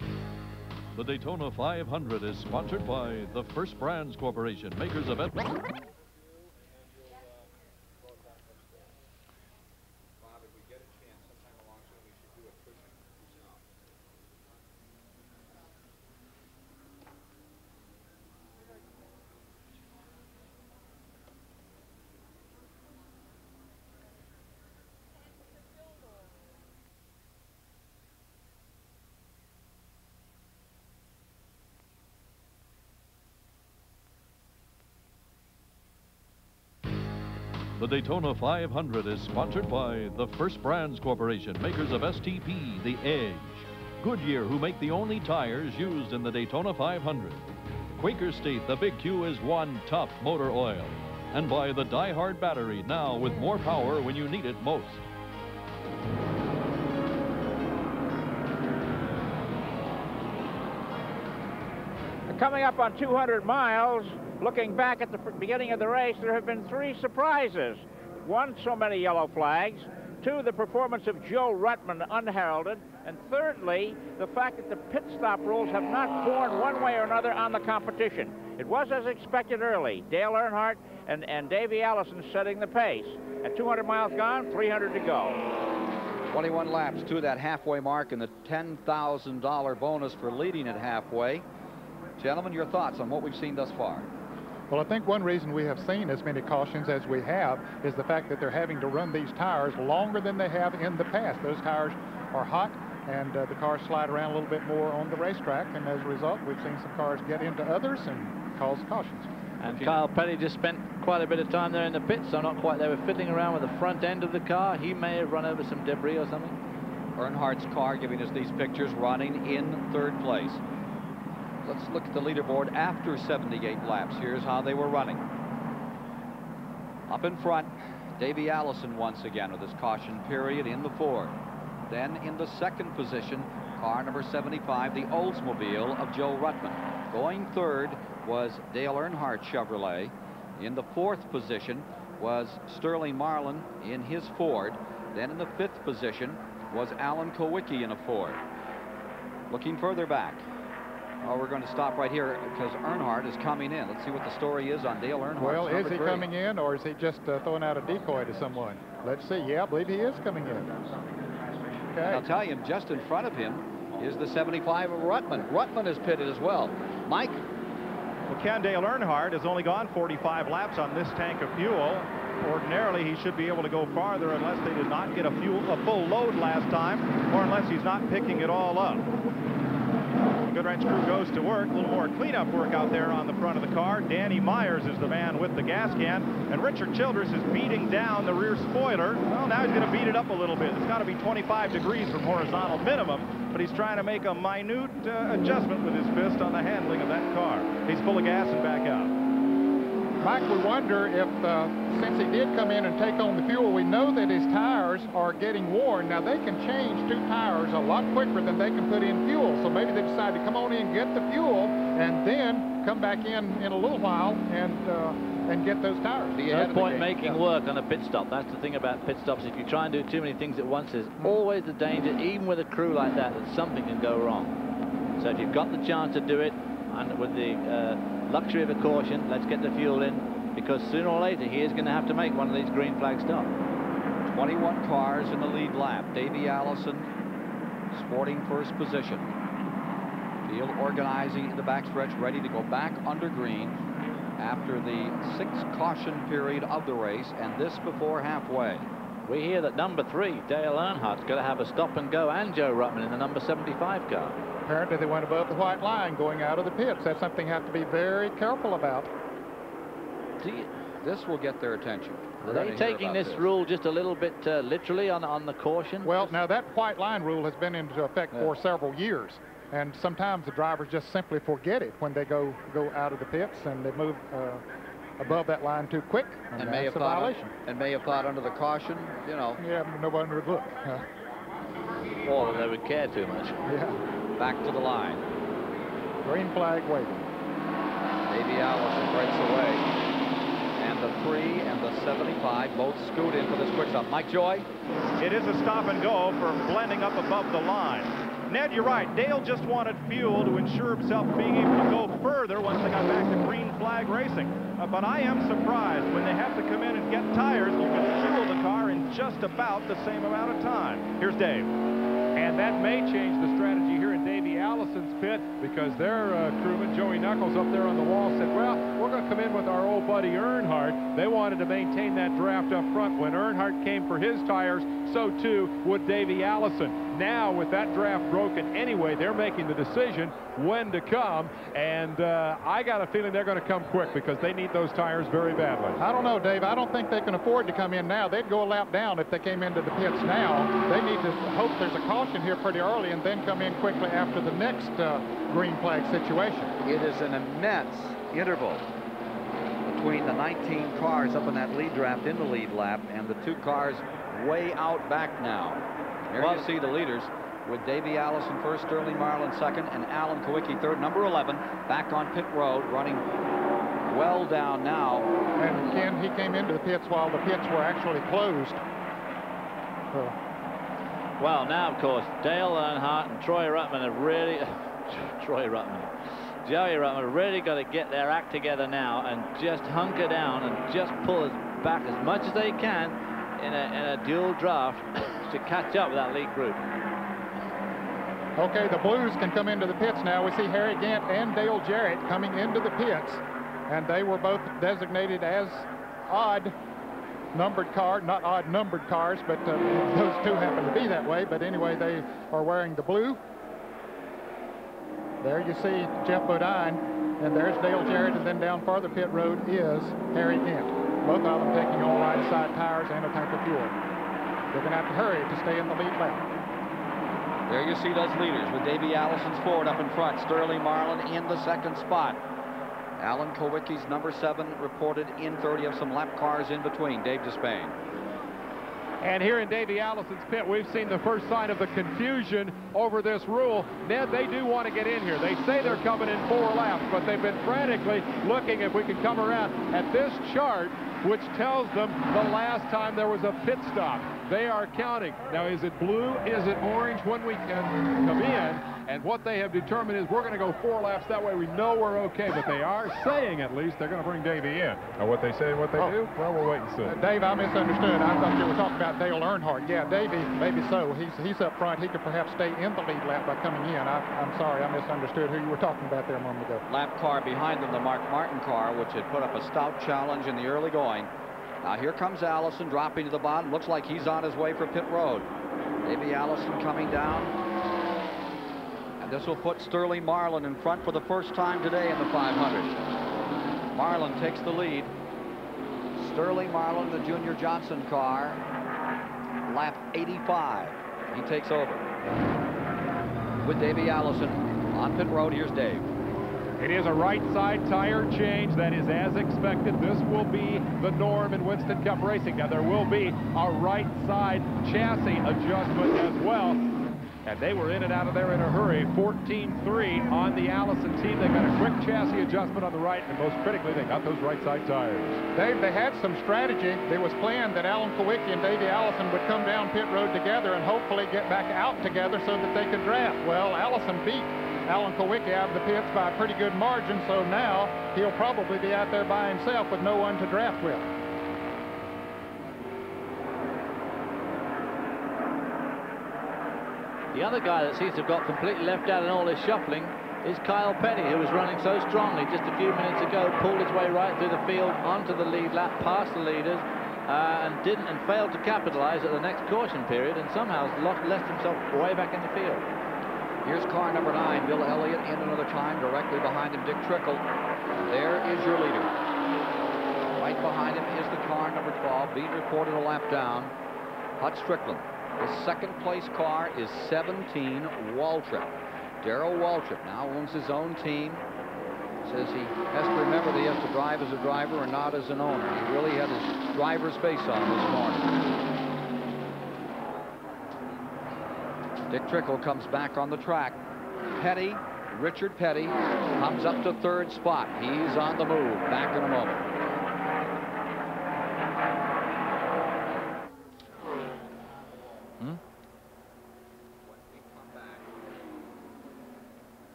Yeah. The Daytona 500 is sponsored by the First Brands Corporation, makers of it. The Daytona 500 is sponsored by the First Brands Corporation, makers of STP, the Edge. Goodyear, who make the only tires used in the Daytona 500. Quaker State, the Big Q is one tough motor oil. And by the Die Hard battery, now with more power when you need it most. Coming up on 200 miles, looking back at the beginning of the race, there have been 3 surprises. 1, so many yellow flags. 2, the performance of Joe Ruttman unheralded. And thirdly, the fact that the pit stop rules have not borne one way or another on the competition. It was as expected early. Dale Earnhardt and Davey Allison setting the pace. At 200 miles gone, 300 to go. 21 laps to that halfway mark and the $10,000 bonus for leading at halfway. Gentlemen, your thoughts on what we've seen thus far? Well, I think one reason we have seen as many cautions as we have is the fact that they're having to run these tires longer than they have in the past. Those tires are hot, and the cars slide around a little bit more on the racetrack, and as a result, we've seen some cars get into others and cause cautions. And Kyle Petty just spent quite a bit of time there in the pits, so not quite. They were fiddling around with the front end of the car. He may have run over some debris or something. Earnhardt's car giving us these pictures, running in 3rd place. Let's look at the leaderboard after 78 laps. Here's how they were running. Up in front, Davey Allison once again with his caution period in the Ford. Then in the 2nd position, car number 75, the Oldsmobile of Joe Ruttman. Going 3rd was Dale Earnhardt Chevrolet. In the 4th position was Sterling Marlin in his Ford. Then in the 5th position was Alan Kowicki in a Ford. Looking further back. Oh, we're going to stop right here because Earnhardt is coming in. Let's see what the story is on Dale Earnhardt. Well, is he coming in, or is he just throwing out a decoy to someone? Let's see. Yeah, I believe he is coming in. Okay. And I'll tell you, just in front of him is the 75 of Ruttman. Ruttman is pitted as well. Mike? Well, Ken, Dale Earnhardt has only gone 45 laps on this tank of fuel. Ordinarily, he should be able to go farther unless they did not get a full load last time, or unless he's not picking it all up. The Goodwrench crew goes to work. A little more cleanup work out there on the front of the car. Danny Myers is the man with the gas can, and Richard Childress is beating down the rear spoiler. Well, now he's going to beat it up a little bit. It's got to be 25 degrees from horizontal minimum, but he's trying to make a minute adjustment with his fist on the handling of that car. He's full of gas and back out. Mike, we wonder if, since he did come in and take on the fuel, we know that his tires are getting worn. Now, they can change 2 tires a lot quicker than they can put in fuel. So maybe they decide to come on in, get the fuel, and then come back in a little while and get those tires. No point making work on a pit stop. That's the thing about pit stops. If you try and do too many things at once, there's always the danger, even with a crew like that, that something can go wrong. So if you've got the chance to do it, and with the luxury of a caution, let's get the fuel in, because sooner or later he is going to have to make one of these green flag stops. 21 cars in the lead lap. Davey Allison sporting first position. Field organizing in the backstretch, ready to go back under green after the 6th caution period of the race, and this before halfway. We hear that number 3, Dale Earnhardt's going to have a stop and go, and Joe Ruttman in the number 75 car. Apparently they went above the white line going out of the pits. That's something you have to be very careful about. This will get their attention. Are they taking this rule just a little bit literally on the caution? Well, now that white line rule has been into effect for several years, and sometimes the drivers just simply forget it when they go out of the pits and they move above that line too quick, and that's a violation. And may have thought under the caution, you know. Yeah, nobody would look. Or they would care too much. Yeah. Back to the line. Green flag waving. Davey Allison breaks away. And the 3 and the 75 both scoot in for this quick stop. Mike Joy? It is a stop and go for blending up above the line. Ned, you're right. Dale just wanted fuel to ensure himself being able to go further once they got back to green flag racing. But I am surprised when they have to come in and get tires, you can fuel the car in just about the same amount of time. Here's Dave. And that may change the strategy here in Davey Allison's pit, because their crewman, Joey Knuckles, up there on the wall said, well, we're going to come in with our old buddy Earnhardt. They wanted to maintain that draft up front. When Earnhardt came for his tires, so too would Davey Allison. Now, with that draft broken anyway, they're making the decision when to come, and I got a feeling they're going to come quick because they need those tires very badly. I don't know, Dave. I don't think they can afford to come in now. They'd go a lap down if they came into the pits now. They need to hope there's a caution here pretty early and then come in quickly after the next green flag situation. It is an immense interval between the 19 cars up in that lead draft in the lead lap and the 2 cars way out back now. There you see the leaders with Davey Allison first, Sterling Marlin second, and Alan Kowicki third. Number 11 back on pit road, running well down now. And Ken, he came into the pits while the pits were actually closed. Well, now, of course, Dale Earnhardt and Joey Ruttman have really got to get their act together now and just hunker down and just pull back as much as they can in a dual draft to catch up with that lead group. Okay, the Blues can come into the pits now. We see Harry Gant and Dale Jarrett coming into the pits, and they were both designated as odd numbered car, not odd numbered cars, but those 2 happen to be that way. But anyway, they are wearing the blue. There you see Jeff Bodine, and there's Dale Jarrett, and then down farther pit road is Harry Gant. Both of them taking on right side tires and a tank of fuel. They're going to have to hurry to stay in the lead lap. There you see those leaders with Davey Allison's Ford up in front, Sterling Marlin in the second spot. Alan Kowicki's number 7 reported in 30 of some lap cars in between. Dave Despain. And here in Davey Allison's pit, we've seen the first sign of the confusion over this rule. Ned, they do want to get in here. They say they're coming in 4 laps, but they've been frantically looking if we can come around at this chart, which tells them the last time there was a pit stop. They are counting. Now, is it blue? Is it orange when we can come in? And what they have determined is we're going to go 4 laps. That way we know we're okay. But they are saying, at least, they're going to bring Davey in. Now, what they say and what they do, well, we'll wait and see. Dave, I misunderstood. I thought you were talking about Dale Earnhardt. Yeah, Davey, maybe so. He's up front. He could perhaps stay in the lead lap by coming in. I'm sorry, I misunderstood who you were talking about there a moment ago. Lap car behind them, the Mark Martin car, which had put up a stout challenge in the early going. Now here comes Allison dropping to the bottom. Looks like he's on his way for pit road. Maybe Allison coming down. And this will put Sterling Marlin in front for the first time today in the 500. Marlin takes the lead. Sterling Marlin, the Junior Johnson car, lap 85. He takes over. With Davey Allison on pit road, here's Dave. It is a right side tire change. That is as expected. This will be the norm in Winston Cup racing. Now there will be a right side chassis adjustment as well. And they were in and out of there in a hurry. 14-3 on the Allison team. They got a quick chassis adjustment on the right, and most critically, they got those right side tires. Dave, they had some strategy. It was planned that Alan Kowicki and Davey Allison would come down pit road together and hopefully get back out together so that they could draft. Well, Allison beat Alan Kowicki out of the pits by a pretty good margin, so now he'll probably be out there by himself with no one to draft with. The other guy that seems to have got completely left out in all this shuffling is Kyle Petty, who was running so strongly just a few minutes ago, pulled his way right through the field onto the lead lap, past the leaders, and failed to capitalize at the next caution period, and somehow left himself way back in the field. Here's car number 9, Bill Elliott, in another time. Directly behind him, Dick Trickle. There is your leader. Right behind him is the car number 12, being reported a lap down, Hut Strickland. The second place car is 17, Waltrip. Darrell Waltrip now owns his own team. Says he has to remember that he has to drive as a driver and not as an owner. He really had his driver's face on this morning. Dick Trickle comes back on the track. Petty, Richard Petty, comes up to 3rd spot. He's on the move. Back in a moment.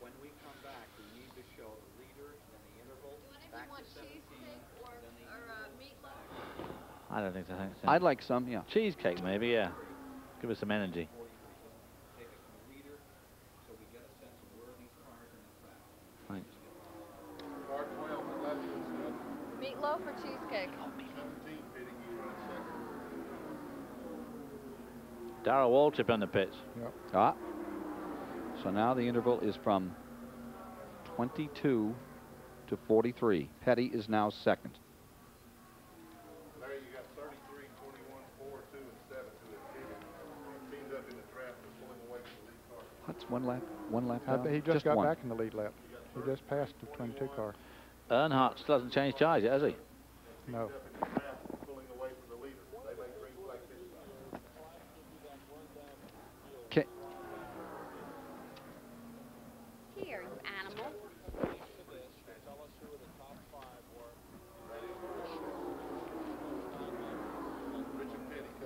When we come back, we need to show the leader, then the interval, back to 17, then the meatloaf. I don't think so. I'd like some, yeah. Cheesecake, maybe, yeah. Give us some energy. Thanks. Meatloaf or cheesecake? Darrell Waltrip on the pitch. Yep. Ah. So now the interval is from 22 to 43. Petty is now second. Larry, you got 33, 21, 4, 2, and 7 who have teamed up in the draft and pulling away from the lead car. What's one lap down? He just got one. back in the lead lap. He just passed the 22 car. Earnhardt still hasn't changed tires yet, has he? No. Pulling away from the leader. They make green flag this time. Okay. Here, you animal.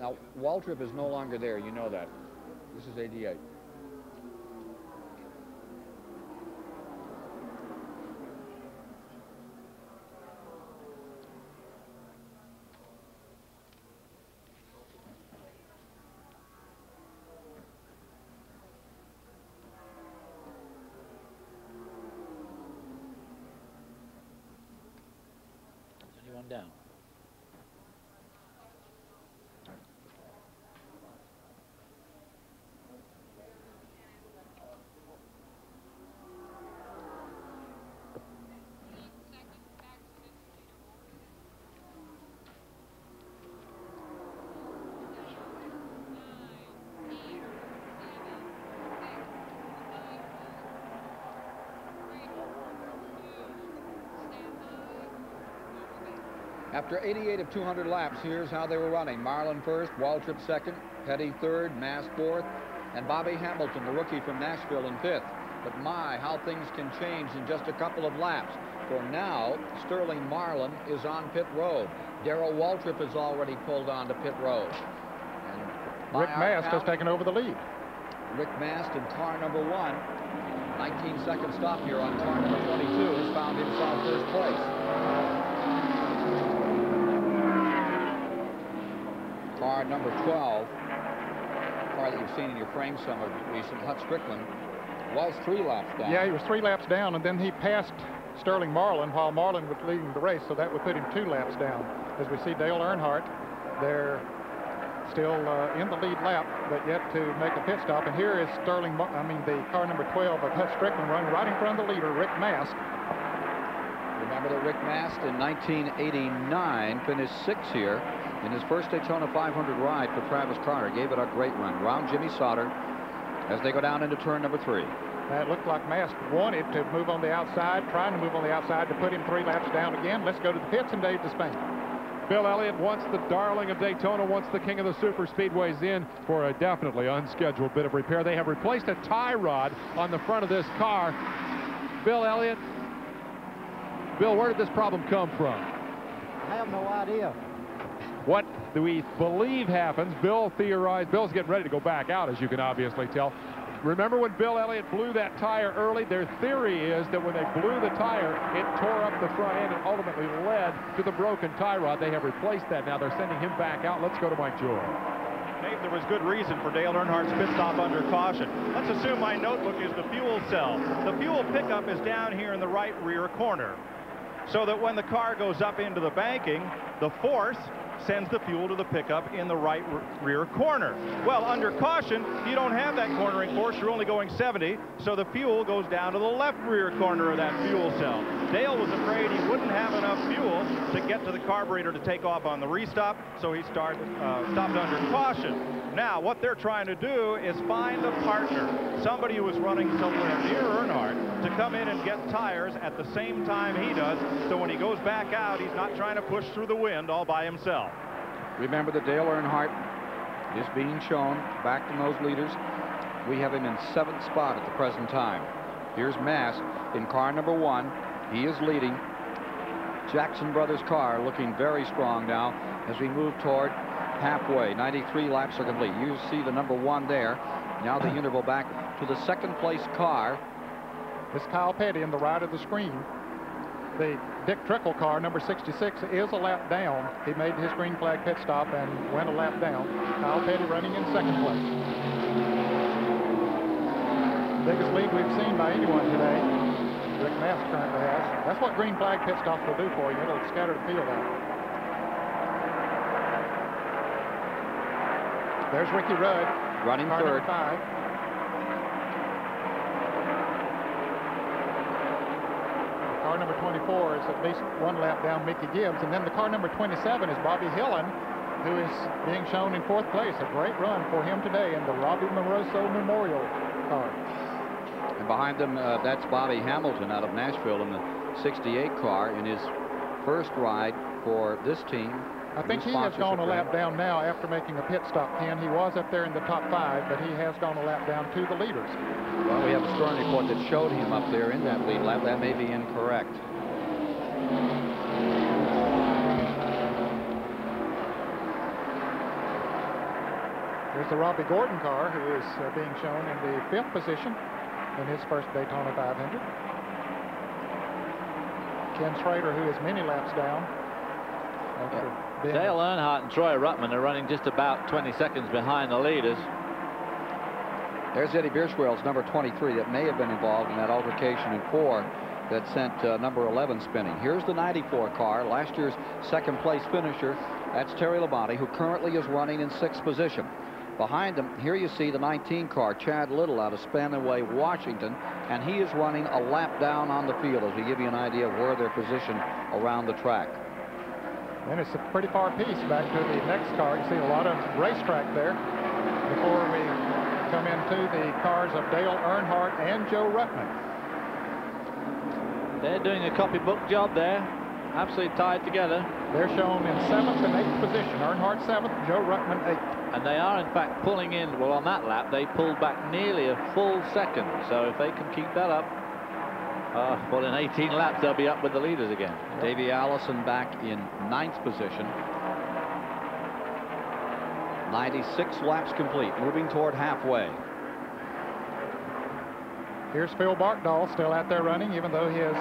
Now, Waltrip is no longer there. You know that. This is 88. Anyone down? After 88 of 200 laps, here's how they were running. Marlin first, Waltrip second, Petty third, Mass fourth, and Bobby Hamilton, the rookie from Nashville, in fifth. But my, how things can change in just a couple of laps. For now, Sterling Marlin is on pit road. Darrell Waltrip has already pulled on to pit road. And Rick Mast has taken over the lead. Rick Mast in car number 1. 19-second stop here on car number 22 has found himself first place. Car number 12, car that you've seen in your frame some of recent, Hut Strickland, was 3 laps down. Yeah, he was 3 laps down, and then he passed Sterling Marlin while Marlin was leading the race, so that would put him 2 laps down. As we see Dale Earnhardt, they're still in the lead lap, but yet to make a pit stop. And here is the car number 12 of Hut Strickland running right in front of the leader, Rick Mast. Remember that Rick Mast in 1989 finished 6th here in his first Daytona 500 ride for Travis Carter. Gave it a great run around Jimmy Sauter as they go down into turn number 3. It looked like Mast wanted to move on the outside, trying to move on the outside to put him 3 laps down again. Let's go to the pits and Dave Despain. Bill Elliott, once the darling of Daytona, once the king of the super speedways, in for a definitely unscheduled bit of repair. They have replaced a tie rod on the front of this car. Bill Elliott, Bill, where did this problem come from? I have no idea. What do we believe happens? Bill theorized. Bill's getting ready to go back out, as you can obviously tell. Remember when Bill Elliott blew that tire early? Their theory is that when they blew the tire, it tore up the front end and ultimately led to the broken tie rod. They have replaced that. Now they're sending him back out. Let's go to Mike Joy. Dave, there was good reason for Dale Earnhardt's pit stop under caution. Let's assume my notebook is the fuel cell. The fuel pickup is down here in the right rear corner, so that when the car goes up into the banking, the force sends the fuel to the pickup in the right rear corner. Well, under caution, you don't have that cornering force. You're only going 70, so the fuel goes down to the left rear corner of that fuel cell. Dale was afraid he wouldn't have enough fuel to get to the carburetor to take off on the restop, so he stopped under caution. Now, what they're trying to do is find a partner, somebody who is running somewhere near Earnhardt, to come in and get tires at the same time he does, so when he goes back out, he's not trying to push through the wind all by himself. Remember that Dale Earnhardt is being shown back to those leaders. We have him in 7th spot at the present time. Here's Mast in car number 1. He is leading. Jackson Brothers car looking very strong now as we move toward halfway. 93 laps are complete. You see the number 1 there. Now the interval back to the 2nd place car. It's Kyle Petty in the right of the screen. The Dick Trickle car, number 66, is a lap down. He made his green flag pit stop and went a lap down. Kyle Petty running in 2nd place. Biggest lead we've seen by anyone today. Rick Mast currently has. That's what green flag pit stops will do for you. It'll scatter the field out. There's Ricky Rudd. Running car 3rd. Number 5. Car number 24 is at least 1 lap down Mickey Gibbs, and then the car number 27 is Bobby Hillen, who is being shown in 4th place. A great run for him today in the Robbie Moroso Memorial car. And behind them, that's Bobby Hamilton out of Nashville in the 68 car in his first ride for this team. I think he has gone a lap down now after making a pit stop, Ken. He was up there in the top 5, but he has gone a lap down to the leaders. Well, we have a Stern report that showed him up there in that lead lap. That may be incorrect. There's the Robbie Gordon car, who is being shown in the 5th position in his first Daytona 500. Ken Schrader, who is many laps down. Dale Earnhardt and Troy Ruttman are running just about 20 seconds behind the leaders. There's Eddie Bierschwell's number 23 that may have been involved in that altercation in 4 that sent number 11 spinning. Here's the 94 car, last year's 2nd place finisher. That's Terry Labonte, who currently is running in 6th position. Behind him, here you see the 19 car, Chad Little out of Spanaway, Washington, and he is running a lap down on the field as we give you an idea of where they're positioned around the track. And it's a pretty far piece back to the next car. You see a lot of racetrack there before we come into the cars of Dale Earnhardt and Joe Ruttman. They're doing a copybook job there. Absolutely tied together. They're shown in 7th and 8th position. Earnhardt 7th, Joe Ruttman 8th. And they are, in fact, pulling in. Well, on that lap, they pulled back nearly a full second. So if they can keep that up, well, in 18 laps, they'll be up with the leaders again. Davey Allison back in 9th position. 96 laps complete, moving toward halfway. Here's Phil Barkdahl still out there running, even though he has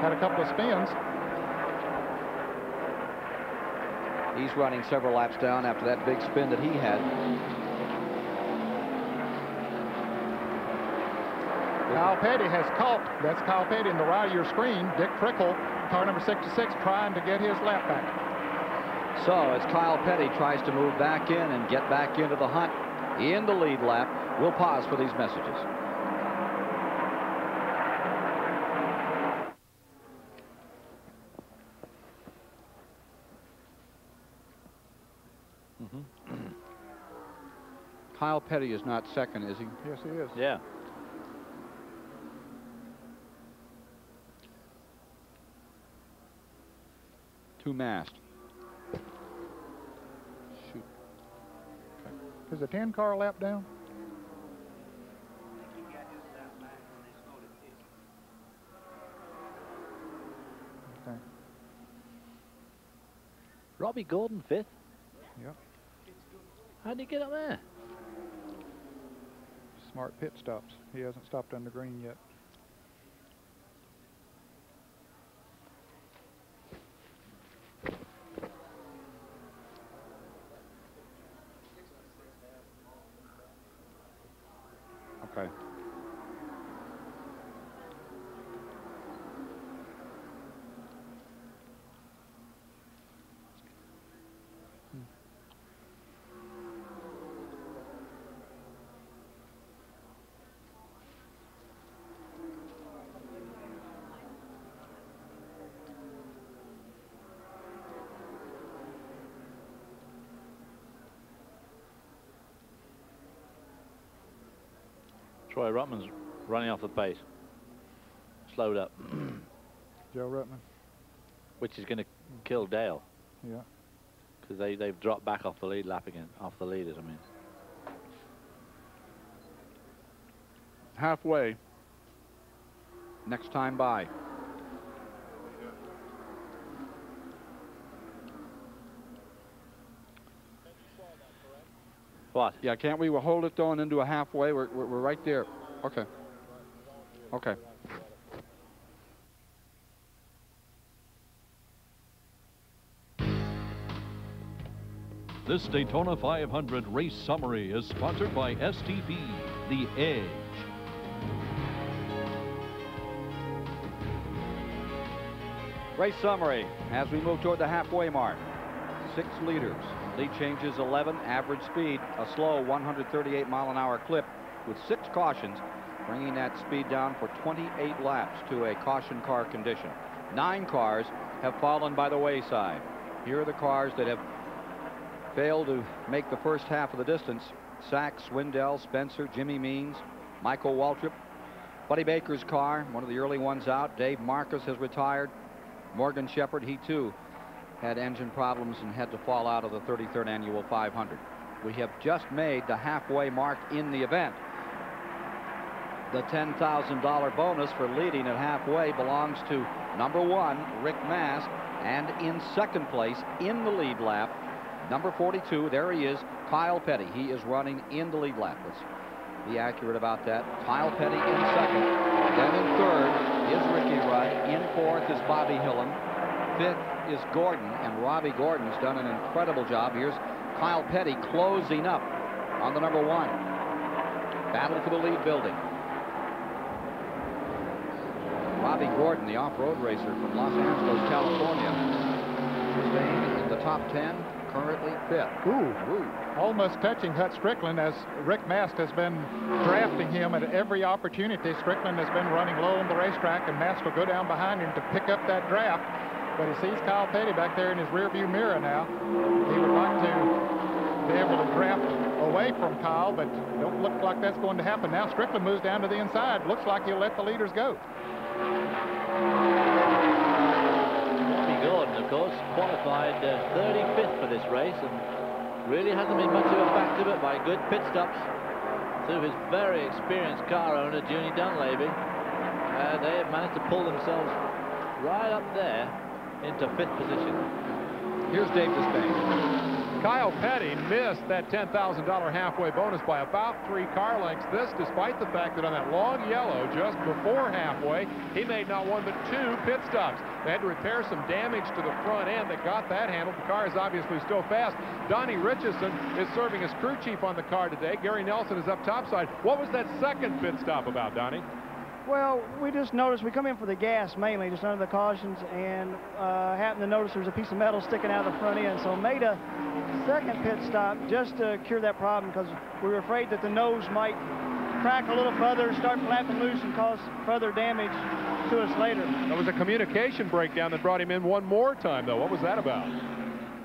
had a couple of spins. He's running several laps down after that big spin that he had. Kyle Petty has caught. That's Kyle Petty in the right of your screen. Dick Trickle, car number 66, trying to get his lap back. So as Kyle Petty tries to move back in and get back into the hunt in the lead lap, we'll pause for these messages. Kyle Petty is not second, is he? Yes, he is. Yeah. Two mast. Shoot. Is the 10-car lap down? Okay. Robbie Gordon, 5th. Yep. How did he get up there? Smart pit stops. He hasn't stopped on the green yet. Okay. Troy Ruttman's running off the pace. Slowed up. Joe Ruttman. Which is going to kill Dale. Yeah. Because they've dropped back off the lead lap again. Off the leaders, I mean. Halfway. Next time by. What? Yeah, can't we hold it on into a halfway? We're right there. Okay. Okay. This Daytona 500 race summary is sponsored by STP, The Edge. Race summary as we move toward the halfway mark. 6 leaders. Lead changes 11, average speed, a slow 138-mile-an-hour clip with 6 cautions, bringing that speed down for 28 laps to a caution car condition. 9 cars have fallen by the wayside. Here are the cars that have failed to make the first half of the distance. Sachs, Swindell, Spencer, Jimmy Means, Michael Waltrip. Buddy Baker's car, one of the early ones out. Dave Marcus has retired. Morgan Shepherd, he too had engine problems and had to fall out of the 33rd annual 500. We have just made the halfway mark in the event. The $10,000 bonus for leading at halfway belongs to number 1, Rick Mast, and in second place in the lead lap, number 42, there he is, Kyle Petty. He is running in the lead lap. Let's be accurate about that. Kyle Petty in second. Then in third is Ricky Rudd. In fourth is Bobby Hillen. Fifth is Gordon, and Robbie Gordon's done an incredible job. Here's Kyle Petty closing up on the number 1. Battle for the lead building. Robbie Gordon, the off-road racer from Los Angeles, California, staying in the top 10, currently 5th. Ooh. Almost touching Hut Strickland, as Rick Mast has been drafting him at every opportunity. Strickland has been running low on the racetrack, and Mast will go down behind him to pick up that draft. But he sees Kyle Petty back there in his rearview mirror now. He would like to be able to draft away from Kyle, but don't look like that's going to happen now. Strickland moves down to the inside. Looks like he'll let the leaders go. Robbie Gordon, of course, qualified 35th for this race and really hasn't been much of a factor, but by good pit stops through his very experienced car owner, Junie Dunleavy, they have managed to pull themselves right up there into 5th position. Here's Dave Despain. Kyle Petty missed that $10,000 halfway bonus by about 3 car lengths. This despite the fact that on that long yellow just before halfway, he made not one but 2 pit stops. They had to repair some damage to the front end. They got that handled. The car is obviously still fast. Donnie Richardson is serving as crew chief on the car today. Gary Nelson is up topside. What was that second pit stop about, Donnie? Well, we just noticed, we come in for the gas mainly, just under the cautions, and happened to notice there's a piece of metal sticking out of the front end. So made a second pit stop just to cure that problem, because we were afraid that the nose might crack a little further, start flapping loose, and cause further damage to us later. There was a communication breakdown that brought him in one more time, though. What was that about?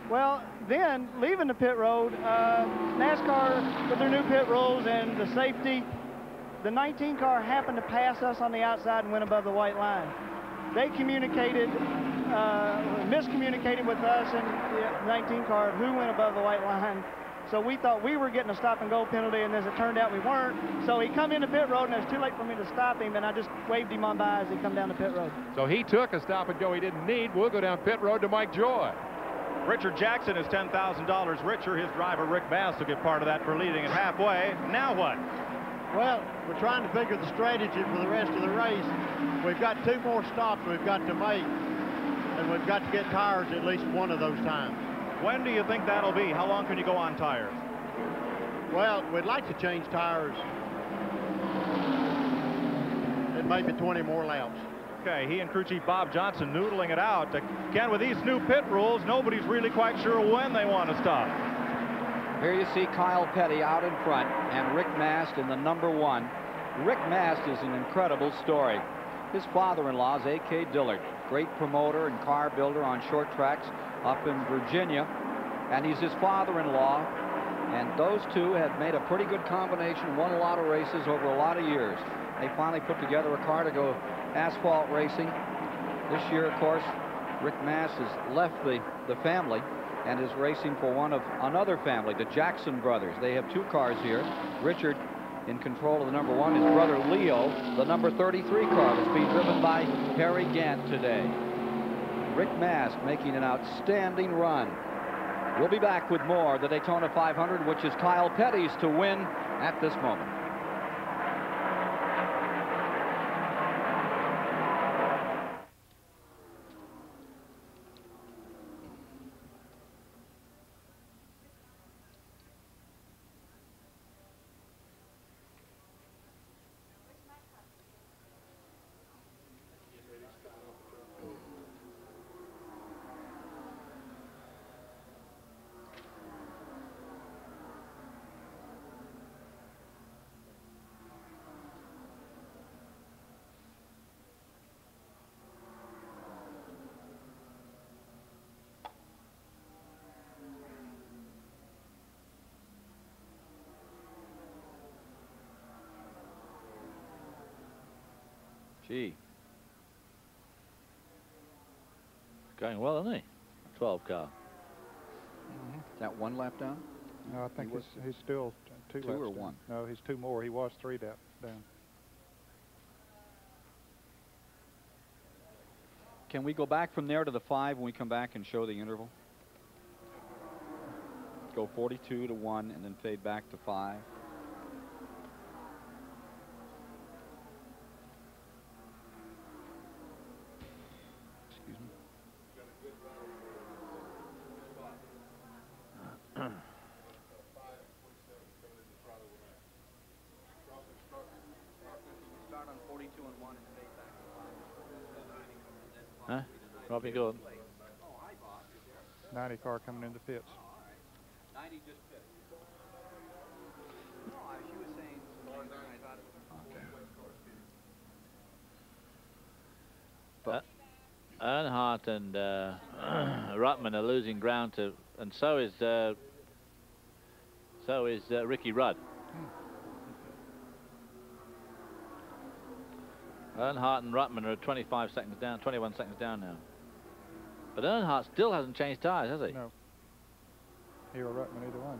Well, then, leaving the pit road, NASCAR, with their new pit rules and the safety, the 19 car happened to pass us on the outside and went above the white line. They communicated, miscommunicated with us and the 19 car who went above the white line. So we thought we were getting a stop and go penalty, and as it turned out we weren't. So he come into pit road, and it was too late for me to stop him, and I just waved him on by as he come down the pit road. So he took a stop and go he didn't need. We'll go down pit road to Mike Joy. Richard Jackson is $10,000 richer. His driver, Rick Bass, will get part of that for leading at halfway. Now what? Well, we're trying to figure the strategy for the rest of the race. We've got 2 more stops we've got to make, and we've got to get tires at least one of those times. When do you think that'll be? How long can you go on tires? Well, we'd like to change tires in maybe 20 more laps. Okay, he and crew chief Bob Johnson noodling it out. Again, with these new pit rules, nobody's really quite sure when they want to stop. Here you see Kyle Petty out in front and Rick Mast in the number 1. Rick Mast is an incredible story. His father-in-law is A.K. Dillard, great promoter and car builder on short tracks up in Virginia, and he's his father-in-law, and those two had made a pretty good combination, won a lot of races over a lot of years. They finally put together a car to go asphalt racing. This year, of course, Rick Mast has left the family and is racing for another family, the Jackson brothers. They have 2 cars here. Richard in control of the number 1, his brother Leo, the number 33 car that's being driven by Harry Gant today. Rick Mast making an outstanding run. We'll be back with more of the Daytona 500, which is Kyle Petty's to win at this moment. Gee. Going well, isn't he? 12 car. Is that 1 lap down? No, I think he's still 2 laps or down. 1? No, he's 2 more. He was 3 down. Can we go back from there to the 5 when we come back and show the interval? Go 42 to 1 and then fade back to 5. Excuse me. Start on 42 and 1 and fade back to 5. Huh? Robbie Gordon. 90 car coming into pits. 90 just pit. No, she was saying, I thought it was Earnhardt and Ruttman are losing ground to, and so is Ricky Rudd. Earnhardt and Ruttman are 25 seconds down, 21 seconds down now. But Earnhardt still hasn't changed tires, has he? No. He or Ruttman, either one.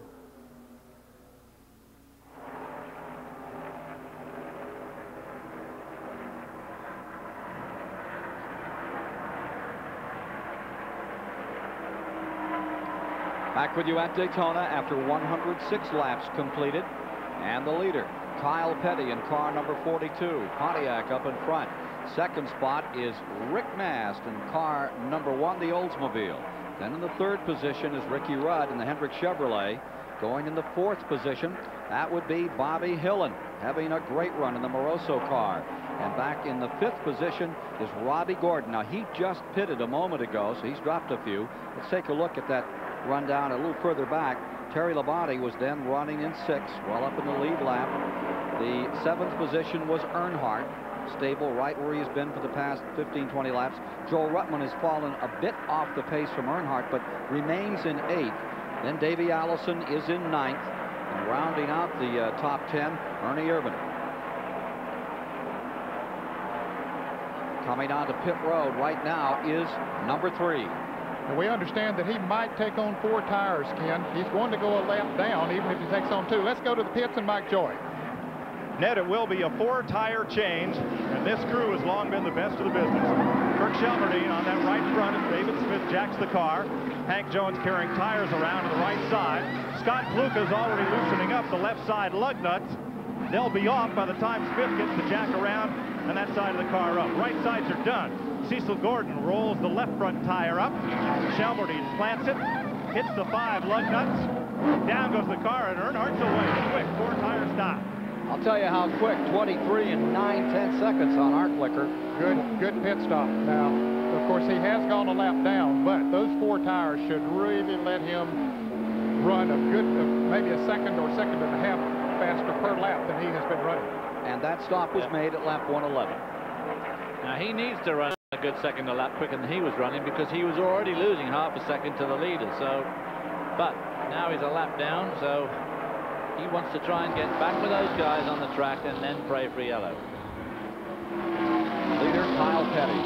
Back with you at Daytona after 106 laps completed. And the leader, Kyle Petty, in car number 42. Pontiac up in front. Second spot is Rick Mast in car number 1, the Oldsmobile. Then in the third position is Ricky Rudd in the Hendrick Chevrolet. Going in the fourth position, that would be Bobby Hillen, having a great run in the Moroso car. And back in the fifth position is Robbie Gordon. Now, he just pitted a moment ago, so he's dropped a few. Let's take a look at that rundown a little further back. Terry Labonte was then running in sixth, well up in the lead lap. The seventh position was Earnhardt, stable right where he's been for the past 15-20 laps. Joel Ruttman has fallen a bit off the pace from Earnhardt, but remains in eighth. Then Davey Allison is in ninth. And rounding out the top 10, Ernie Irvin. Coming on to pit road right now is number 3. And we understand that he might take on 4 tires, Ken. He's going to go a lap down, even if he takes on 2. Let's go to the pits and Mike Joy. Ned, it will be a 4-tire change, and this crew has long been the best of the business. Kirk Shelmerdine on that right front as David Smith jacks the car. Hank Jones carrying tires around to the right side. Scott Kluka is already loosening up the left side lug nuts. They'll be off by the time Smith gets the jack around and that side of the car up. Right sides are done. Cecil Gordon rolls the left front tire up. Shelmerdine plants it, hits the 5 lug nuts. Down goes the car, and Earnhardt's away. Quick 4-tire stop. I'll tell you how quick, 23 and 9/10 seconds on our clicker. Good pit stop. Now, of course, he has gone a lap down, but those 4 tires should really let him run a good, maybe a second or second and a half faster per lap than he has been running. And that stop was made at lap 111. Now, he needs to run a good second a lap quicker than he was running, because he was already losing half a second to the leader. So, but now he's a lap down, so he wants to try and get back with those guys on the track and then pray for yellow. Leader Kyle Petty.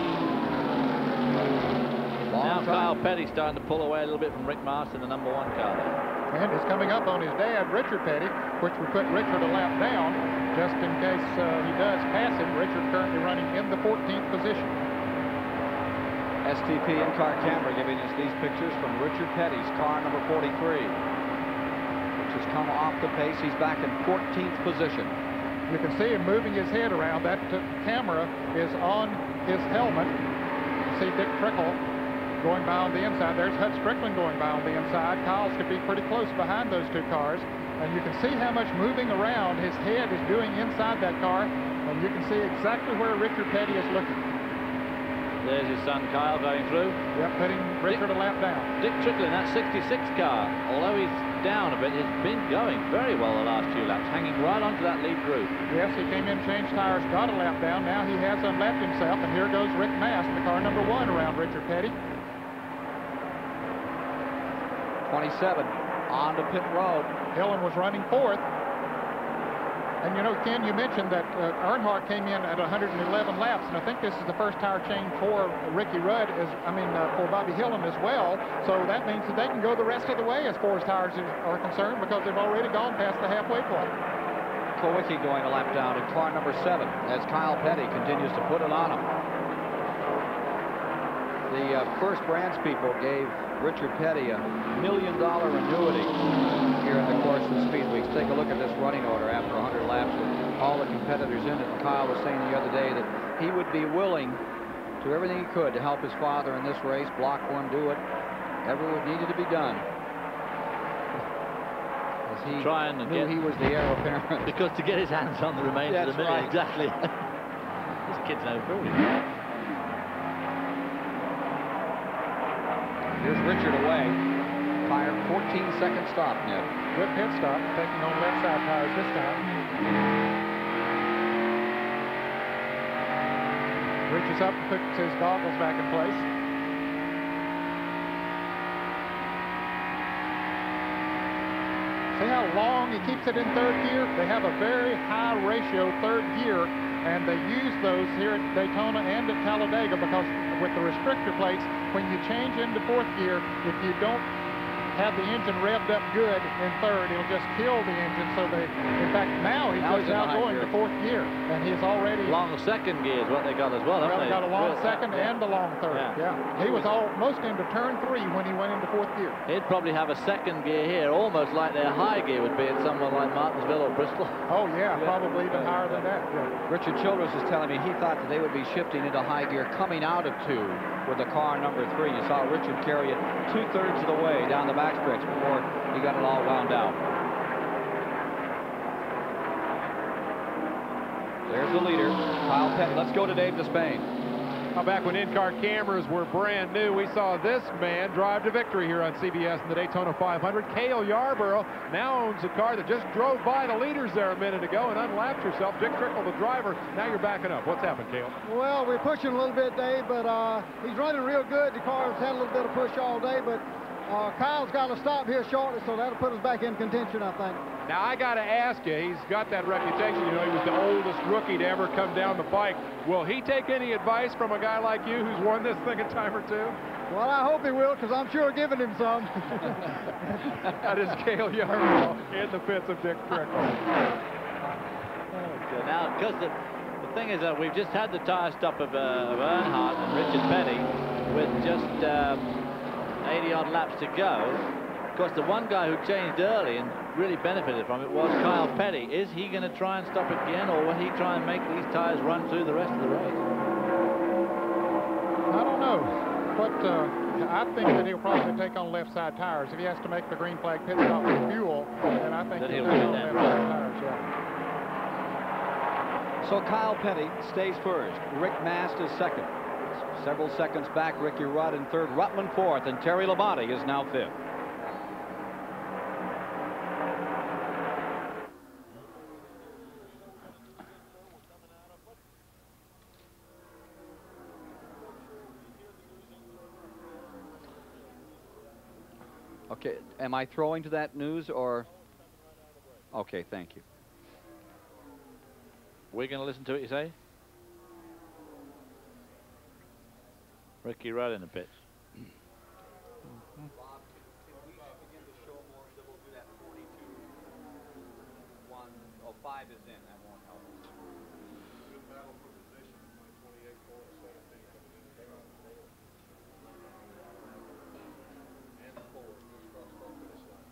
Now Kyle Petty starting to pull away a little bit from Rick Mast in the number 1 car there. And he's coming up on his dad, Richard Petty, which would put Richard a lap down, just in case he does pass him. Richard currently running in the 14th position. STP in-car camera giving us these pictures from Richard Petty's car number 43, which has come off the pace. He's back in 14th position. You can see him moving his head around. That camera is on his helmet. You see Dick Trickle going by on the inside. There's Hud Strickland going by on the inside. Kyle's could be pretty close behind those 2 cars. And you can see how much moving around his head is doing inside that car. And you can see exactly where Richard Petty is looking. There's his son Kyle going through. Yep, putting Richard a lap down. Dick Trickle in that 66 car, although he's down a bit, has been going very well the last few laps, hanging right onto that lead group. Yes, he came in, changed tires, got a lap down. Now he has unlapped himself, and here goes Rick Mast, the car number 1 around Richard Petty. 27 on to pit road. Hillen was running 4th. And you know, Ken, you mentioned that Earnhardt came in at 111 laps, and I think this is the first tire change for Ricky Rudd, for Bobby Hillen as well. So that means that they can go the rest of the way as far as tires are concerned, because they've already gone past the halfway point. Kowicki going a lap down in car number 7 as Kyle Petty continues to put it on him. The First Brands people gave Richard Petty a $1 million annuity here in the course of Speedweeks. Take a look at this running order after 100 laps with all the competitors in it. And Kyle was saying the other day that he would be willing to do everything he could to help his father in this race, block one, do it, ever what needed to be done. As he knew he was the heir apparent. Because to get his hands on the remainder of the million, right. exactly. This kid's no fool. Here's Richard away. Tire 14-second stop, Ned. Good pit stop, taking on left side tires this time. Reaches up and puts his goggles back in place. See how long he keeps it in 3rd gear? They have a very high ratio 3rd gear, and they use those here at Daytona and at Talladega, because with the restrictor plates, when you change into 4th gear, if you don't have the engine revved up good in 3rd, it'll just kill the engine. So they, in fact, fact, now he's just now going to fourth gear, and he's already... Long second gear is what they got as well, haven't they? They got a long second and a long third, yeah. He was almost into turn 3 when he went into fourth gear. He'd probably have a second gear here, almost like their high gear would be at somewhere like Martinsville or Bristol. Oh, yeah, probably even higher than that. Yeah. Richard Childress is telling me he thought that they would be shifting into high gear coming out of 2 with the car number 3. You saw Richard carry it 2/3 of the way down the backstretch before he got it all wound out. There's the leader, Kyle Petty. Let's go to Dave Despain. Now, back when in-car cameras were brand new, we saw this man drive to victory here on CBS in the Daytona 500. Cale Yarborough now owns a car that just drove by the leaders there a minute ago and unlapped herself. Dick Trickle, the driver. Now you're backing up. What's happened, Cale? Well, we're pushing a little bit, Dave, but he's running real good. The car's had a little bit of push all day, but Kyle's got to stop here shortly, so that'll put us back in contention, I think. Now, I got to ask you, he's got that reputation. You know, he was the oldest rookie to ever come down the bike. Will he take any advice from a guy like you who's won this thing a time or two? Well, I hope he will, because I'm sure giving him some. That is Cale Yarborough in the pits of Dick Trickle. Now, because the thing is that we've just had the tire stop of Earnhardt and Richard Petty with just 80-odd laps to go. Of course, the one guy who changed early and really benefited from it was Kyle Petty. Is he going to try and stop it again, or will he try and make these tires run through the rest of the race? I don't know, but I think that he'll probably take on left side tires. If he has to make the green flag pit stop with fuel, then I think he'll take on left side tires, yeah. So Kyle Petty stays first. Rick Mast is second. Several seconds back, Ricky Rudd in third, Rutland fourth, and Terry Labonte is now fifth. Okay, am I throwing to that news or? Okay, thank you. We're going to listen to it, you say? Ricky Rudd in the pits. Bob, can we begin to show more that we'll do that 42-1? Oh, 5 is in. That won't help us. Good battle for position between 28, 4, and 17 coming in. And 4 just across the finish line.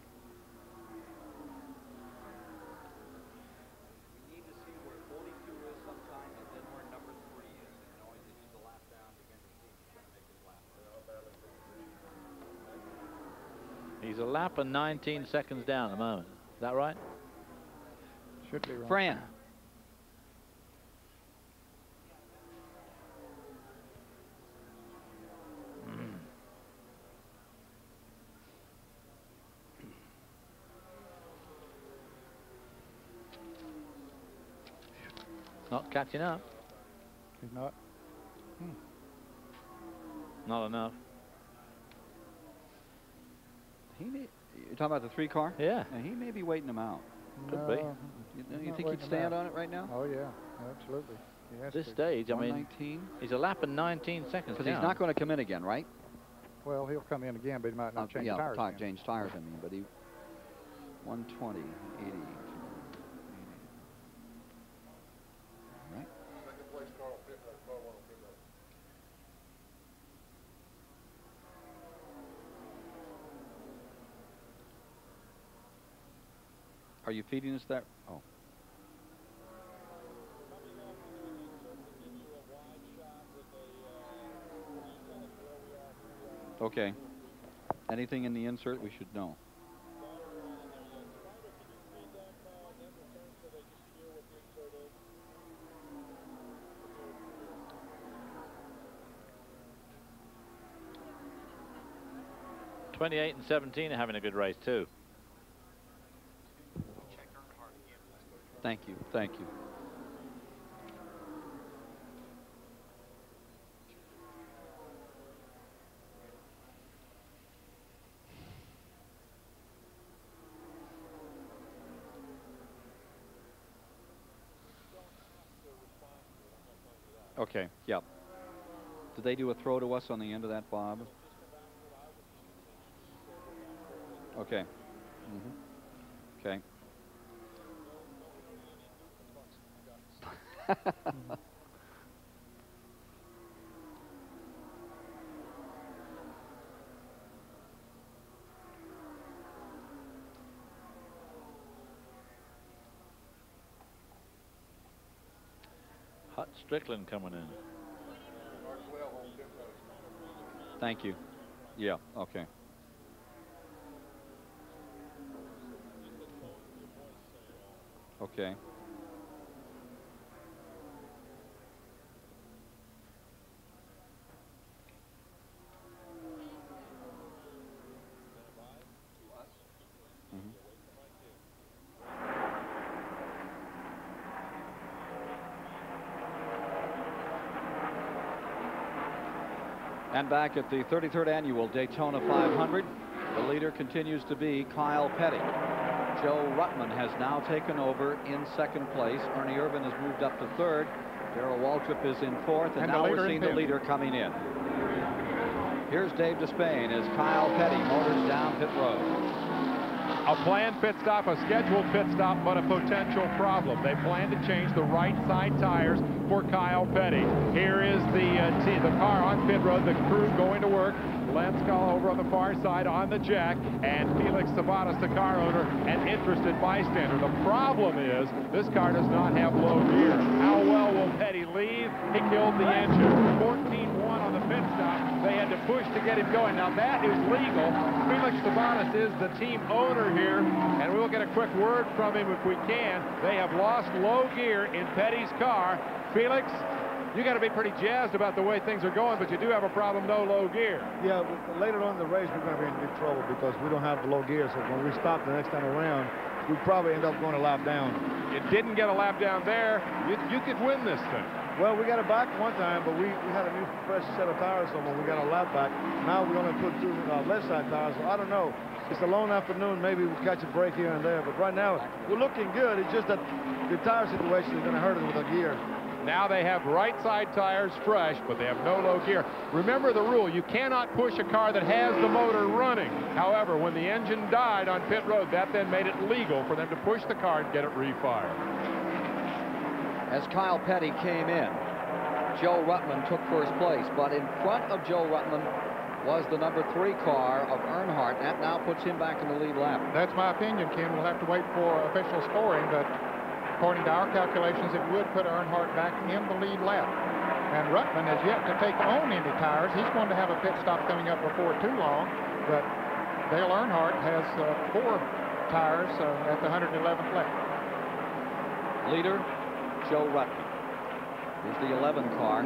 We need to see where 42 is sometime and then where number 3 is. And always needs to lap down to begin to see if he's going to make his lap. He's a lap and 19 seconds down at the moment. Is that right? Should be right. Fran. Not catching up. He's not. Not enough. You're talking about the 3 car? Yeah. He may be waiting him out. Could be. You think he'd stand on it right now? Oh, yeah, absolutely. This stage, I mean, he's a lap and 19 seconds Because he's not going to come in again, right? Well, he'll come in again, but he might not change tires. Yeah, change tires, I mean, but he 120, 80. Right? Second place car on pit road, car 1 on pit road. Are you feeding us that? Oh. Okay. Anything in the insert we should know? '28 and 17 are having a good race too. Thank you. Thank you. Okay, yeah. Did they do a throw to us on the end of that, Bob? Okay. Okay. Hut Strickland coming in. Thank you. Yeah, okay. Okay. And back at the 33rd annual Daytona 500, the leader continues to be Kyle Petty. Joe Ruttman has now taken over in second place. Ernie Irvin has moved up to third. Darrell Waltrip is in fourth, and now we're seeing the leader coming in. Here's Dave Despain as Kyle Petty motors down pit road. A planned pit stop, a scheduled pit stop, but a potential problem. They plan to change the right side tires for Kyle Petty. Here is the car on pit road, the crew going to work. Len Skull over on the far side on the jack, and Felix Sabatas, the car owner, an interested bystander. The problem is this car does not have low gear. How well will Petty leave? He killed the engine. 14-1 on the pit stop. They had to push to get him going. Now that is legal. Felix Sabatas is the team owner here, and we will get a quick word from him if we can. They have lost low gear in Petty's car. Felix, you got to be pretty jazzed about the way things are going, but you do have a problem, no low gear. Yeah, later on in the race, we're going to be in big trouble because we don't have the low gear. So when we stop the next time around, we probably end up going a lap down. It didn't get a lap down there. You could win this thing. Well, we got it back one time, but we had a new fresh set of tires on when we got our lap back. Now we only put two left side tires, so I don't know. It's a long afternoon. Maybe we'll catch a break here and there, but right now we're looking good. It's just that the tire situation is going to hurt us with the gear. Now they have right side tires fresh, but they have no low gear. Remember the rule, you cannot push a car that has the motor running. However, when the engine died on pit road, that then made it legal for them to push the car and get it refired. As Kyle Petty came in, Joe Ruttman took first place, but in front of Joe Ruttman was the number 3 car of Earnhardt. That now puts him back in the lead lap. That's my opinion, Ken. We'll have to wait for official scoring, but according to our calculations, it would put Earnhardt back in the lead lap. And Ruttman has yet to take on any tires. He's going to have a pit stop coming up before too long, but Dale Earnhardt has 4 tires at the 111th lap. Leader, Joe Ruttman. Here's the 11 car.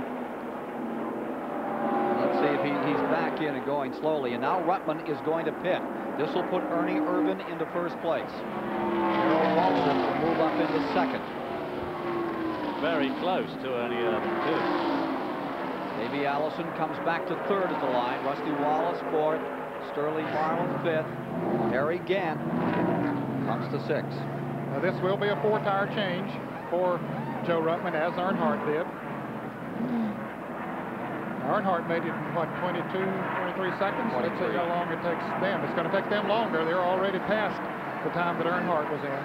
Let's see if he's back in and going slowly. And now Ruttman is going to pit. This will put Ernie Irvin into first place. Darrell Waltrip will move up into second. Very close to Ernie Irvin, too. Davey Allison comes back to third at the line. Rusty Wallace fourth. Sterling Marlin fifth. Harry Gant comes to sixth. Now this will be a 4-tire change for Joe Ruttman, as Earnhardt did. Earnhardt made it in, what, 22, 23 seconds? 23. Let's see how long it takes them. It's going to take them longer. They're already past the time that Earnhardt was in.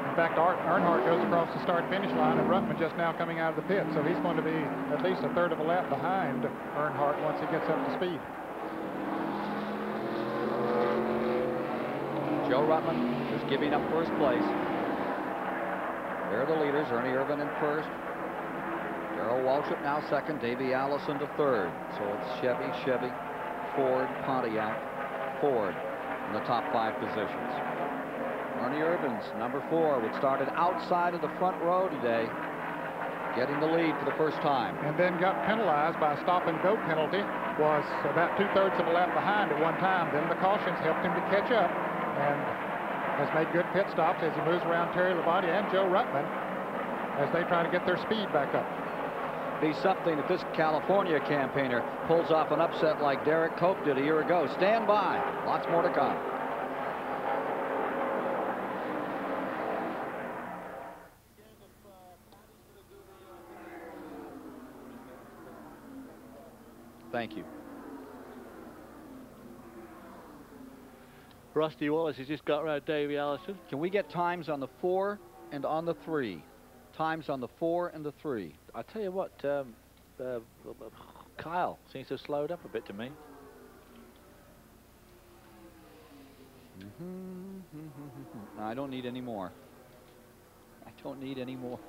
In fact, Earnhardt goes across the start-finish line, and Ruttman just now coming out of the pit, so he's going to be at least a third of a lap behind Earnhardt once he gets up to speed. Joe Ruttman is giving up first place. There are the leaders, Ernie Irvin in first. Darrell Waltrip now second, Davey Allison to third. So it's Chevy, Ford, Pontiac, Ford in the top 5 positions. Ernie Irvin's number 4, which started outside of the front row today, getting the lead for the first time. And then got penalized by a stop-and-go penalty, was about 2/3 of a lap behind at one time. Then the cautions helped him to catch up, and has made good pit stops as he moves around Terry Labonte and Joe Ruttman as they try to get their speed back up. Be something if this California campaigner pulls off an upset like Derek Cope did a year ago. Stand by. Lots more to come. Thank you. Rusty Wallace has just got around Davey Allison. Can we get times on the 4 and on the 3? Times on the 4 and the 3. I tell you what, Kyle seems to have slowed up a bit to me. No, I don't need any more. I don't need any more.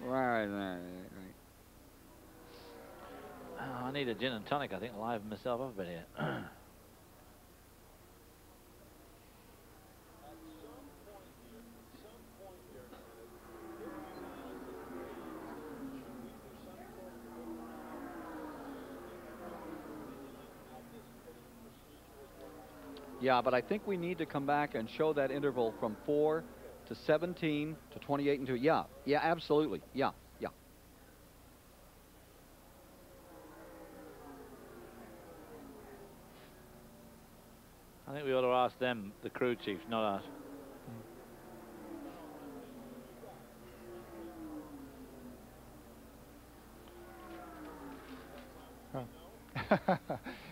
Right. Oh, I need a gin and tonic, I think, to liven myself up a bit here. Yeah, but I think we need to come back and show that interval from 4 to 17 to 28 and 2. Yeah, absolutely. Yeah. I think we ought to ask them, the crew chiefs, not us.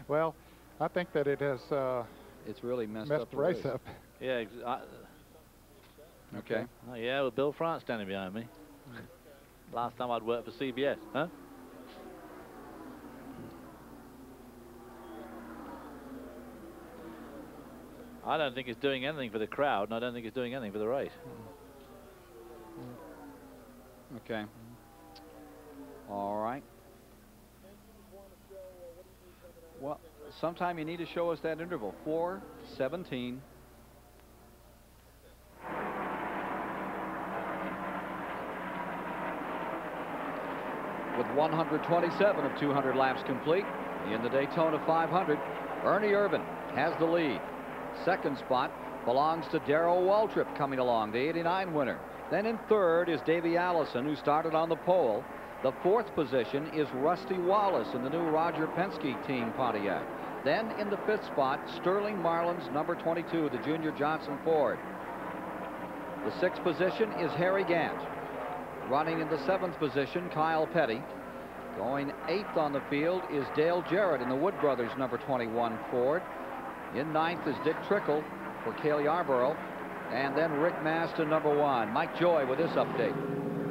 Well, I think that it has it's really messed up the race up. Yeah. Okay. Oh, yeah, with Bill France standing behind me. Last time I'd worked for CBS, huh? I don't think it's doing anything for the crowd, and I don't think it's doing anything for the race. Okay. All right. Well, sometime you need to show us that interval. 4, 17. With 127 of 200 laps complete in the Daytona 500, Ernie Irvan has the lead. Second spot belongs to Darrell Waltrip coming along, the '89 winner. Then in third is Davey Allison, who started on the pole. The fourth position is Rusty Wallace in the new Roger Penske team Pontiac. Then in the fifth spot, Sterling Marlin's number 22, the Junior Johnson Ford. The sixth position is Harry Gant. Running in the seventh position, Kyle Petty. Going eighth on the field is Dale Jarrett in the Wood Brothers number 21 Ford. In ninth is Dick Trickle for Cale Yarborough. And then Rick Maston, number 1. Mike Joy with this update.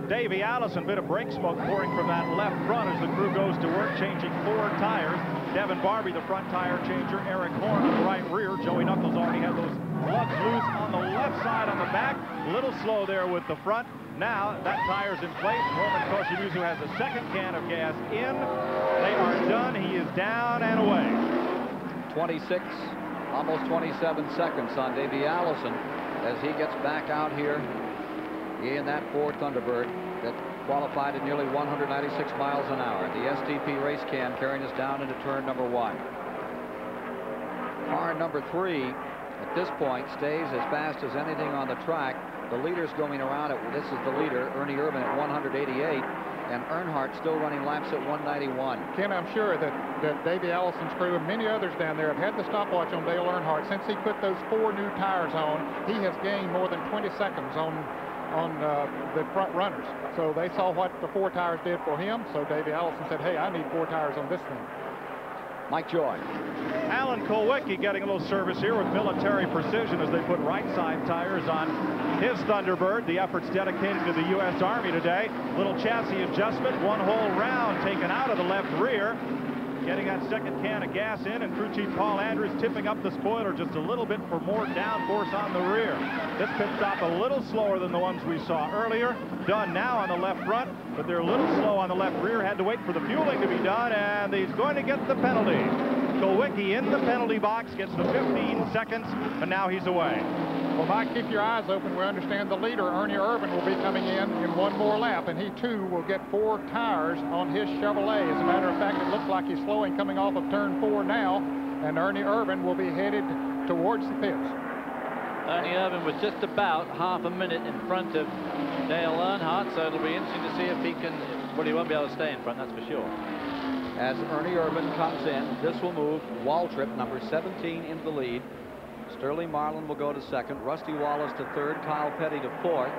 Davey Allison, bit of brake smoke pouring from that left front as the crew goes to work, changing 4 tires. Devin Barbie, the front tire changer. Eric Horn on the right rear. Joey Knuckles already had those lugs loose on the left side on the back. A little slow there with the front. Now that tire's in place. Norman Koshimuzu has a second can of gas in. They are done. He is down and away. 26, almost 27 seconds on Davey Allison as he gets back out here in that Ford Thunderbird that qualified at nearly 196 miles an hour. The STP race cam carrying us down into turn number 1. Car number 3 at this point stays as fast as anything on the track. The leader's going around at, this is the leader, Ernie Irvan at 188, and Earnhardt still running laps at 191. Ken, I'm sure that Davey Allison's crew and many others down there have had the stopwatch on Dale Earnhardt. Since he put those 4 new tires on, he has gained more than 20 seconds on the front runners. So they saw what the 4 tires did for him, so Davey Allison said, hey, I need 4 tires on this thing. Mike Joy. Alan Kulwicki getting a little service here with military precision as they put right side tires on his Thunderbird. The effort's dedicated to the U.S. Army today. Little chassis adjustment, 1 whole round taken out of the left rear. Getting that second can of gas in, and crew chief Paul Andrews tipping up the spoiler just a little bit for more downforce on the rear. This pit stop a little slower than the ones we saw earlier. Done now on the left front, but they're a little slow on the left rear. Had to wait for the fueling to be done, and he's going to get the penalty. Kulwicki in the penalty box, gets the 15 seconds, and now he's away. Well, Mike, keep your eyes open. We understand the leader, Ernie Irvan, will be coming in 1 more lap, and he, too, will get 4 tires on his Chevrolet. As a matter of fact, it looks like he's slowing coming off of turn 4 now, and Ernie Irvan will be headed towards the pits. Ernie Irvan was just about half a minute in front of Dale Earnhardt, so it'll be interesting to see if he can, well, he won't be able to stay in front, that's for sure. As Ernie Irvan comes in, this will move Waltrip, number 17, into the lead. Sterling Marlin will go to second. Rusty Wallace to third. Kyle Petty to fourth.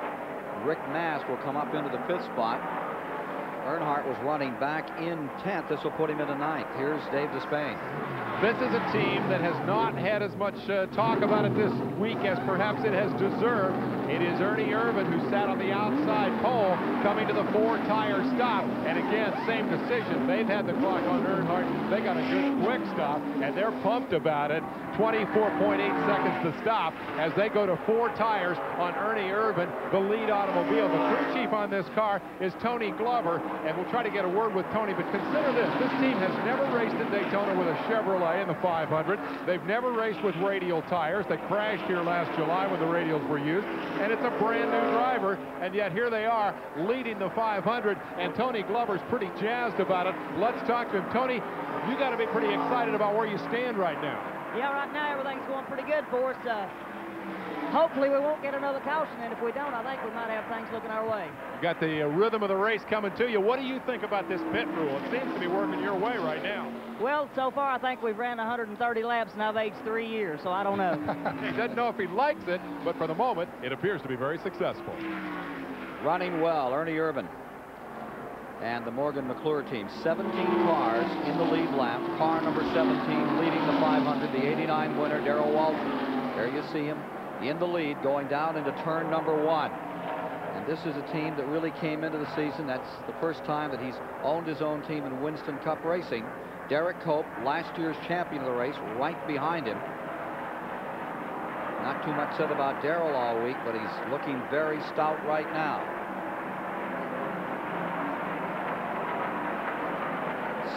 Rick Mast will come up into the 5th spot. Earnhardt was running back in 10th. This will put him into 9th. Here's Dave Despain. This is a team that has not had as much talk about it this week as perhaps it has deserved. It is Ernie Irvan who sat on the outside pole coming to the 4-tire stop. And again, same decision. They've had the clock on Earnhardt. They got a good quick stop, and they're pumped about it. 24.8 seconds to stop as they go to 4 tires on Ernie Irvan, the lead automobile. The crew chief on this car is Tony Glover, and we'll try to get a word with Tony. But consider this. This team has never raced at Daytona with a Chevrolet in the 500. They've never raced with radial tires. They crashed here last July when the radials were used. And it's a brand new driver, and yet here they are leading the 500, and Tony Glover's pretty jazzed about it. Let's talk to him. Tony, you got to be pretty excited about where you stand right now. Yeah, right now everything's going pretty good for us. Hopefully we won't get another caution, and if we don't, I think we might have things looking our way. You got the rhythm of the race coming to you. What do you think about this pit rule? It seems to be working your way right now. Well, so far I think we've ran 130 laps, and I've aged 3 years, so I don't know. He doesn't know if he likes it, but for the moment, it appears to be very successful. Running well, Ernie Irvan and the Morgan McClure team. 17 cars in the lead lap. Car number 17 leading the 500. The 89 winner, Darrell Walton. There you see him in the lead going down into turn number 1. And this is a team that really came into the season. That's the first time that he's owned his own team in Winston Cup racing. Derek Cope, last year's champion of the race, right behind him. Not too much said about Darrell all week, but he's looking very stout right now.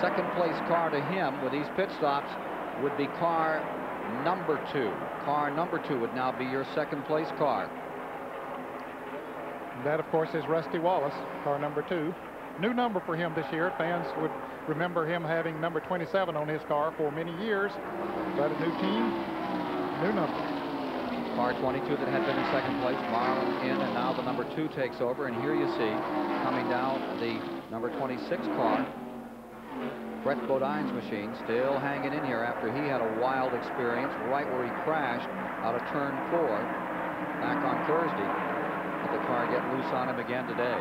Second place car to him with these pit stops would be car number 2. Car number 2 would now be your second place car. And that, of course, is Rusty Wallace, car number 2. New number for him this year. Fans would remember him having number 27 on his car for many years. But a new team, new number. Car 22 that had been in second place, Marlin in, and now the number 2 takes over. And here you see, coming down the number 26 car, Brett Bodine's machine, still hanging in here after he had a wild experience right where he crashed out of turn 4 back on Thursday. Let the car get loose on him again today.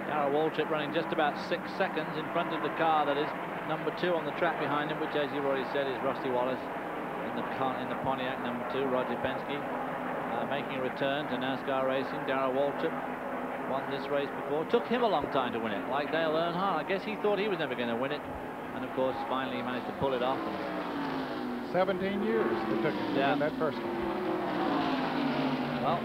Darrell Waltrip running just about 6 seconds in front of the car that is number 2 on the track behind him, which, as you've already said, is Rusty Wallace in the Pontiac number 2. Roger Penske making a return to NASCAR racing. Darrell Waltrip won this race before. Took him a long time to win it, like Dale Earnhardt. I guess he thought he was never going to win it, and of course finally he managed to pull it off. 17 years it took him to win that first one. Well,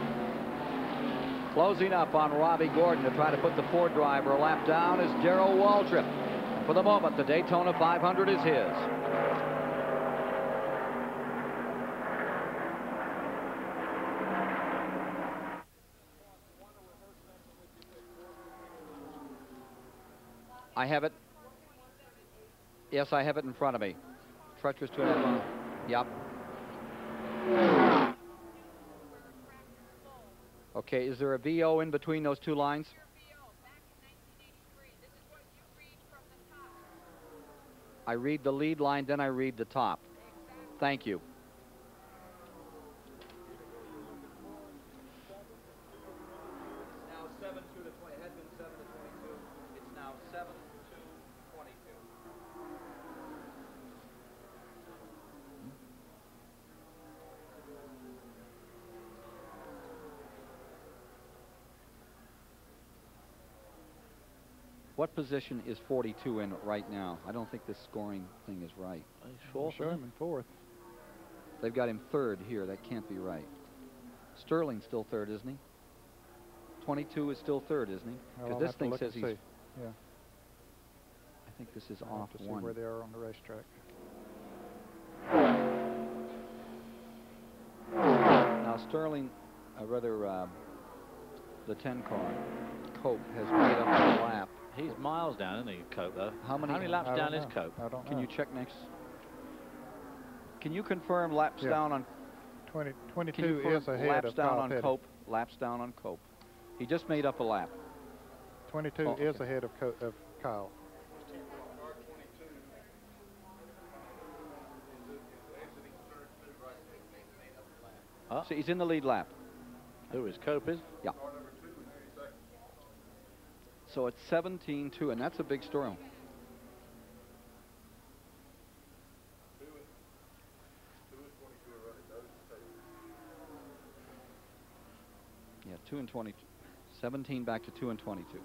closing up on Robbie Gordon to try to put the Ford driver a lap down is Darrell Waltrip. For the moment, the Daytona 500 is his. I have it. Yes, I have it in front of me. Treacherous to have. Yep. Okay, is there a VO in between those two lines? I read the lead line, then I read the top. Thank you. Now 7-2 to 20. It had been 7 to 22. It's now 7 to 22. What position is 42 in right now? I don't think this scoring thing is right. He's fourth. Show him in 4th. They've got him 3rd here. That can't be right. Sterling's still 3rd, isn't he? 22 is still 3rd, isn't he? Because this thing says he's. Yeah. I think this is I'll off have to see 1. where they are on the racetrack. Now Sterling, the 10 car, Cope has made up a lap. He's miles down, isn't he, Cope, though? How many laps down is Cope? I don't know. Can you check next? Can you confirm laps down on 22 is ahead laps of down Kyle on Petty. Cope? Laps down on Cope. He just made up a lap. 22 is ahead of Kyle. So he's in the lead lap. Who is Cope is? Yeah. So it's 17-2, and that's a big story. Yeah, 2 and 22. 17 back to 2 and 22.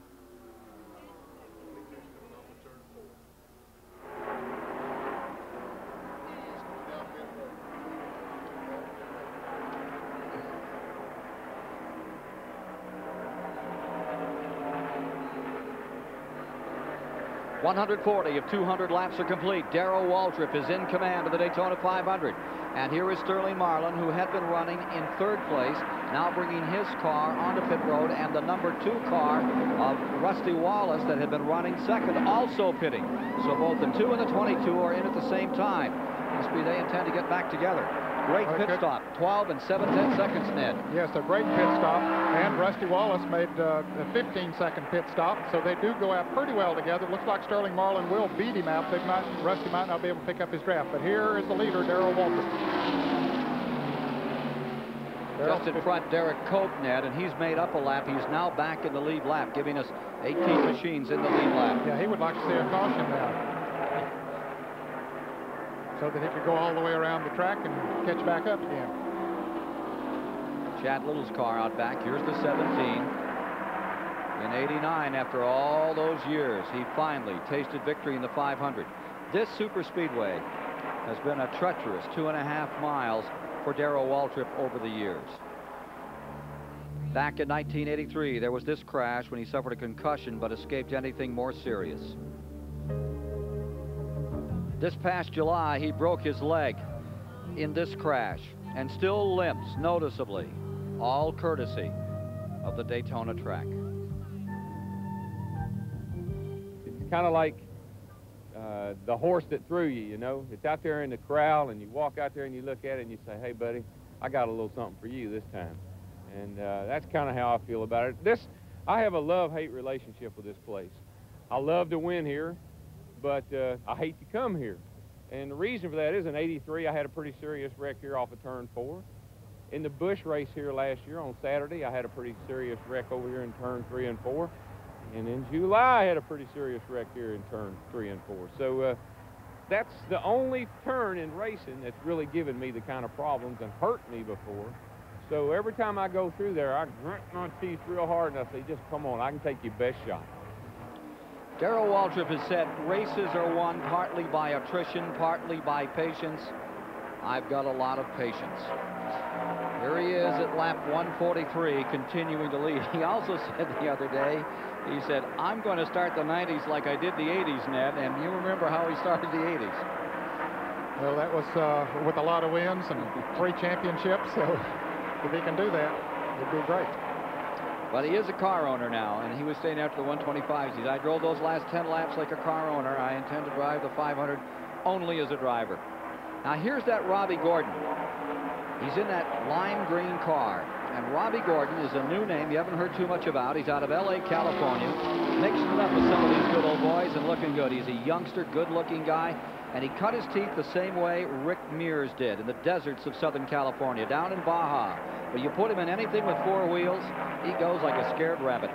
.140 of 200 laps are complete. Darrell Waltrip is in command of the Daytona 500. And here is Sterling Marlin, who had been running in third place, now bringing his car onto pit road, and the number 2 car of Rusty Wallace that had been running second also pitting. So both the 2 and the 22 are in at the same time. Must be they intend to get back together. Great pit stop, 12 and 7/10 seconds, Ned. Yes, a great pit stop, and Rusty Wallace made a 15-second pit stop, so they do go out pretty well together. Looks like Sterling Marlin will beat him out. Rusty might not be able to pick up his draft, but here is the leader, Darrell Waltrip. Just in front, Derek Cope, Ned, and he's made up a lap. He's now back in the lead lap, giving us 18 machines in the lead lap. Yeah, he would like to see a caution now, so that he could go all the way around the track and catch back up again. Chad Little's car out back. Here's the 17. In '89, after all those years, he finally tasted victory in the 500. This super speedway has been a treacherous 2.5 miles for Darrell Waltrip over the years. Back in 1983, there was this crash when he suffered a concussion but escaped anything more serious. This past July, he broke his leg in this crash and still limps noticeably, all courtesy of the Daytona track. It's kind of like the horse that threw you, you know. It's out there in the corral, and you walk out there and you look at it and you say, hey, buddy, I got a little something for you this time. And that's kind of how I feel about it. I have a love-hate relationship with this place. I love to win here, but I hate to come here. And the reason for that is in '83, I had a pretty serious wreck here off of turn 4. In the Busch race here last year on Saturday, I had a pretty serious wreck over here in turn 3 and 4. And in July, I had a pretty serious wreck here in turn 3 and 4. So that's the only turn in racing that's really given me the kind of problems and hurt me before. So every time I go through there, I grunt my teeth real hard and I say, just come on, I can take your best shot. Darrell Waltrip has said races are won partly by attrition, partly by patience. I've got a lot of patience. Here he is at lap 143, continuing to lead. He also said the other day, he said, I'm going to start the 90s like I did the 80s, Ned, and you remember how he started the 80s. Well, that was with a lot of wins and 3 championships, so if he can do that, it'd be great. But he is a car owner now, and he was saying after the 125s, he said, I drove those last 10 laps like a car owner. I intend to drive the 500 only as a driver. Now, here's that Robbie Gordon. He's in that lime green car. And Robbie Gordon is a new name you haven't heard too much about. He's out of L.A., California, mixing it up with some of these good old boys and looking good. He's a youngster, good-looking guy, and he cut his teeth the same way Rick Mears did in the deserts of Southern California, down in Baja. But you put him in anything with 4 wheels, he goes like a scared rabbit.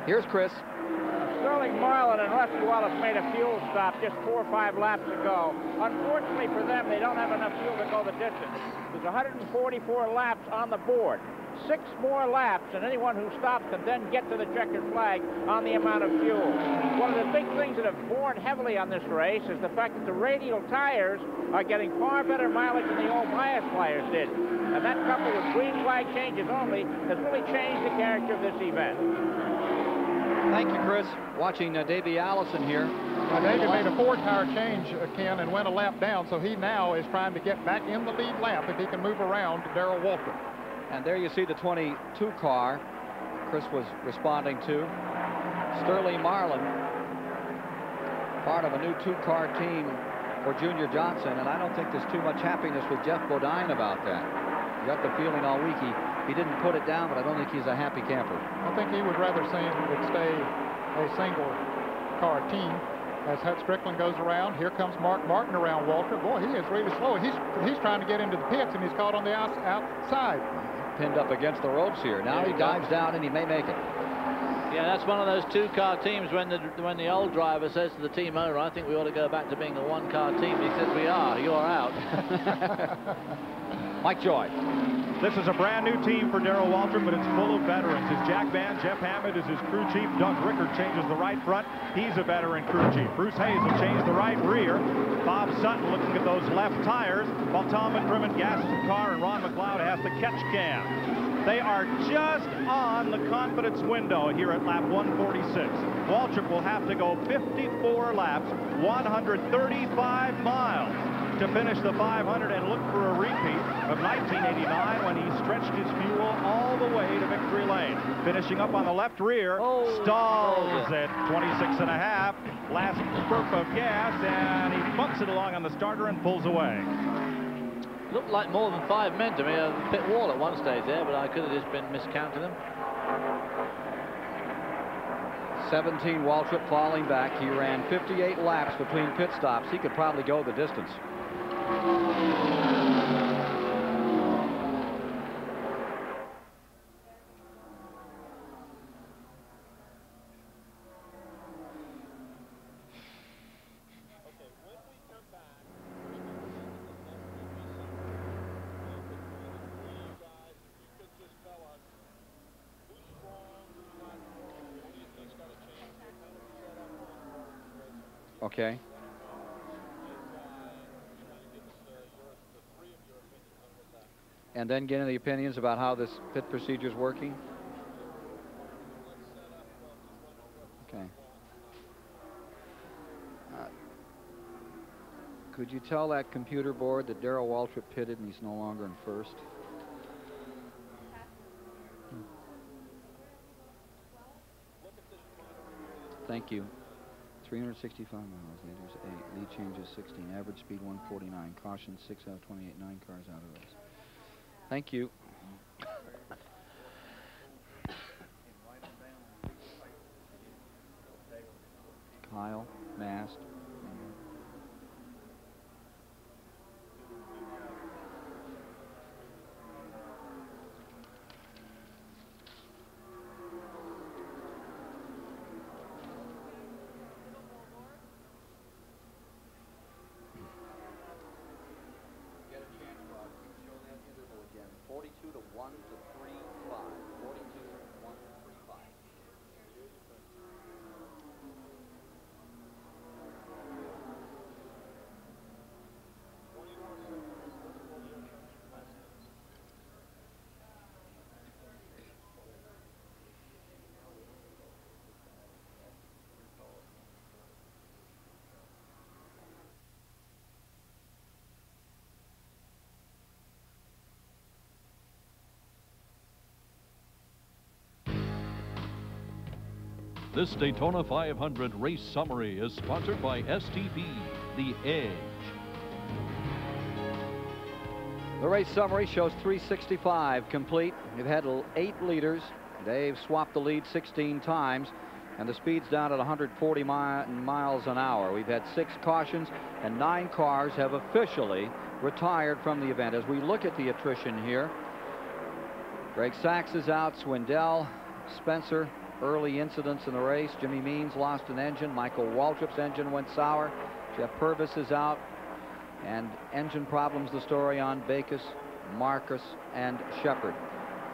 Here's Chris. Sterling Marlin and Rusty Wallace made a fuel stop just 4 or 5 laps ago. Unfortunately for them, they don't have enough fuel to go the distance. There's 144 laps on the board. 6 more laps, and anyone who stops can then get to the checkered flag on the amount of fuel. One of the big things that have borne heavily on this race is the fact that the radial tires are getting far better mileage than the old bias tires did. And that, coupled with green flag changes only, has really changed the character of this event. Thank you, Chris. Watching Davey Allison here. Davey made a 4-tire change, Ken, and went a lap down, so he now is trying to get back in the lead lap if he can move around to Darrell Waltrip. And there you see the 22 car Chris was responding to. Sterling Marlin, part of a new 2-car team for Junior Johnson, and I don't think there's too much happiness with Jeff Bodine about that. You got the feeling all week he didn't put it down, but I don't think he's a happy camper. I think he would rather see it stay a single-car team. As Hut Strickland goes around, here comes Mark Martin around Waltrip. Boy, he is really slow. He's trying to get into the pits, and he's caught on the outside. Pinned up against the ropes here. Now he dives down, and he may make it. Yeah, that's one of those two-car teams. When the old driver says to the team owner, I think we ought to go back to being a one-car team, he says, we are, you're out. Mike Joy. This is a brand new team for Darrell Waltrip, but it's full of veterans. His jack band, Jeff Hammond, is his crew chief. Doug Rickard changes the right front. He's a veteran crew chief. Bruce Hayes will change the right rear. Bob Sutton looking at those left tires, while Tom McDermott gasses the car and Ron McLeod has the catch cam. They are just on the confidence window here at lap 146. Waltrip will have to go 54 laps, 135 miles to finish the 500 and look for a repeat of 1989 when he stretched his fuel all the way to victory lane. Finishing up on the left rear, stalls at 26 and a half. Last spurt of gas, and he bumps it along on the starter and pulls away. Looked like more than 5 men to me on the pit wall at one stage there, but I could have just been miscounting them. 17 Waltrip falling back. He ran 58 laps between pit stops. He could probably go the distance. Okay. And then get any opinions about how this pit procedure is working? Okay. Could you tell that computer board that Darrell Waltrip pitted and he's no longer in first? Thank you. 365 miles, leaders 8, lead changes 16, average speed 149, caution 6 out of 28, 9 cars out of race. Thank you. Kyle, Mast. This Daytona 500 race summary is sponsored by STP, the Edge. The race summary shows 365 complete. It had 8 leaders. They've swapped the lead 16 times, and the speed's down at 140 miles an hour. We've had 6 cautions, and 9 cars have officially retired from the event. As we look at the attrition here, Greg Sachs is out, Swindell, Spencer, early incidents in the race. Jimmy Means lost an engine. Michael Waltrip's engine went sour. Jeff Purvis is out. And engine problems, the story on Backus, Marcus, and Shepard.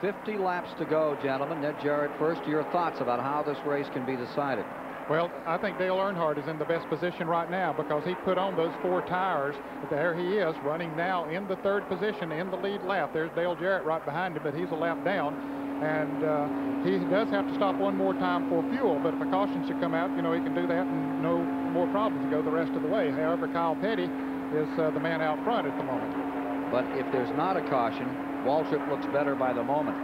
50 laps to go, gentlemen. Ned Jarrett first. Your thoughts about how this race can be decided? Well, I think Dale Earnhardt is in the best position right now because he put on those 4 tires. There he is, running now in the 3rd position in the lead lap. There's Dale Jarrett right behind him, but he's a lap down. And he does have to stop one more time for fuel, but if a caution should come out, you know, he can do that and no more problems to go the rest of the way. However, Kyle Petty is the man out front at the moment. But if there's not a caution, Waltrip looks better by the moment.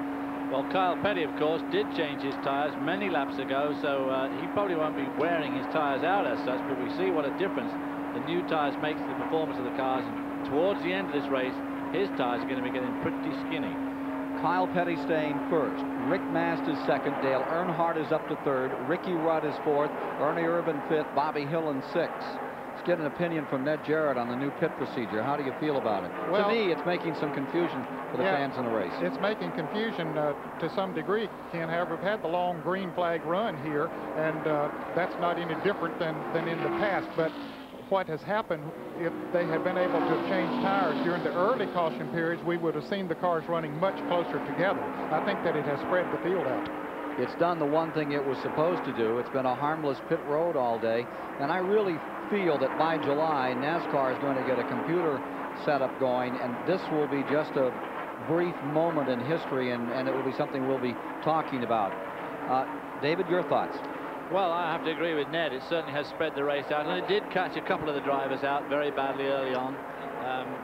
Well, Kyle Petty, of course, did change his tires many laps ago, so he probably won't be wearing his tires out as such, but we see what a difference the new tires makes to the performance of the cars. And towards the end of this race, his tires are going to be getting pretty skinny. Kyle Petty staying first. Rick Mast is second. Dale Earnhardt is up to 3rd. Ricky Rudd is 4th. Ernie Irvan 5th. Bobby Hillin 6th. Let's get an opinion from Ned Jarrett on the new pit procedure. How do you feel about it? Well, to me, it's making some confusion for the fans in the race. It's making confusion to some degree, Ken. However, we've had the long green flag run here, and that's not any different than in the past. But what has happened, if they had been able to change tires during the early caution periods, we would have seen the cars running much closer together. I think that it has spread the field out. It's done the one thing it was supposed to do. It's been a harmless pit road all day, and I really feel that by July, NASCAR is going to get a computer setup going, and this will be just a brief moment in history, and it will be something we'll be talking about. David, your thoughts? Well, I have to agree with Ned. It certainly has spread the race out, and it did catch a couple of the drivers out very badly early on.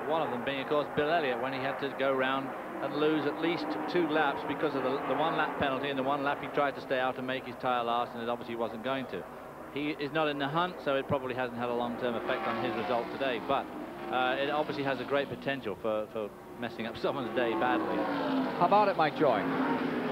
One of them being, of course, Bill Elliott, when he had to go round and lose at least 2 laps because of the one-lap penalty, and the 1 lap he tried to stay out and make his tire last, and it obviously wasn't going to. He is not in the hunt, so it probably hasn't had a long-term effect on his result today, but it obviously has a great potential for messing up someone's day badly. How about it, Mike Joy?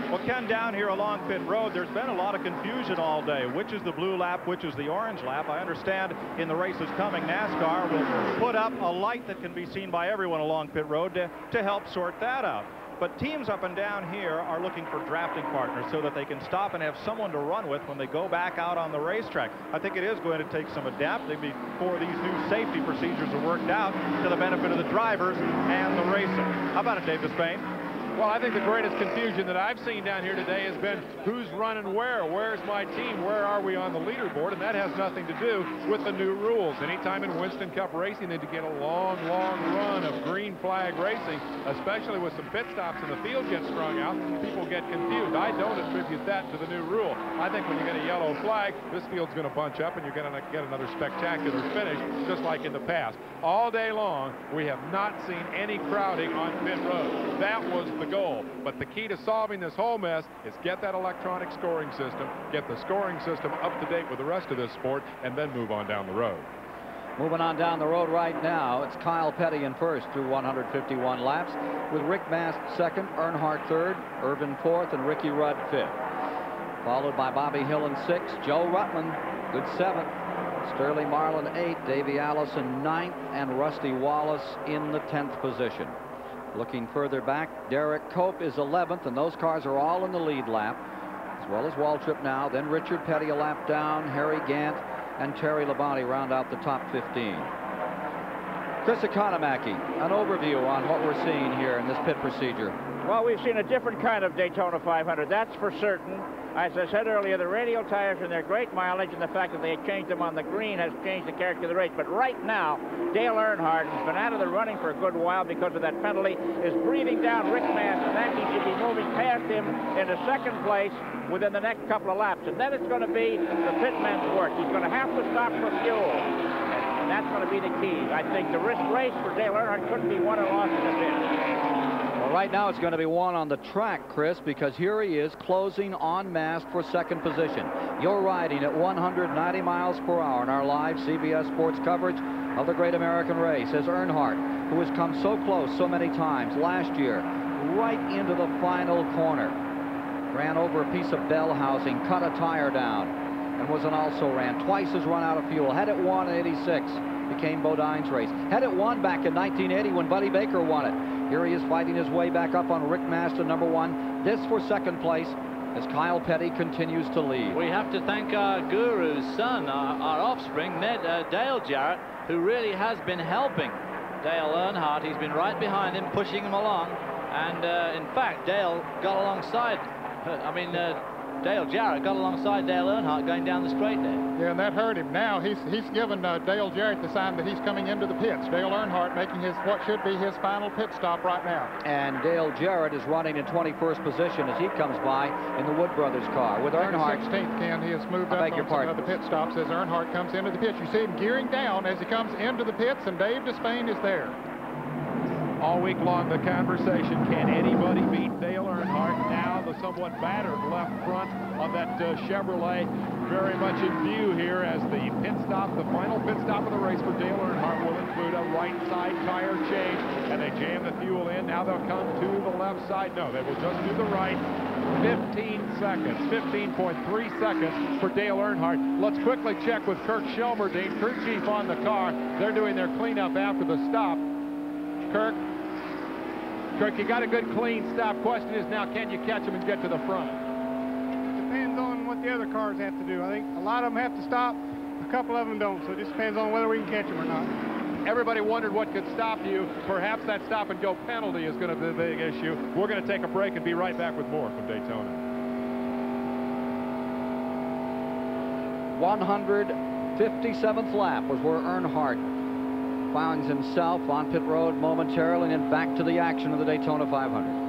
Well, Ken, down here along pit road, there's been a lot of confusion all day. Which is the blue lap, which is the orange lap? I understand in the races coming, NASCAR will put up a light that can be seen by everyone along pit road to help sort that out. But teams up and down here are looking for drafting partners so that they can stop and have someone to run with when they go back out on the racetrack. I think it is going to take some adapting before these new safety procedures are worked out to the benefit of the drivers and the racing. How about it, Dave Despain? Well, I think the greatest confusion that I've seen down here today has been who's running where. Where's my team? Where are we on the leaderboard? And that has nothing to do with the new rules. Anytime in Winston Cup racing that you get a long, long run of green flag racing, especially with some pit stops and the field gets strung out, people get confused. I don't attribute that to the new rule. I think when you get a yellow flag, this field's going to bunch up and you're going to get another spectacular finish, just like in the past. All day long, we have not seen any crowding on pit road. That was the goal. But the key to solving this whole mess is get that electronic scoring system, get the scoring system up to date with the rest of this sport, and then move on down the road. Moving on down the road right now, it's Kyle Petty in first through 151 laps, with Rick Mast second, Earnhardt third, Irvin fourth, and Ricky Rudd fifth. Followed by Bobby Hill in sixth, Joe Ruttman, good seventh, Sterling Marlin eighth, Davey Allison ninth, and Rusty Wallace in the 10th position. Looking further back, Derek Cope is 11th, and those cars are all in the lead lap, as well as Waltrip now. Then Richard Petty a lap down, Harry Gant and Terry Labonte round out the top 15. Chris Economaki, an overview on what we're seeing here in this pit procedure. Well, we've seen a different kind of Daytona 500, that's for certain. As I said earlier, the radial tires and their great mileage and the fact that they changed them on the green has changed the character of the race. But right now, Dale Earnhardt, who's been out of the running for a good while because of that penalty, is breathing down Rick Mast, and that he should be moving past him into second place within the next couple of laps. And then it's going to be the pitman's work. He's going to have to stop for fuel. And that's going to be the key. I think the risk race for Dale Earnhardt couldn't be won or lost in the pit. Well, right now it's going to be won on the track, Chris, because here he is closing en masse for second position. You're riding at 190 miles per hour in our live CBS Sports coverage of the Great American Race as Earnhardt, who has come so close so many times last year, right into the final corner. Ran over a piece of bell housing, cut a tire down, and was an also-ran. Twice has run out of fuel. Had it won in '86. Became Bodine's race. Had it won back in 1980 when Buddy Baker won it. Here he is fighting his way back up on Rick Mast at #1. This for second place as Kyle Petty continues to lead. We have to thank our guru's son, our offspring, Dale Jarrett, who really has been helping Dale Earnhardt. He's been right behind him, pushing him along. And in fact, Dale got alongside, Dale Jarrett got alongside Dale Earnhardt going down the straight there. Yeah, and that hurt him. Now he's given Dale Jarrett the sign that he's coming into the pits. Dale Earnhardt making what should be his final pit stop right now. And Dale Jarrett is running in 21st position as he comes by in the Wood Brothers car. With Earnhardt, 16th, Ken, he has moved up on some of the pit stops as Earnhardt comes into the pits. You see him gearing down as he comes into the pits, and Dave Despain is there. All week long, the conversation, can anybody beat Dale Earnhardt? Now the the somewhat battered left front of that Chevrolet. Very much in view here as the pit stop, the final pit stop of the race for Dale Earnhardt will include a right side tire change, and they jam the fuel in. Now they'll come to the left side. No, they will just do the right. 15 seconds, 15.3 seconds for Dale Earnhardt. Let's quickly check with Kirk Shelmerdine, crew chief on the car. They're doing their cleanup after the stop. Kirk, you got a good clean stop. Question is now, can you catch him and get to the front? Depends on what the other cars have to do. I think a lot of them have to stop, a couple of them don't, so it just depends on whether we can catch them or not. Everybody wondered what could stop you. Perhaps that stop-and-go penalty is going to be the big issue. We're going to take a break and be right back with more from Daytona. 157th lap was where Earnhardt finds himself on pit road momentarily, and then back to the action of the Daytona 500.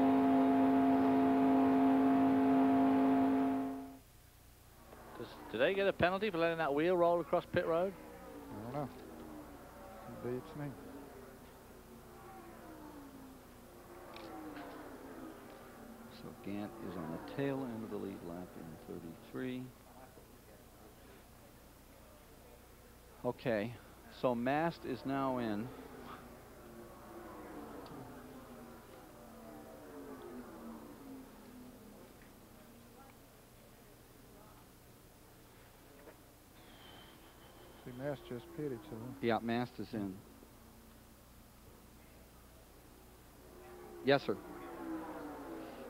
Do they get a penalty for letting that wheel roll across pit road? I don't know. Beats me. So Gant is on the tail end of the lead lap in 33. Okay, so Mast is now in. See, Mast just pitted, so. Yeah, Mast is in. Yes, sir.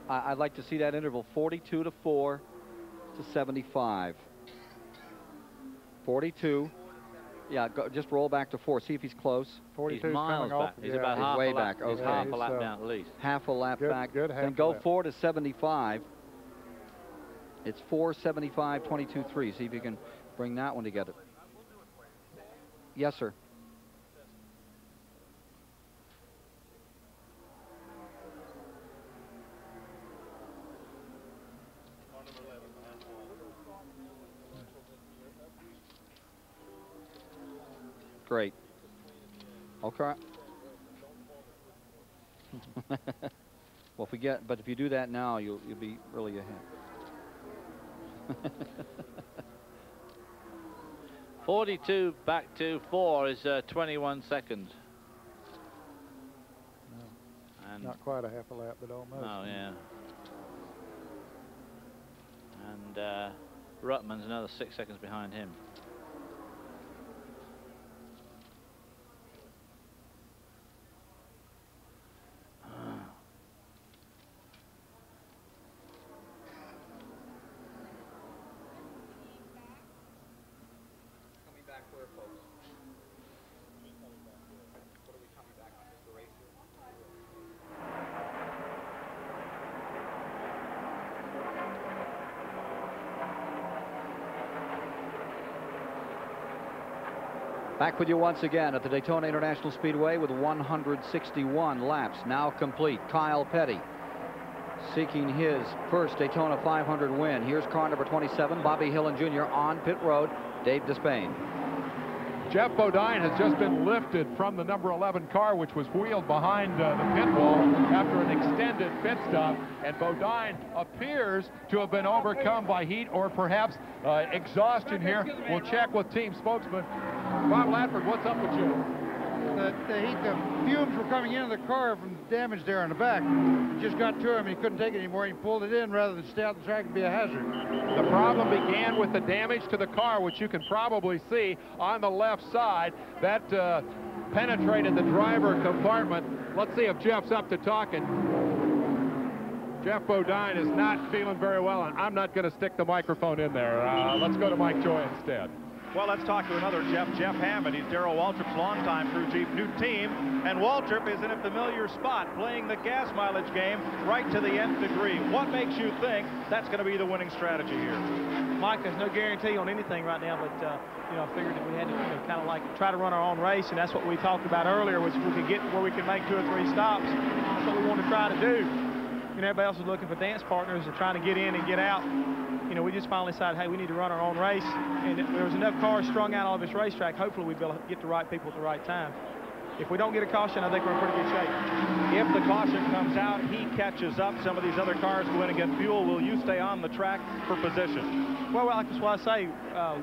I'd like to see that interval 42 to 4 to 75. 42. Yeah, just roll back to 4. See if he's close. 42 he's miles back. He's about half way a lap. back. He's Okay. half a lap down at least. Half a lap back. Good then go 4 to 75. It's 4:75, 22.3. See if you can bring that one together. Yes, sir. Great. Okay. Well, if you do that now, you'll be really ahead. 42 back to 4 is 21 seconds. No, and not quite a half a lap, but almost. Oh, yeah. And Ruttman's another 6 seconds behind him. Back with you once again at the Daytona International Speedway with 161 laps now complete. Kyle Petty seeking his first Daytona 500 win. Here's car number 27, Bobby Hillin Jr. on pit road, Dave Despain. Jeff Bodine has just been lifted from the number 11 car, which was wheeled behind the pit wall after an extended pit stop. And Bodine appears to have been overcome by heat or perhaps exhaustion here. We'll check with team spokesman Bob Ladford. What's up with you? The fumes were coming into the car from the damage there on the back. It just got to him. He couldn't take it anymore. He pulled it in rather than stay out the track and be a hazard. The problem began with the damage to the car, which you can probably see on the left side. That penetrated the driver compartment. Let's see if Jeff's up to talking. Jeff Bodine is not feeling very well, and I'm not going to stick the microphone in there. Let's go to Mike Joy instead. Well, let's talk to another Jeff Hammond. He's Darrell Waltrip's longtime crew chief, new team, and Waltrip is in a familiar spot, playing the gas mileage game right to the nth degree. What makes you think that's going to be the winning strategy here? Mike, there's no guarantee on anything right now, but you know, I figured that we had to kind of like try to run our own race, and that's what we talked about earlier, was if we could get where we could make 2 or 3 stops. That's what we want to try to do. You know, everybody else is looking for dance partners and trying to get in and get out. You know, we just finally decided, hey, we need to run our own race. And there was enough cars strung out all of this racetrack. Hopefully we'll be able to get the right people at the right time. if we don't get a caution, I think we're in pretty good shape. If the caution comes out, he catches up. Some of these other cars go in and get fuel. Will you stay on the track for position? Well, that's why I say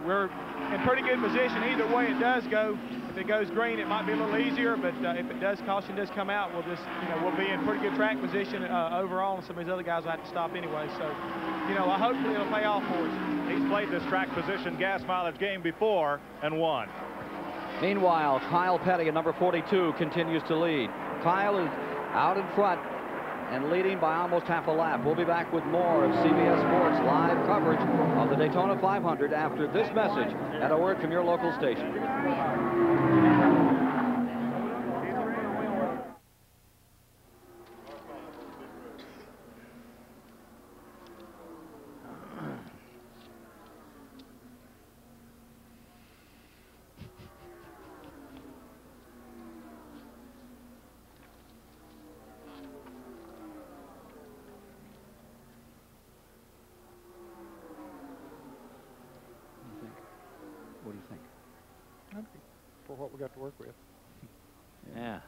we're in pretty good position. Either way it does go. If it goes green, it might be a little easier, but if it does, caution does come out, we'll just, we'll be in pretty good track position overall, and some of these other guys will have to stop anyway. So, hopefully it'll pay off for us. He's played this track position gas mileage game before and won. Meanwhile, Kyle Petty at number 42 continues to lead. Kyle is out in front and leading by almost half a lap. We'll be back with more of CBS Sports live coverage of the Daytona 500 after this message and a word from your local station. What do you think? For what we got to work with. Yeah.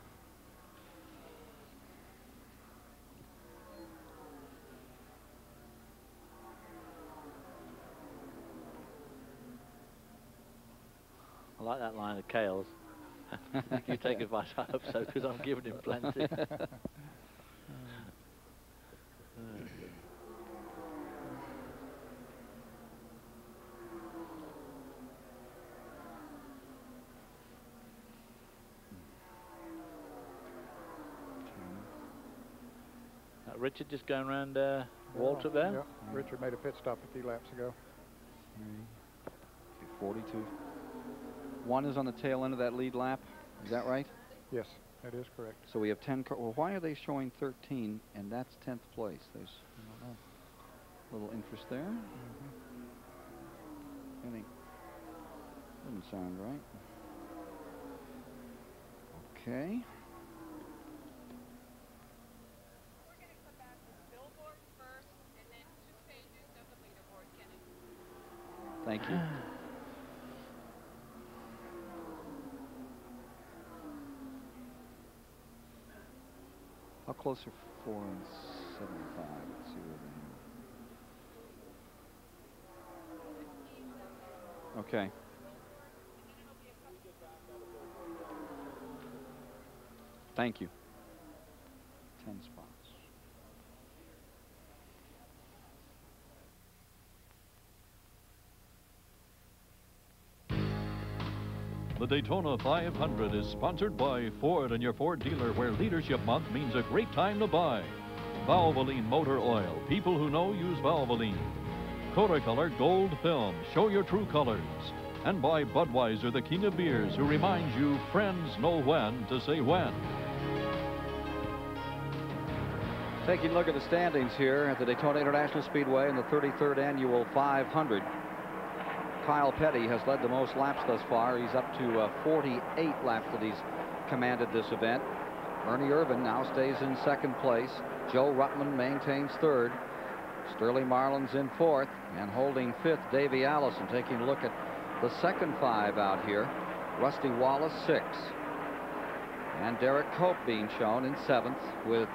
I like that line of Kale's. You take advice, I hope so, because I'm giving him plenty. Richard just going around Walter there? Yeah. Richard made a pit stop a few laps ago. 42. One is on the tail end of that lead lap. Is that right? Yes, that is correct. So we have 10 cars. Well, why are they showing 13 and that's 10th place? There's a little interest there. Any, doesn't sound right. Okay. Thank you. How close are 4 and 75? Let's see where they are. Okay. Thank you. 10 spots. The Daytona 500 is sponsored by Ford and your Ford dealer, where Leadership Month means a great time to buy. Valvoline Motor Oil. People who know use Valvoline. Kodacolor Gold Film. Show your true colors. And by Budweiser, the king of beers, who reminds you friends know when to say when. Taking a look at the standings here at the Daytona International Speedway in the 33rd Annual 500. Kyle Petty has led the most laps thus far. He's up to 48 laps that he's commanded this event. Ernie Irvin now stays in second place. Joe Ruttman maintains third. Sterling Marlin's in fourth, and holding fifth, Davey Allison. Taking a look at the second five out here. Rusty Wallace, sixth. And Derek Cope being shown in seventh, with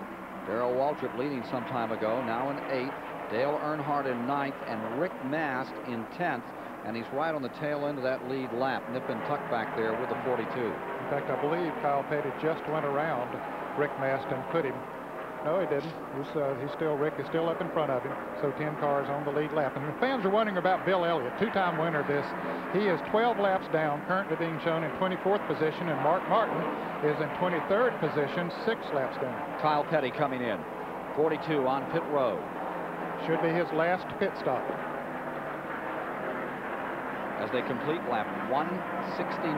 Darrell Waltrip leading some time ago, now in eighth. Dale Earnhardt in ninth, and Rick Mast in 10th. And he's right on the tail end of that lead lap, nip and tuck back there with the 42. In fact, I believe Kyle Petty just went around Rick Mast and put him. No, he didn't. Rick is still up in front of him. So 10 cars on the lead lap. And the fans are wondering about Bill Elliott, two-time winner of this. He is 12 laps down, currently being shown in 24th position, and Mark Martin is in 23rd position, 6 laps down. Kyle Petty coming in, 42 on pit road. Should be his last pit stop. As they complete lap 169.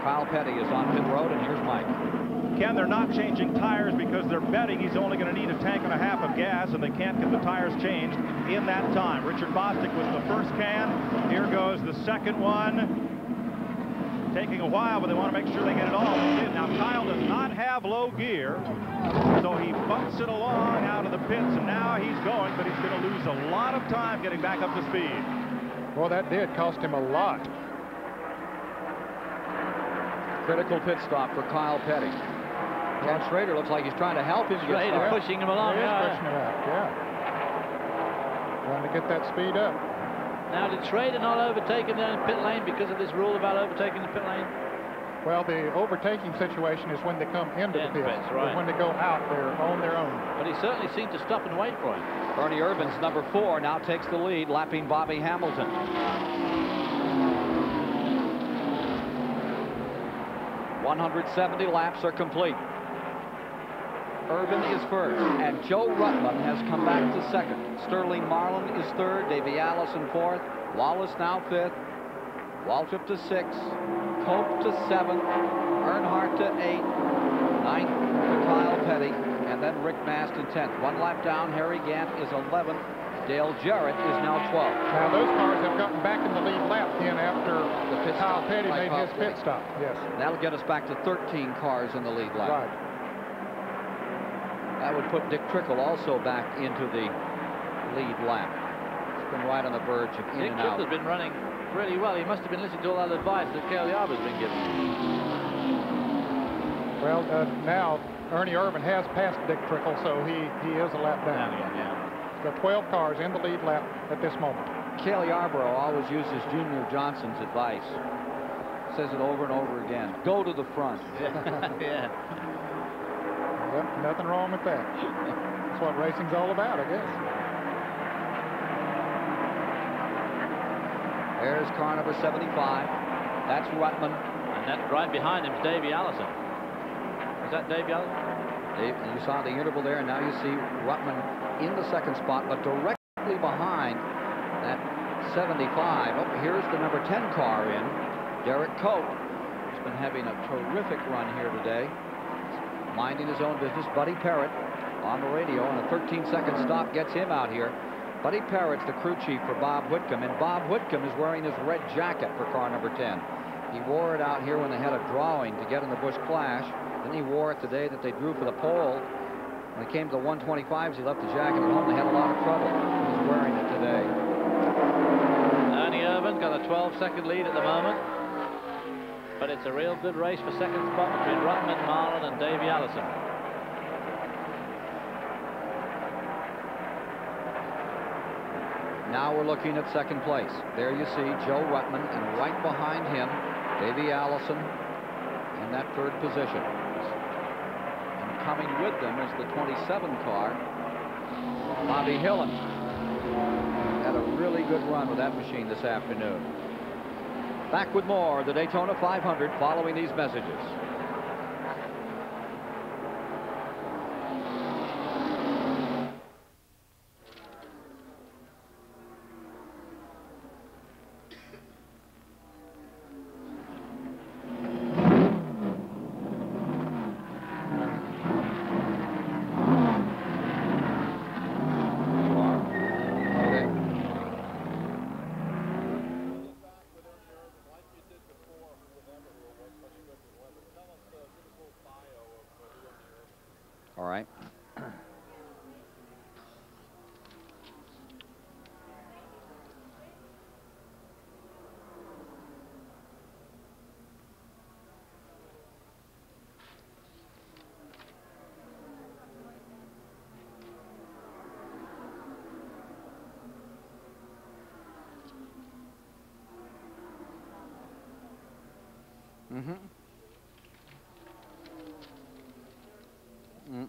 Kyle Petty is on pit road, and here's Mike. Ken, they're not changing tires because they're betting he's only going to need a tank and a half of gas, and they can't get the tires changed in that time. Richard Bostic was the first can. Here goes the second one. Taking a while, but they want to make sure they get it all in. Now, Kyle does not have low gear, so he bumps it along out of the pits, and now he's going, but he's going to lose a lot of time getting back up to speed. Well, that did cost him a lot. Critical pit stop for Kyle Petty. John Schrader looks like he's trying to help him. Schrader pushing him along. Pushing him out, yeah. Trying to get that speed up. Now, did Schrader not overtake him down in pit lane because of this rule about overtaking the pit lane? Well, the overtaking situation is when they come into the pits. Right. When they go out, they're on their own. But he certainly seemed to stop and wait for him. Bernie Urban's number 4 now takes the lead, lapping Bobby Hamilton. 170 laps are complete. Urban is first, and Joe Ruttman has come back to second. Sterling Marlin is third, Davey Allison fourth, Wallace now fifth, Waltrip to sixth, Cope to seventh, Earnhardt to eighth, ninth to Kyle Petty, and then Rick Mast in 10th. One lap down, Harry Gant is 11th. Dale Jarrett is now 12th. Now those cars have gotten back in the lead lap again after Kyle Petty made his pit stop. Yes. That'll get us back to 13 cars in the lead lap. Right. That would put Dick Trickle also back into the lead lap. It's been right on the verge of in Dick and out. Trickle's been running really well. He must have been listening to all that advice that Cale Yarber's been giving him. Well, now Ernie Irvan has passed Dick Trickle, so he is a lap down. There are 12 cars in the lead lap at this moment. Cale Yarborough always uses Junior Johnson's advice. Says it over and over again. Go to the front. Yeah. Well, nothing wrong with that. That's what racing's all about, I guess. There's car number 75. That's Ruttman. And that right behind him is Davey Allison. Is that Davey Allison? You saw the interval there, and now you see Ruttman in the second spot, but directly behind that 75. Oh, here's the number 10 car in. Derek Cope has been having a terrific run here today. Minding his own business. Buddy Parrott on the radio, and a 13-second stop gets him out here. Buddy Parrott's the crew chief for Bob Whitcomb, and Bob Whitcomb is wearing his red jacket for car number 10. He wore it out here when they had a drawing to get in the Busch Clash. Then he wore it the day that they drew for the pole. When it came to the 125s, he left the jacket at home. They had a lot of trouble. He's wearing it today. Ernie Irvan got a 12-second lead at the moment. But it's a real good race for second spot between Ruttman, Marlin, and Davey Allison. Now we're looking at second place. There you see Joe Ruttman, and right behind him, Davey Allison in that third position. And coming with them is the 27 car, Bobby Hillen. Had a really good run with that machine this afternoon. Back with more of the Daytona 500 following these messages. All right.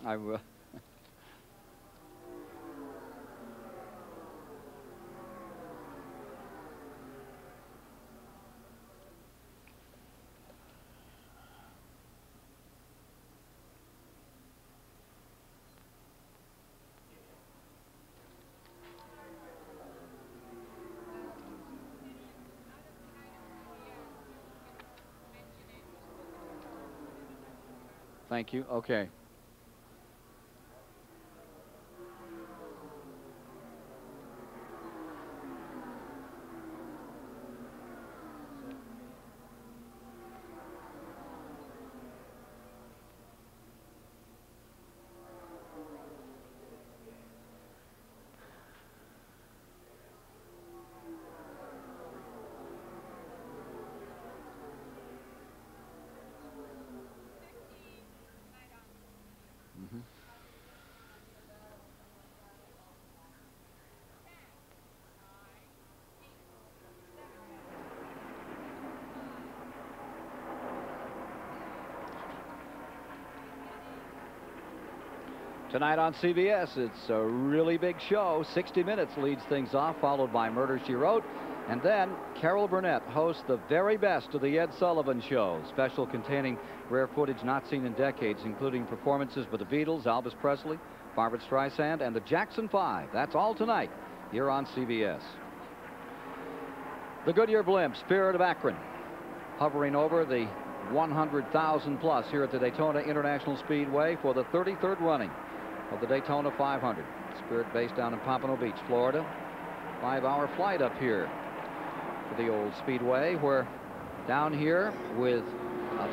I will. Thank you. Okay. Tonight on CBS, it's a really big show. 60 Minutes leads things off, followed by Murder, She Wrote. And then Carol Burnett hosts the very best of the Ed Sullivan Show, special containing rare footage not seen in decades, including performances by the Beatles, Elvis Presley, Barbra Streisand, and the Jackson 5. That's all tonight here on CBS. The Goodyear Blimp, Spirit of Akron, hovering over the 100,000 plus here at the Daytona International Speedway for the 33rd running of the Daytona 500. Spirit based down in Pompano Beach, Florida. 5-hour flight up here to the old Speedway, where down here with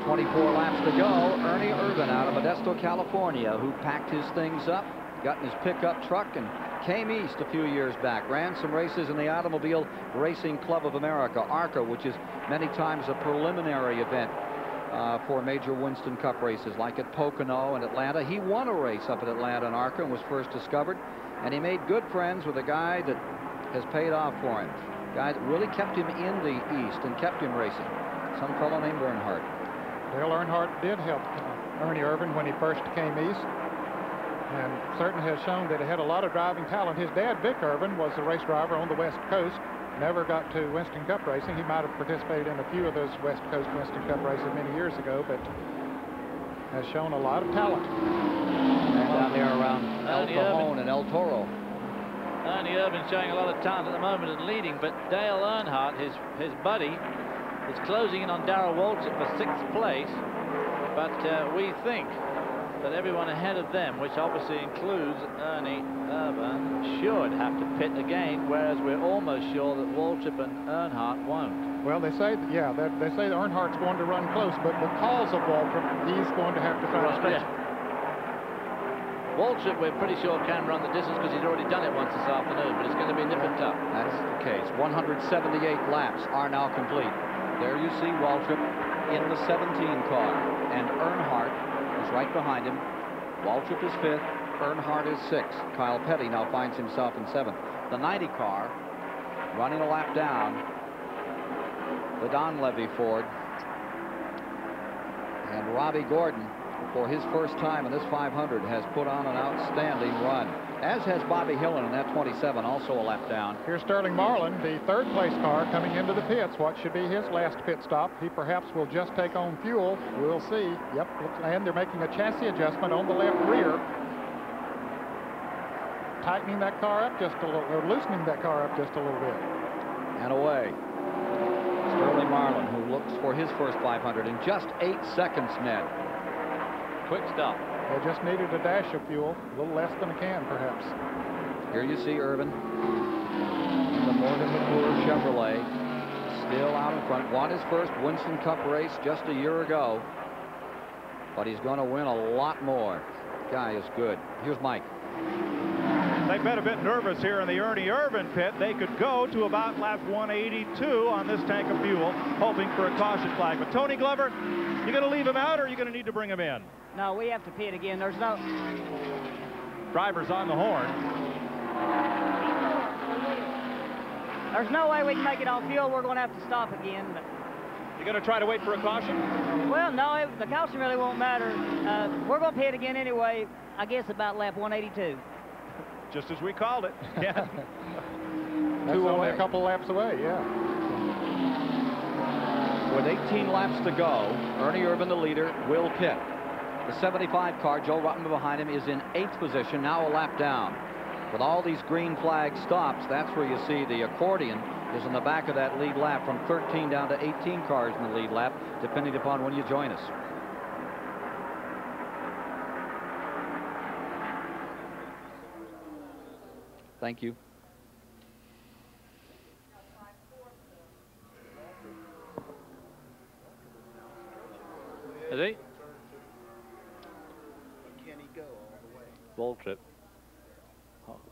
24 laps to go, Ernie Irvan out of Modesto, California, who packed his things up, got in his pickup truck, and came east a few years back. Ran some races in the Automobile Racing Club of America, ARCA, which is many times a preliminary event for major Winston Cup races, like at Pocono and Atlanta. He won a race up at Atlanta in ARCA and was first discovered. And he made good friends with a guy that has paid off for him. Guy that really kept him in the East and kept him racing. Some fellow named Earnhardt. Dale Earnhardt did help Ernie Irvan when he first came east, and certainly has shown that he had a lot of driving talent. His dad, Vic Irvan, was a race driver on the West Coast. Never got to Winston Cup racing. He might have participated in a few of those West Coast Winston Cup races many years ago, but has shown a lot of talent. And down there around El Cajon and El Toro. Ernie Irvan showing a lot of talent at the moment and leading, but Dale Earnhardt, his buddy, is closing in on Darrell Waltrip for 6th place. But we think that everyone ahead of them, which obviously includes Ernie Irvan, should have to pit again, whereas we're almost sure that Waltrip and Earnhardt won't. Well, they say, yeah, they say that Earnhardt's going to run close, but because of Waltrip, he's going to have to try to stretch it. Waltrip, we're pretty sure, can run the distance because he's already done it once this afternoon, but it's going to be nip and tuck. That's the case. 178 laps are now complete. There you see Waltrip in the 17 car, and Earnhardt is right behind him. Waltrip is 5th, Earnhardt is 6th. Kyle Petty now finds himself in 7th. The 90 car running a lap down, the Don Levy Ford, and Robbie Gordon, for his first time in this 500, has put on an outstanding run, as has Bobby Hillen in that 27, also a lap down. Here's Sterling Marlin, the 3rd place car, coming into the pits. What should be his last pit stop? He perhaps will just take on fuel. We'll see. Yep, and they're making a chassis adjustment on the left rear, tightening that car up just a little, or loosening that car up just a little bit. And away. Sterling Marlin, who looks for his first 500 in just 8 seconds, Ned. Quick stop. They just needed a dash of fuel, a little less than a can, perhaps. Here you see Irvan in the Morgan McClure Chevrolet, still out in front. Won his first Winston Cup race just a year ago, but he's going to win a lot more. Guy is good. Here's Mike. They've been a bit nervous here in the Ernie Irvan pit. They could go to about lap 182 on this tank of fuel, hoping for a caution flag. But Tony Glover, you going to leave him out, or are you going to need to bring him in? No, we have to pit again. There's no... Driver's on the horn. There's no way we can make it on fuel. We're going to have to stop again. But... You going to try to wait for a caution? Well, no, the caution really won't matter. We're going to pit again anyway, I guess about lap 182. Just as we called it. Yeah. That's only a couple laps away, yeah. With 18 laps to go, Ernie Irvan, the leader, will pit. The 75 car, Joe Ruttman behind him, is in 8th position, now a lap down. With all these green flag stops, that's where you see the accordion is in the back of that lead lap, from 13 down to 18 cars in the lead lap, depending upon when you join us. Thank you. Is he? Can he go all the way? Waltrip.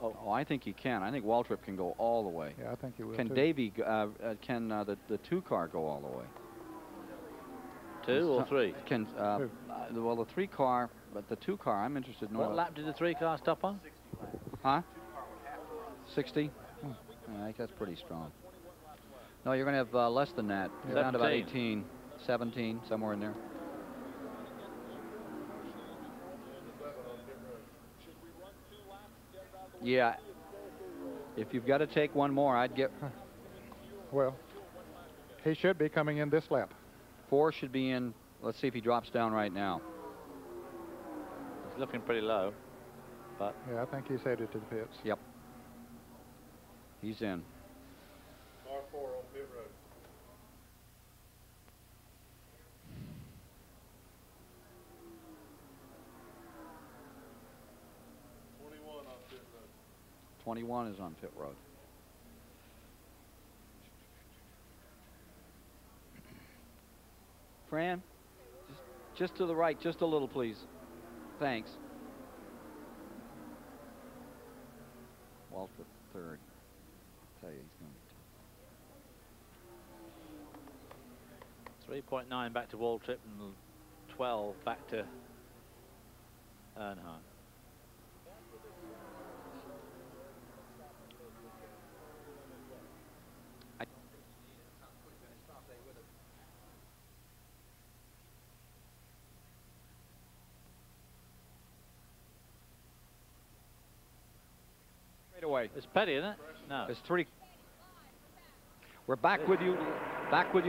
Oh, I think he can. I think Waltrip can go all the way. Yeah, I think he will. Can too. Davey, can the 2 car go all the way? 2 or 3? Can well, the 3 car, but the 2 car, I'm interested in. What lap did the 3 car stop on? Huh? 60? I think that's pretty strong. No, you're going to have less than that. You're down to about 18, 17, somewhere in there. Yeah. If you've got to take one more, I'd get... Well, he should be coming in this lap. 4 should be in. Let's see if he drops down right now. He's looking pretty low, but... Yeah, I think he's headed to the pits. Yep. He's in. Car 4 on pit road. On pit road. 21 is on pit road. Fran, just to the right, just a little, please. Thanks. Walter, third. I'll tell you, he's going to be tough. 3.9 back to Waltrip and 12 back to Earnhardt. Away. It's Petty, isn't it? No. It's 3. We're back with you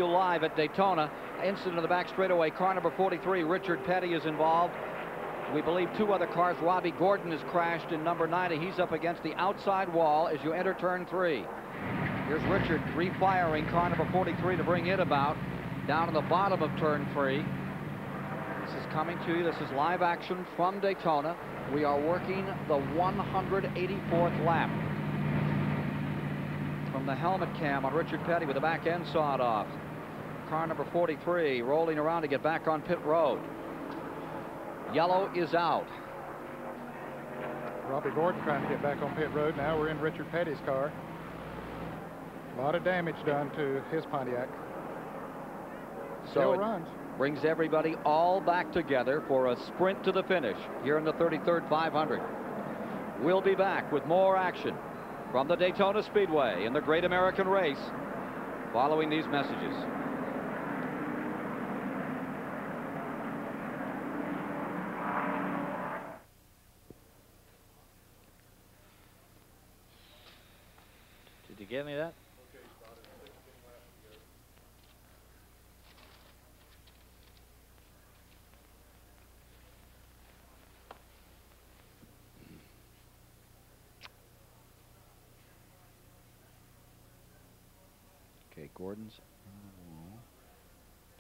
live at Daytona. Incident in the back straightaway. Car number 43, Richard Petty, is involved. We believe 2 other cars. Robbie Gordon has crashed in number 90. He's up against the outside wall as you enter turn 3. Here's Richard refiring car number 43 to bring it about. Down in the bottom of turn 3. This is coming to you. This is live action from Daytona. We are working the 184th lap. From the helmet cam on Richard Petty with the back end sawed off. Car number 43 rolling around to get back on pit road. Yellow is out. Robbie Gordon trying to get back on pit road. Now we're in Richard Petty's car. A lot of damage done to his Pontiac. Still runs. Brings everybody all back together for a sprint to the finish here in the 33rd 500. We'll be back with more action from the Daytona Speedway in the Great American Race following these messages. Did you get any of that? Okay, Gordon's on the wall.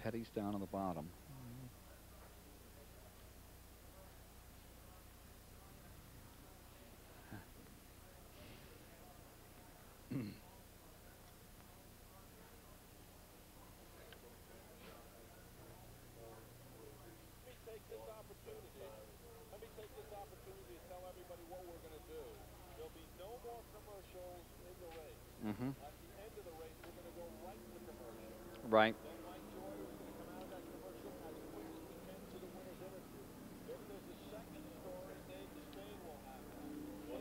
Petty's down on the bottom. Let me take this opportunity to tell everybody what we're going to do. There'll be no more commercials in the race. Mm-hmm. At the end of the race, we're going to go right to the commercial. Right. Then Mike Joy is going to come out of that commercial as quick as we can to the winner's interview. If there's a second story, Dave Despain will have that.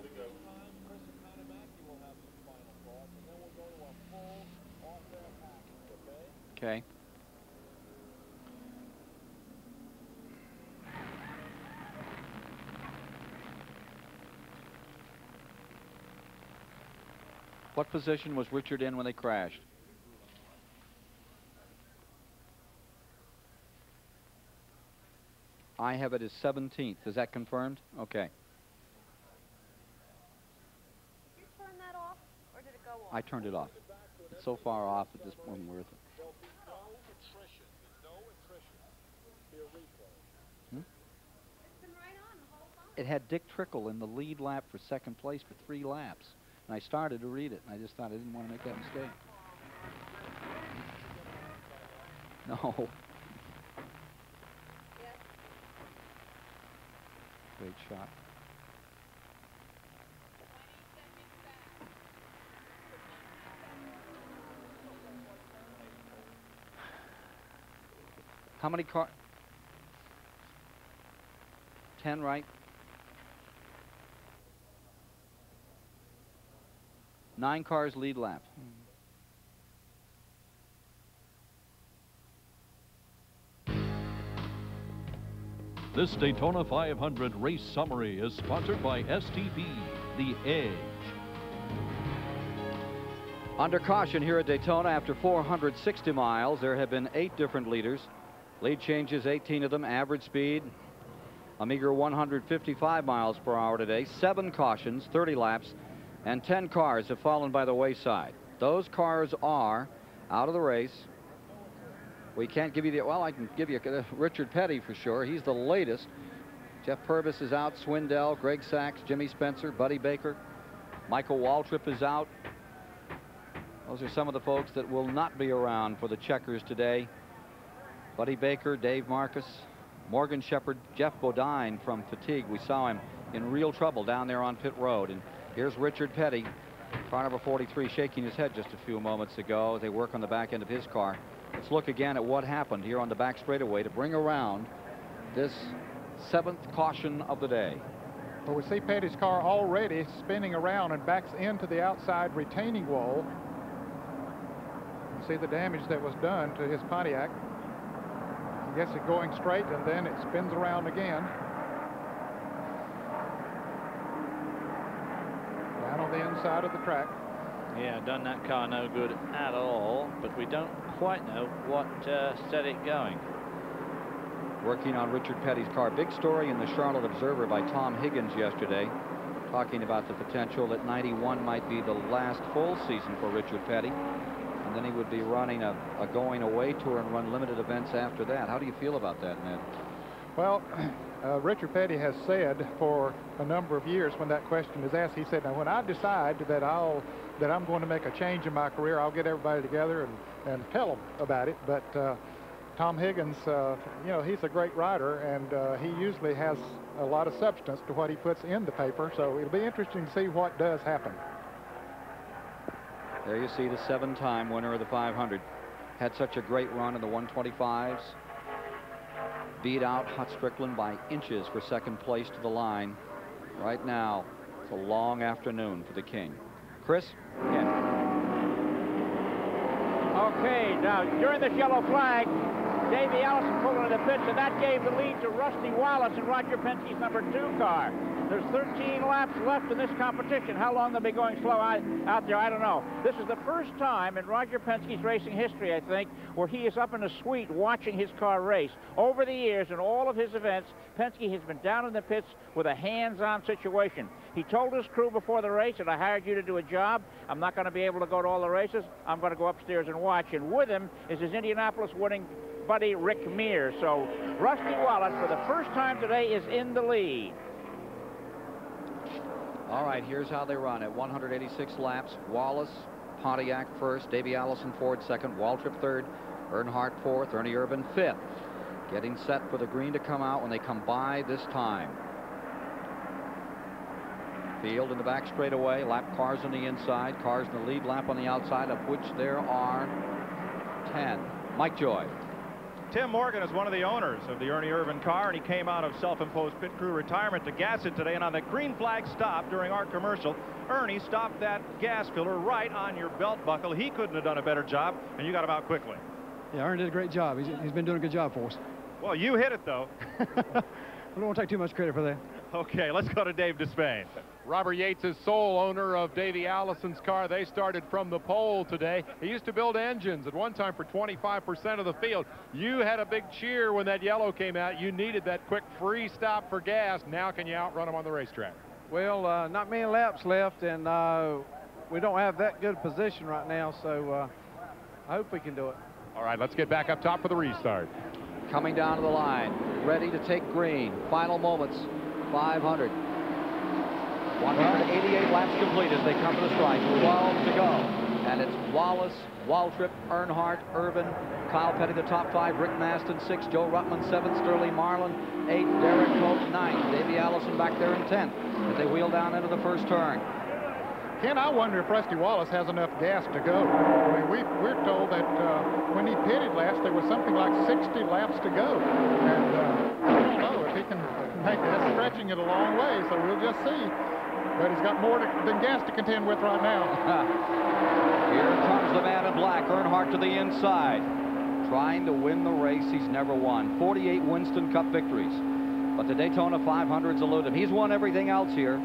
If there's time, Chris and Panamaki will have some final thoughts, and then we'll go to a full off-air package, okay? Okay. What position was Richard in when they crashed? I have it as 17th. Is that confirmed? Okay. Did you turn that off, or did it go off? I turned it off. It's so far off at this point worth it. There'll be no attrition. No attrition. Be a replay. It's been right on the whole time. It had Dick Trickle in the lead lap for second place for 3 laps. And I started to read it, and I just thought I didn't want to make that mistake. No. Yes. Great shot. How many cars? 10, right? 9 cars lead lap. This Daytona 500 race summary is sponsored by STP, the Edge. Under caution here at Daytona after 460 miles, there have been 8 different leaders. Lead changes, 18 of them, average speed, a meager 155 miles per hour today. 7 cautions, 30 laps, and 10 cars have fallen by the wayside. Those cars are out of the race. We can't give you the, well, I can give you Richard Petty for sure. He's the latest. Jeff Purvis is out, Swindell, Greg Sachs, Jimmy Spencer, Buddy Baker. Michael Waltrip is out. Those are some of the folks that will not be around for the checkers today. Buddy Baker, Dave Marcus, Morgan Shepherd, Jeff Bodine from fatigue. We saw him in real trouble down there on pit road. And here's Richard Petty, car number 43, shaking his head just a few moments ago. They work on the back end of his car. Let's look again at what happened here on the back straightaway to bring around this 7th caution of the day. Well, we see Petty's car already spinning around and backs into the outside retaining wall. You see the damage that was done to his Pontiac. I guess it going straight and then it spins around again. Down on the inside of the track. Yeah, done that car no good at all, but we don't quite know what set it going. Working on Richard Petty's car. Big story in the Charlotte Observer by Tom Higgins yesterday, talking about the potential that 91 might be the last full season for Richard Petty. And then he would be running a going away tour and run limited events after that. How do you feel about that, Ned? Well, Richard Petty has said for a number of years when that question is asked, he said, now when I decide that I'm going to make a change in my career, I'll get everybody together and tell them about it. But Tom Higgins, you know, he's a great writer, and he usually has a lot of substance to what he puts in the paper. So it'll be interesting to see what does happen. There you see the 7-time winner of the 500. Had such a great run in the 125s. Beat out Hut Strickland by inches for 2nd place to the line. Right now, it's a long afternoon for the King. Chris? Yeah. Okay, now during this yellow flag, Davey Allison pulled into the pits, and that gave the lead to Rusty Wallace in Roger Penske's number 2 car. There's 13 laps left in this competition. How long they'll be going slow out there, I don't know. This is the first time in Roger Penske's racing history, I think, where he is up in a suite watching his car race. Over the years, in all of his events, Penske has been down in the pits with a hands-on situation. He told his crew before the race that I hired you to do a job. I'm not going to be able to go to all the races. I'm going to go upstairs and watch. And with him is his Indianapolis winning buddy, Rick Mears. So Rusty Wallace, for the first time today, is in the lead. All right, here's how they run at 186 laps. Wallace, Pontiac first, Davey Allison Ford second, Waltrip third, Earnhardt fourth, Ernie Irvan fifth. Getting set for the green to come out when they come by this time. Field in the back straightaway, lap cars on the inside, cars in the lead lap on the outside, of which there are 10. Mike Joy. Tim Morgan is one of the owners of the Ernie Irvan car, and he came out of self-imposed pit crew retirement to gas it today. And on the green flag stop during our commercial, Ernie stopped that gas filler right on your belt buckle. He couldn't have done a better job, and you got him out quickly. Yeah, Ernie did a great job. He's been doing a good job for us. Well, you hit it, though. We don't want to take too much credit for that. Okay, let's go to Dave Despain. Robert Yates is sole owner of Davey Allison's car. They started from the pole today. He used to build engines at one time for 25% of the field. You had a big cheer when that yellow came out. You needed that quick free stop for gas. Now can you outrun him on the racetrack? Well, not many laps left, and we don't have that good position right now, so I hope we can do it. All right, let's get back up top for the restart. Coming down to the line, ready to take green. Final moments, 500. 188 laps complete as they come to the strike. 12 to go. And it's Wallace, Waltrip, Earnhardt, Irvan, Kyle Petty, the top 5, Rick Maston, 6, Joe Ruttman, 7, Sterling Marlin, 8, Derek Coates, 9, Davey Allison back there in 10 as they wheel down into the first turn. Ken, I wonder if Rusty Wallace has enough gas to go. I mean, we're told that when he pitted last, there was something like 60 laps to go. And I don't know if he can make that, stretching it a long way, so we'll just see. But he's got more than gas to contend with right now. Here comes the man in black, Earnhardt to the inside. Trying to win the race he's never won. 48 Winston Cup victories. But the Daytona 500s elude him. He's won everything else here.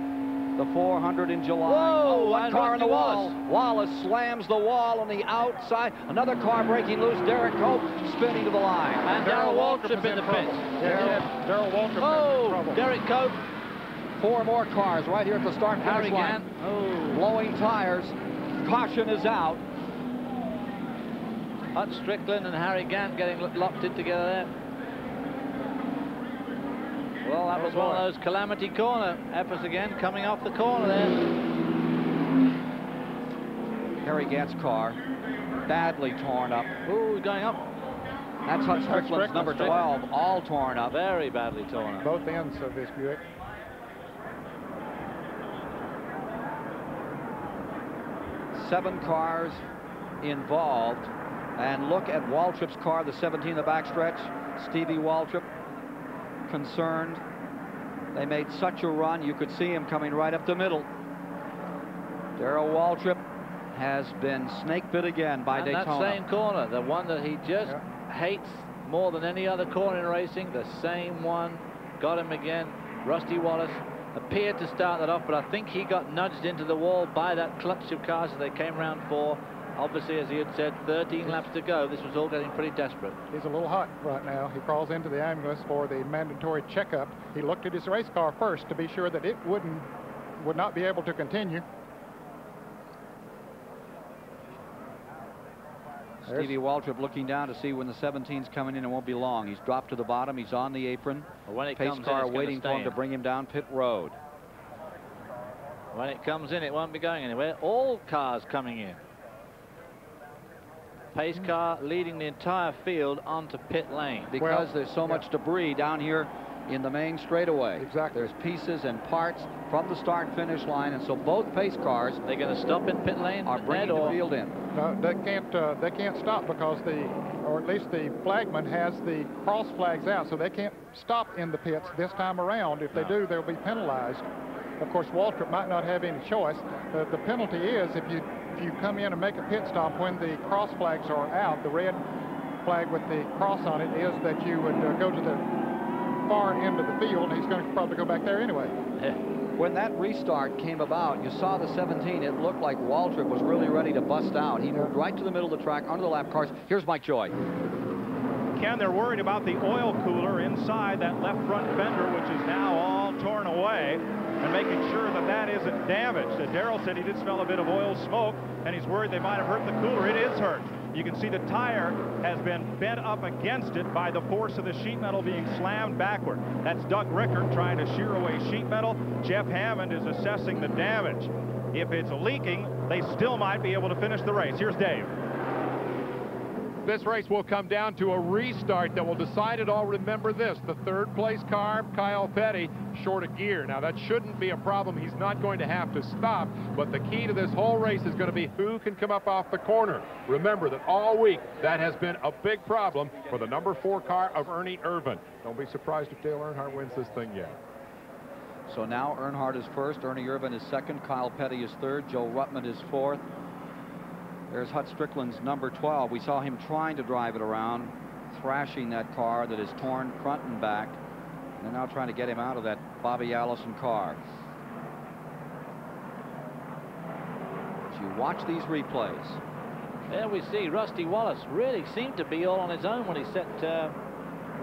The 400 in July. Whoa, oh, one car in the wall. Wallace Slams the wall on the outside. Another car breaking loose. Derek Cope spinning to the line. And Darrell Waltrip in the pits. Darrell Waltrip oh, in trouble. Derek Cope. 4 more cars right here at the start finish line. Blowing tires. Caution is out. Hut Strickland and Harry Gant getting locked in together there. Well, that was one of those calamity corner efforts again, coming off the corner there. Harry Gant's car, badly torn up. Ooh, going up. That's Hut Strickland's number 12, all torn up. Very badly torn up. Both ends of this Buick. Seven cars involved. And look at Waltrip's car, the 17 in the backstretch. Stevie Waltrip, concerned. They made such a run, you could see him coming right up the middle. Darrell Waltrip has been snake bit again by Daytona. That same corner, the one that he just hates more than any other corner in racing, the same one, got him again. Rusty Wallace appeared to start that off, but I think he got nudged into the wall by that clutch of cars as they came round 4. Obviously, as he had said, 13 laps to go. This was all getting pretty desperate. He's a little hot right now. He crawls into the ambulance for the mandatory checkup. He looked at his race car first to be sure that it would not be able to continue. Stevie Waltrip looking down to see when the 17's coming in. It won't be long. He's dropped to the bottom. He's on the apron. When it Pace comes car in, waiting for him to bring him down pit road. When it comes in, it won't be going anywhere. All cars coming in. Pace car leading the entire field onto pit lane. Because there's so much debris down here in the main straightaway. Exactly. There's pieces and parts from the start-finish line, and so both pace cars, they're going to stop in pit lane, are bringing the field in. No, they can't stop because or at least the flagman has the cross flags out, so they can't stop in the pits this time around. If they do, they'll be penalized. Of course, Waltrip might not have any choice. The penalty is if you come in and make a pit stop when the cross flags are out, the red flag with the cross on it is that you would go to the far end of the field, and he's going to probably go back there anyway. When that restart came about, you saw the 17. It looked like Waltrip was really ready to bust out. He moved right to the middle of the track, under the lap cars. Here's Mike Joy. Ken, they're worried about the oil cooler inside that left front fender, which is now all torn away, and making sure that that isn't damaged. Darrell said he did smell a bit of oil smoke, and he's worried they might have hurt the cooler. It is hurt. You can see the tire has been bent up against it by the force of the sheet metal being slammed backward. That's Doug Rickard trying to shear away sheet metal. Jeff Hammond is assessing the damage. If it's leaking, they still might be able to finish the race. Here's Dave. This race will come down to a restart that will decide it all. Remember this, the third place car, Kyle Petty, short of gear. Now that shouldn't be a problem. He's not going to have to stop, but the key to this whole race is going to be who can come up off the corner. Remember that all week that has been a big problem for the number 4 car of Ernie Irvan. Don't be surprised if Dale Earnhardt wins this thing yet. So now Earnhardt is first, Ernie Irvan is second, Kyle Petty is third, Joe Ruttman is fourth. There's Hut Strickland's number 12. We saw him trying to drive it around, thrashing that car that is torn front and back. And they're now trying to get him out of that Bobby Allison car. As you watch these replays. There we see Rusty Wallace really seemed to be all on his own when he set.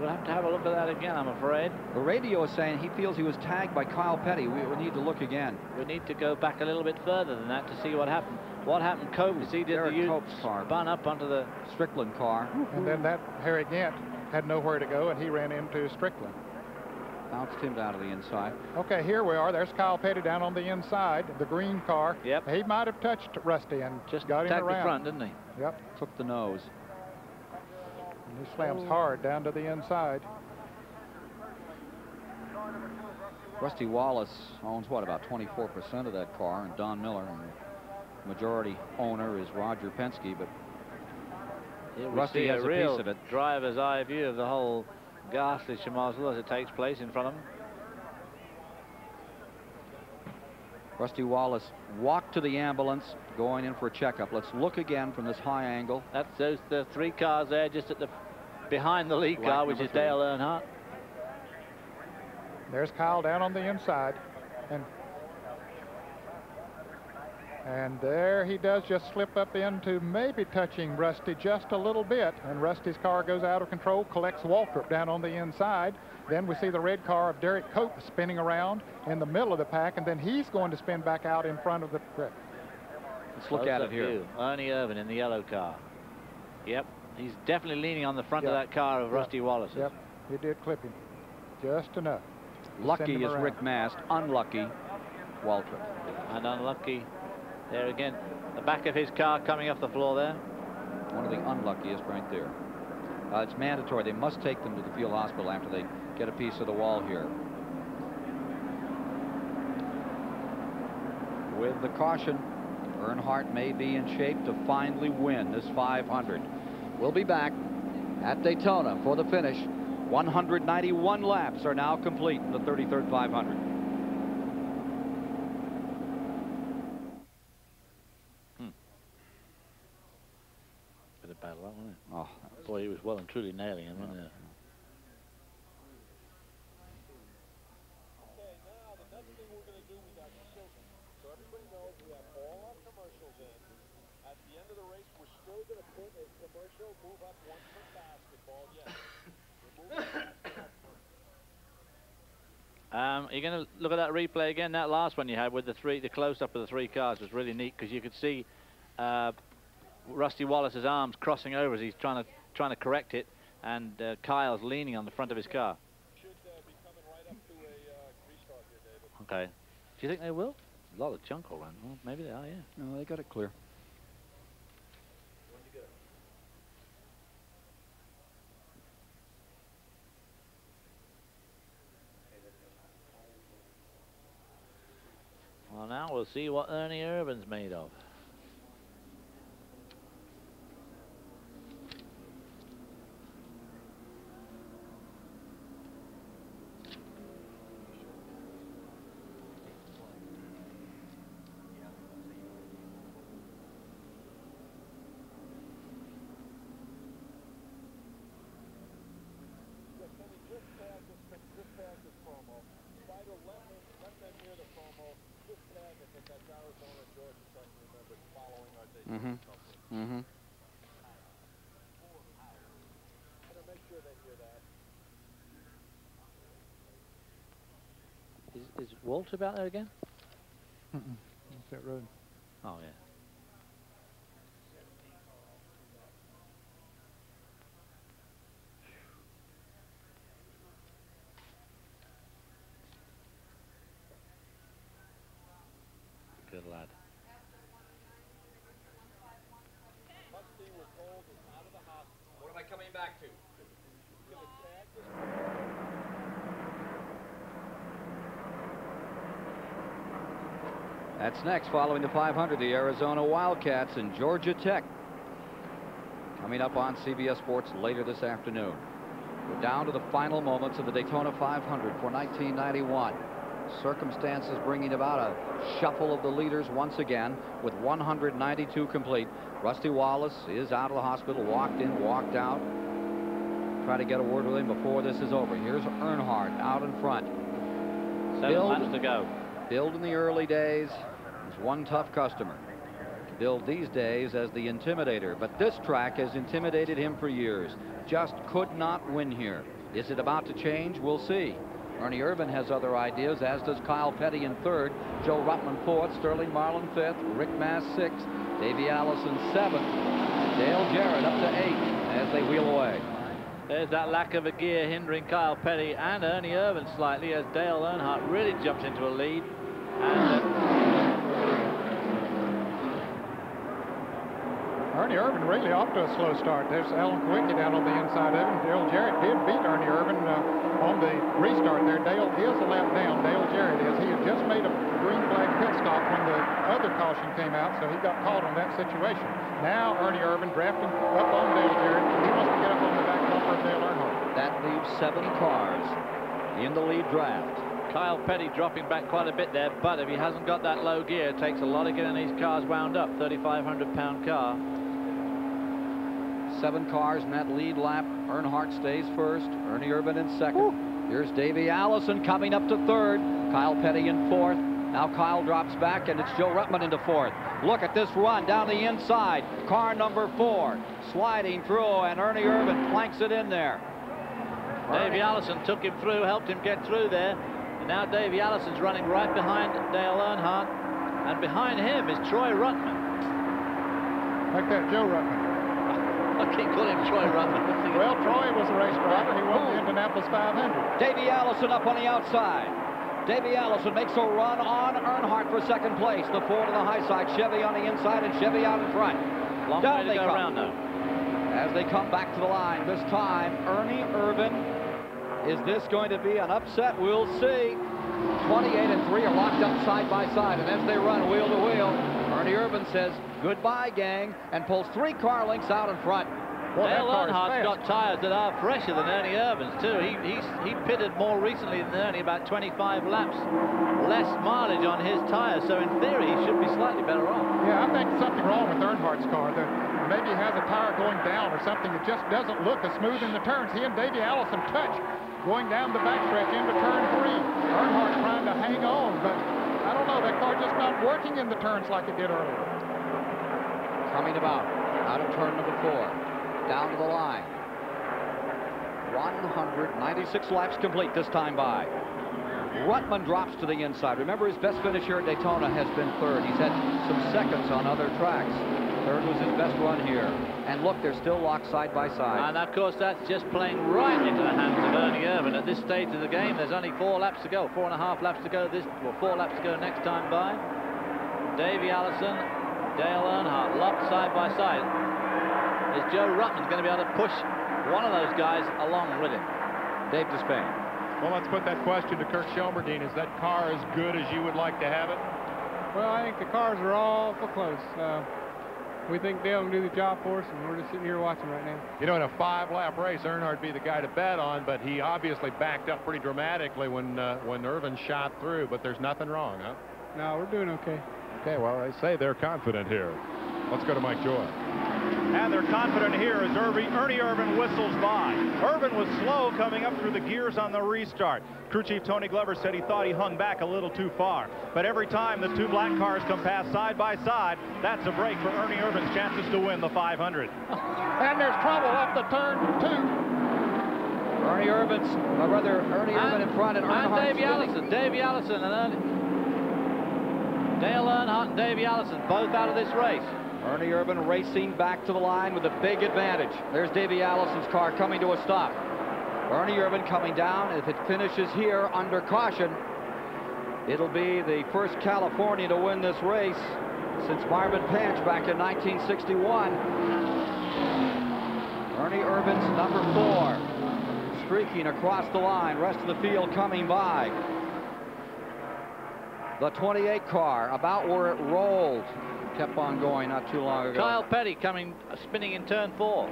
We'll have to have a look at that again, I'm afraid. The radio is saying he feels he was tagged by Kyle Petty. We need to look again. We need to go back a little bit further than that to see what happened. What happened, Cope? He did the Cope's car spun up onto the Strickland car. And then that Harry Gant had nowhere to go, and he ran into Strickland. Bounced him down to the inside. Okay, here we are. There's Kyle Petty down on the inside, the green car. Yep. He might have touched Rusty and just got him around. Tagged the front, didn't he? Yep. Took the nose. And he slams hard down to the inside. Rusty Wallace owns, what, about 24% of that car, and Don Miller, and the majority owner is Roger Penske, but Rusty has a piece of it. Driver's eye view of the whole ghastly schmozzle as it takes place in front of him. Rusty Wallace walked to the ambulance, going in for a checkup. Let's look again from this high angle. That's the 3 cars there, just at the behind the lead car, which is Dale Earnhardt. There's Kyle down on the inside. And there he does just slip up into maybe touching Rusty just a little bit. And Rusty's car goes out of control, collects Waltrip down on the inside. Then we see the red car of Derek Cope spinning around in the middle of the pack, and then he's going to spin back out in front of the... Let's look at it here. Ernie Irvin in the yellow car. Yep, he's definitely leaning on the front of that car of Rusty Wallace's. Yep, he did clip him. Just enough. Lucky is Rick Mast, unlucky Waltrip. And unlucky there again. The back of his car coming off the floor there. One of the unluckiest right there. It's mandatory. They must take them to the field hospital after they get a piece of the wall here. With the caution, Earnhardt may be in shape to finally win this 500. We'll be back at Daytona for the finish. 191 laps are now complete in the 33rd 500. Bit of battle, wasn't it? Oh, boy, he was well and truly nailing him, wasn't he? You're going to look at that replay again. That last one you had with the close-up of the three cars was really neat, because you could see Rusty Wallace's arms crossing over as he's trying to correct it, and Kyle's leaning on the front of his car. Okay. Do you think they will? A lot of junk all around. Well, maybe they are, yeah. No, they got it clear. Well, now we'll see what Ernie Irvin's made of. Is Walter out there again? That's that road. Oh, yeah. Good lad. What am I coming back to? That's next, following the 500, the Arizona Wildcats and Georgia Tech. Coming up on CBS Sports later this afternoon. We're down to the final moments of the Daytona 500 for 1991. Circumstances bringing about a shuffle of the leaders once again with 192 complete. Rusty Wallace is out of the hospital, walked in, walked out. Try to get a word with him before this is over. Here's Earnhardt out in front. 7 laps to go. Billed in the early days as one tough customer. Billed these days as the intimidator, but this track has intimidated him for years. Just could not win here. Is it about to change? We'll see. Ernie Irvin has other ideas, as does Kyle Petty in third, Joe Ruttman fourth, Sterling Marlin fifth, Rick Mast sixth, Davey Allison seventh, Dale Jarrett up to eighth as they wheel away. There's that lack of a gear hindering Kyle Petty and Ernie Irvin slightly, as Dale Earnhardt really jumps into a lead. And Ernie Irvin really off to a slow start. There's Alan Kawicki down on the inside of him. Dale Jarrett did beat Ernie Irvin on the restart there. Dale is a lap down. Dale Jarrett is. He had just made a green flag pit stop when the other caution came out, so he got caught on that situation. Now Ernie Irvin drafting up on Dale Jarrett. He wants to get up on the back bumper of Dale Earnhardt. That leaves 7 cars in the lead draft. Kyle Petty dropping back quite a bit there, but if he hasn't got that low gear, it takes a lot of getting these cars wound up. 3,500-pound car. 7 cars in that lead lap. Earnhardt stays first. Ernie Irvin in second. Here's Davey Allison coming up to third. Kyle Petty in fourth. Now Kyle drops back, and it's Joe Ruttman into fourth. Look at this run down the inside. Car number 4 sliding through, and Ernie Irvan planks it in there. Davey Allison took him through, helped him get through there. And now Davey Allison's running right behind Dale Earnhardt. And behind him is Troy Ruttman. Like that, Joe Ruttman. I keep calling him Troy Ruttman. Well, Troy was a race driver. He won the Indianapolis 500. Davey Allison up on the outside. Davey Allison makes a run on Earnhardt for second place. The Ford on the high side, Chevy on the inside, and Chevy out in front. Long Down way to they go come. around now. As they come back to the line, this time Ernie Irvan. Is this going to be an upset? We'll see. 28 and 3 are locked up side by side, and as they run wheel to wheel, Ernie Irvan says goodbye, gang, and pulls 3 car lengths out in front. Well, Dale Earnhardt's got tires that are fresher than Ernie Irvan's too. He pitted more recently than Ernie, about 25 laps less mileage on his tires, so in theory he should be slightly better off. Yeah, I think something wrong with Earnhardt's car. That maybe he has a tire going down or something. It just doesn't look as smooth in the turns. He and Davey Allison touch going down the backstretch into turn 3. Earnhardt trying to hang on, but I don't know, that car just not working in the turns like it did earlier. Coming about out of turn number 4. Down to the line. 196 laps complete this time by. Ruttman drops to the inside. Remember, his best finish here at Daytona has been third. He's had some seconds on other tracks. Third was his best run here. And look, they're still locked side by side. And of course, that's just playing right into the hands of Ernie Irvan. At this stage of the game, there's only 4 laps to go. 4.5 laps to go. 4 laps to go next time by. Davey Allison, Dale Earnhardt, locked side by side. Is Joe Ruttman's going to be able to push one of those guys along with him? Dave Despain. Well, let's put that question to Kirk Shelmerdine. Is that car as good as you would like to have it? Well, I think the cars are awful close. We think Dale can do the job for us, and we're just sitting here watching right now. You know, in a 5-lap race, Earnhardt would be the guy to bet on, but he obviously backed up pretty dramatically when Irvan shot through, but there's nothing wrong, huh? No, we're doing okay. Okay, well, they say they're confident here. Let's go to Mike Joy. And they're confident here as Ernie Irvan whistles by. Irvan was slow coming up through the gears on the restart. Crew chief Tony Glover said he thought he hung back a little too far. But every time the 2 black cars come past side by side, that's a break for Ernie Irvan's chances to win the 500. And there's trouble up the turn 2. Ernie Irvan in front, and Earnhardt Davey Allison. Davey Allison and Dale Earnhardt and Davey Allison both out of this race. Ernie Irvan racing back to the line with a big advantage. There's Davey Allison's car coming to a stop. Ernie Irvan coming down. If it finishes here under caution, it'll be the first Californian to win this race since Marvin Panch back in 1961. Ernie Irvan's number 4 streaking across the line. Rest of the field coming by. The 28 car about where it rolled. Kept on going not too long ago. Kyle Petty spinning in turn 4.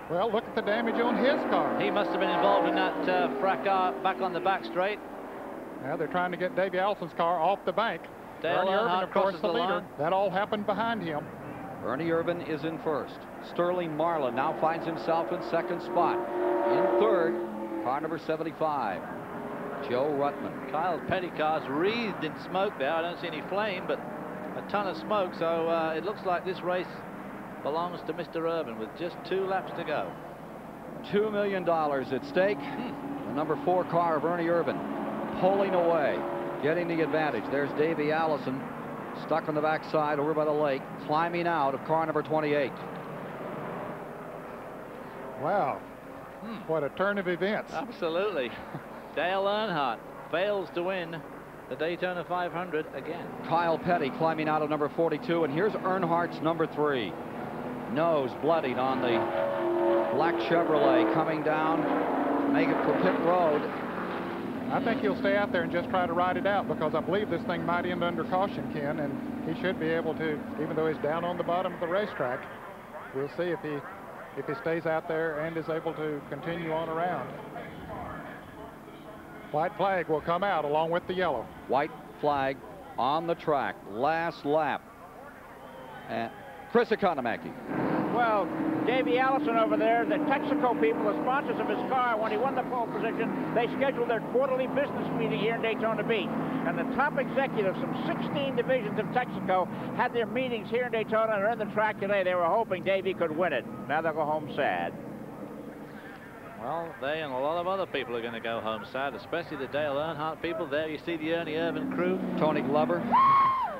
Well, look at the damage on his car. He must have been involved in that fracas back on the back straight. Now they're trying to get Davey Allison's car off the bank. Dale Ernie Irvan, Earnhardt of course, crosses the the leader. line. That all happened behind him. Ernie Irvan is in first. Sterling Marlin now finds himself in second spot. In third, car number 75. Joe Ruttman. Kyle Petty car's wreathed in smoke there. I don't see any flame, but a ton of smoke. So it looks like this race belongs to Mr. Irvan with just 2 laps to go. $2 million at stake. The number 4 car of Ernie Irvan pulling away, getting the advantage. There's Davey Allison stuck on the backside over by the lake, climbing out of car number 28. Wow. What a turn of events. Absolutely. Dale Earnhardt fails to win the Daytona 500 again. Kyle Petty climbing out of number 42, and here's Earnhardt's number 3. Nose bloodied on the black Chevrolet coming down to make it for pit road. I think he'll stay out there and just try to ride it out, because I believe this thing might end under caution, Ken, and he should be able to, even though he's down on the bottom of the racetrack. We'll see if he stays out there and is able to continue on around. White flag will come out along with the yellow. White flag on the track. Last lap. And Chris Economaki. Well, Davey Allison over there, the Texaco people, the sponsors of his car, when he won the pole position, they scheduled their quarterly business meeting here in Daytona Beach. And the top executives from 16 divisions of Texaco had their meetings here in Daytona and are in the track today. They were hoping Davey could win it. Now they'll go home sad. Well, they and a lot of other people are going to go home sad, especially the Dale Earnhardt people. There you see the Ernie Irvin crew. Tony Glover.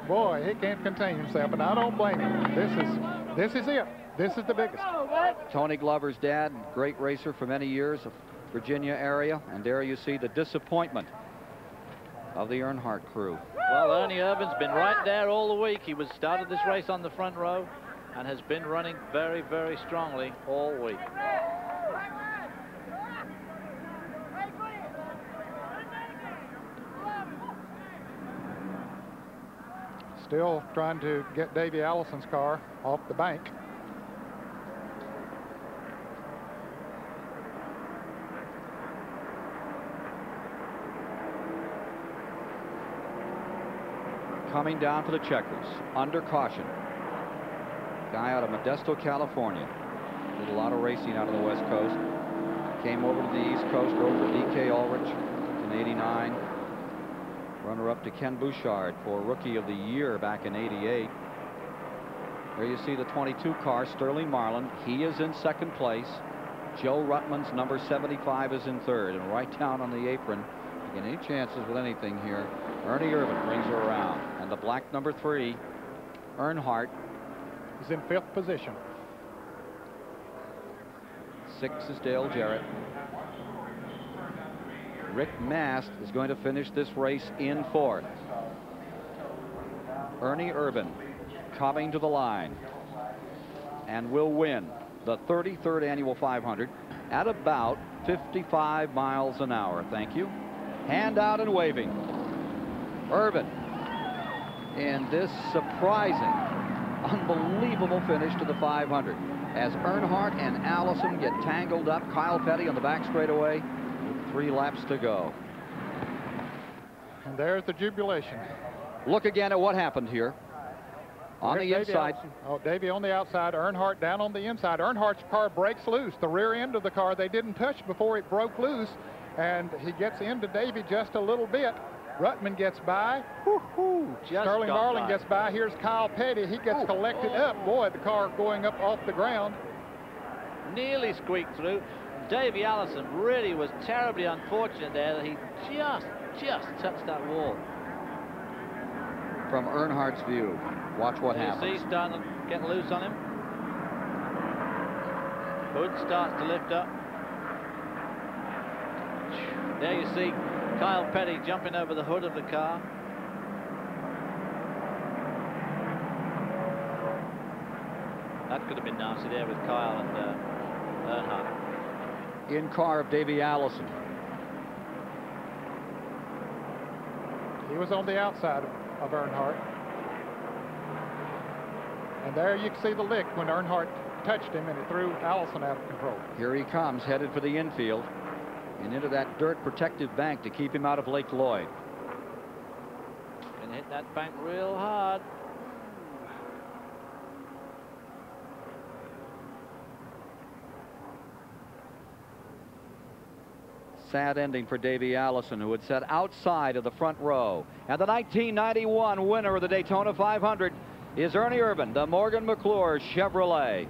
Boy, he can't contain himself, and I don't blame him. This is it. This is the biggest. Tony Glover's dad, great racer for many years of Virginia area, and there you see the disappointment of the Earnhardt crew. Well, Ernie Irvin's been right there all the week. He started this race on the front row and has been running very, very strongly all week. Still trying to get Davey Allison's car off the bank. Coming down for the checkers, under caution. Guy out of Modesto, California. Did a lot of racing out of the West Coast. Came over to the East Coast, rode for D.K. Ulrich in '89. Runner-up to Ken Bouchard for Rookie of the Year back in '88. There you see the 22 car, Sterling Marlin. He is in second place. Joe Ruttman's number 75 is in third. And right down on the apron, get any chances with anything here, Ernie Irvin brings her around. And the black number 3, Earnhardt, is in 5th position. 6 is Dale Jarrett. Rick Mast is going to finish this race in 4th. Ernie Irvin coming to the line and will win the 33rd annual 500 at about 55 miles an hour. Thank you. Hand out and waving. Irvin in this surprising, unbelievable finish to the 500 as Earnhardt and Allison get tangled up. Kyle Petty on the back straightaway. 3 laps to go. And there's the jubilation. Look again at what happened here. On the inside. Oh, Davey on the outside, Earnhardt down on the inside. Earnhardt's car breaks loose. The rear end of the car they didn't touch before it broke loose, and he gets into Davey just a little bit. Ruttman gets by. Sterling Marlin gets by. Here's Kyle Petty. He gets collected up. Boy, the car going up off the ground. Nearly squeaked through. Davey Allison really was terribly unfortunate there that he just touched that wall. From Earnhardt's view, watch what happens. You see starting to get loose on him. Hood starts to lift up. There you see Kyle Petty jumping over the hood of the car. That could have been nasty there with Kyle and Earnhardt. In car of Davey Allison. He was on the outside of Earnhardt. And there you can see the lick when Earnhardt touched him and it threw Allison out of control. Here he comes, headed for the infield and into that dirt protective bank to keep him out of Lake Lloyd. And hit that bank real hard. Sad ending for Davey Allison, who had sat outside of the front row. And the 1991 winner of the Daytona 500 is Ernie Irvin, the Morgan McClure Chevrolet.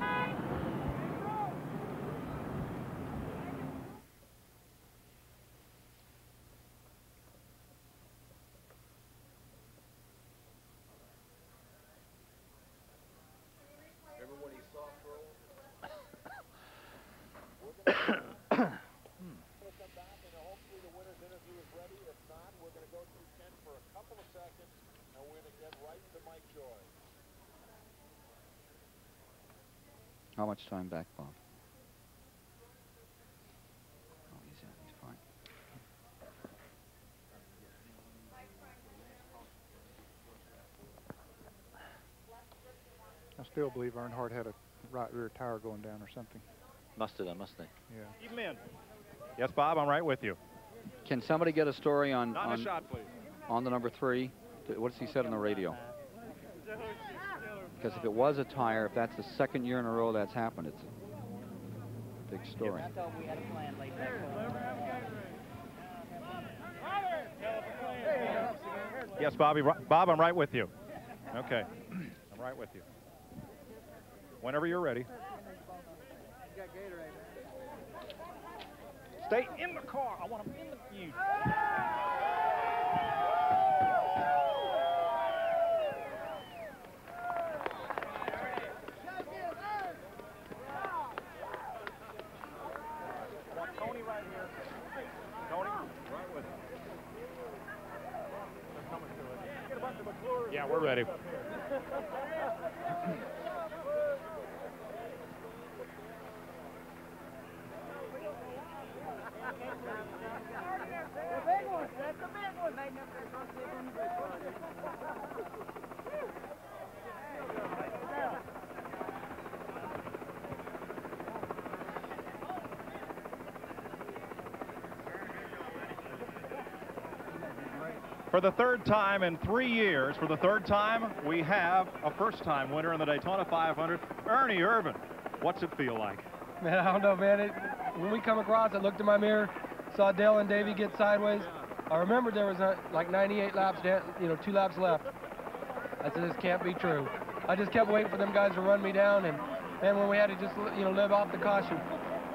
How much time back, Bob? Oh, he's fine. I still believe Earnhardt had a right rear tire going down or something. Must have done, mustn't they? Yeah. Keep him in. Yes, Bob, I'm right with you. Can somebody get a story on Not a shot, please. On the number 3? What's he said on the radio? because if it was a tire, if that's the second year in a row that's happened, it's a big story. I thought we had a plan late back. Yes, Bobby. Bob, I'm right with you. Okay. I'm right with you. Whenever you're ready. Stay in the car. I want them in the queue. Tony right here. Tony, right with him. Yeah, we're ready. That's the big one. For the third time in 3 years, for the third time, we have a first-time winner in the Daytona 500, Ernie Irvan. What's it feel like? Man, I don't know, man. When we come across, I looked in my mirror, saw Dale and Davey get sideways. I remembered there was like 98 laps, 2 laps left. I said, this can't be true. I just kept waiting for them guys to run me down, and then when we had to just, live off the caution.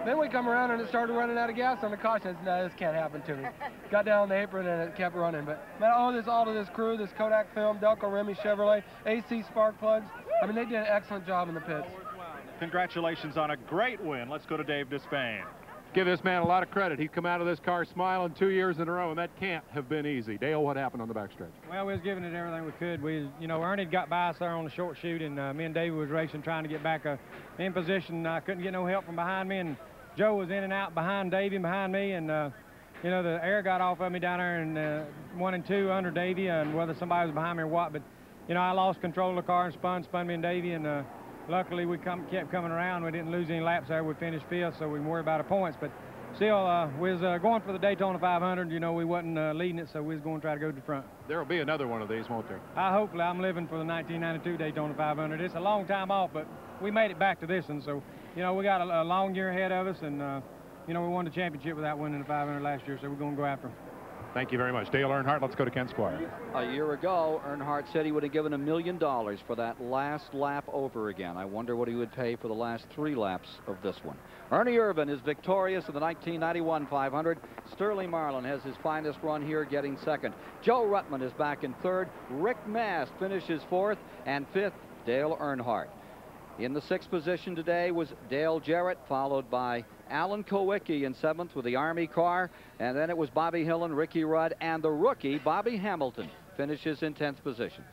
Then we come around and it started running out of gas on the caution. I said, no, this can't happen to me. Got down on the apron and it kept running. But man, I owe this all to this crew, this Kodak Film, Delco Remy Chevrolet, AC Spark Plugs. I mean, they did an excellent job in the pits. Congratulations on a great win. Let's go to Dave Despain. Give this man a lot of credit. He's come out of this car smiling 2 years in a row, and that can't have been easy. Dale, what happened on the backstretch? Well, we was giving it everything we could. Ernie got by us there on the short chute, and me and Davey was racing, trying to get back in position. I couldn't get no help from behind me, and Joe was in and out behind Davey and behind me, and the air got off of me down there in 1 and 2 under Davey, and whether somebody was behind me or what, but I lost control of the car and spun me and Davey, and luckily we kept coming around. We didn't lose any laps there. We finished 5th, so we didn't worry about our points, but still, we was going for the Daytona 500. We wasn't leading it, so we was going to try to go to the front. There will be another one of these, won't there? Hopefully. I'm living for the 1992 Daytona 500. It's a long time off, but we made it back to this one, so we got a long year ahead of us, and we won the championship without winning the 500 last year, so we're going to go after them. Thank you very much. Dale Earnhardt, let's go to Ken Squire. A year ago, Earnhardt said he would have given $1 million for that last lap over again. I wonder what he would pay for the last 3 laps of this one. Ernie Irvan is victorious in the 1991 500. Sterling Marlin has his finest run here, getting 2nd. Joe Ruttman is back in 3rd. Rick Mast finishes 4th, and 5th, Dale Earnhardt. In the 6th position today was Dale Jarrett, followed by Alan Kowicki in 7th with the Army car, and then it was Bobby Hill and Ricky Rudd, and the rookie Bobby Hamilton finishes in 10th position.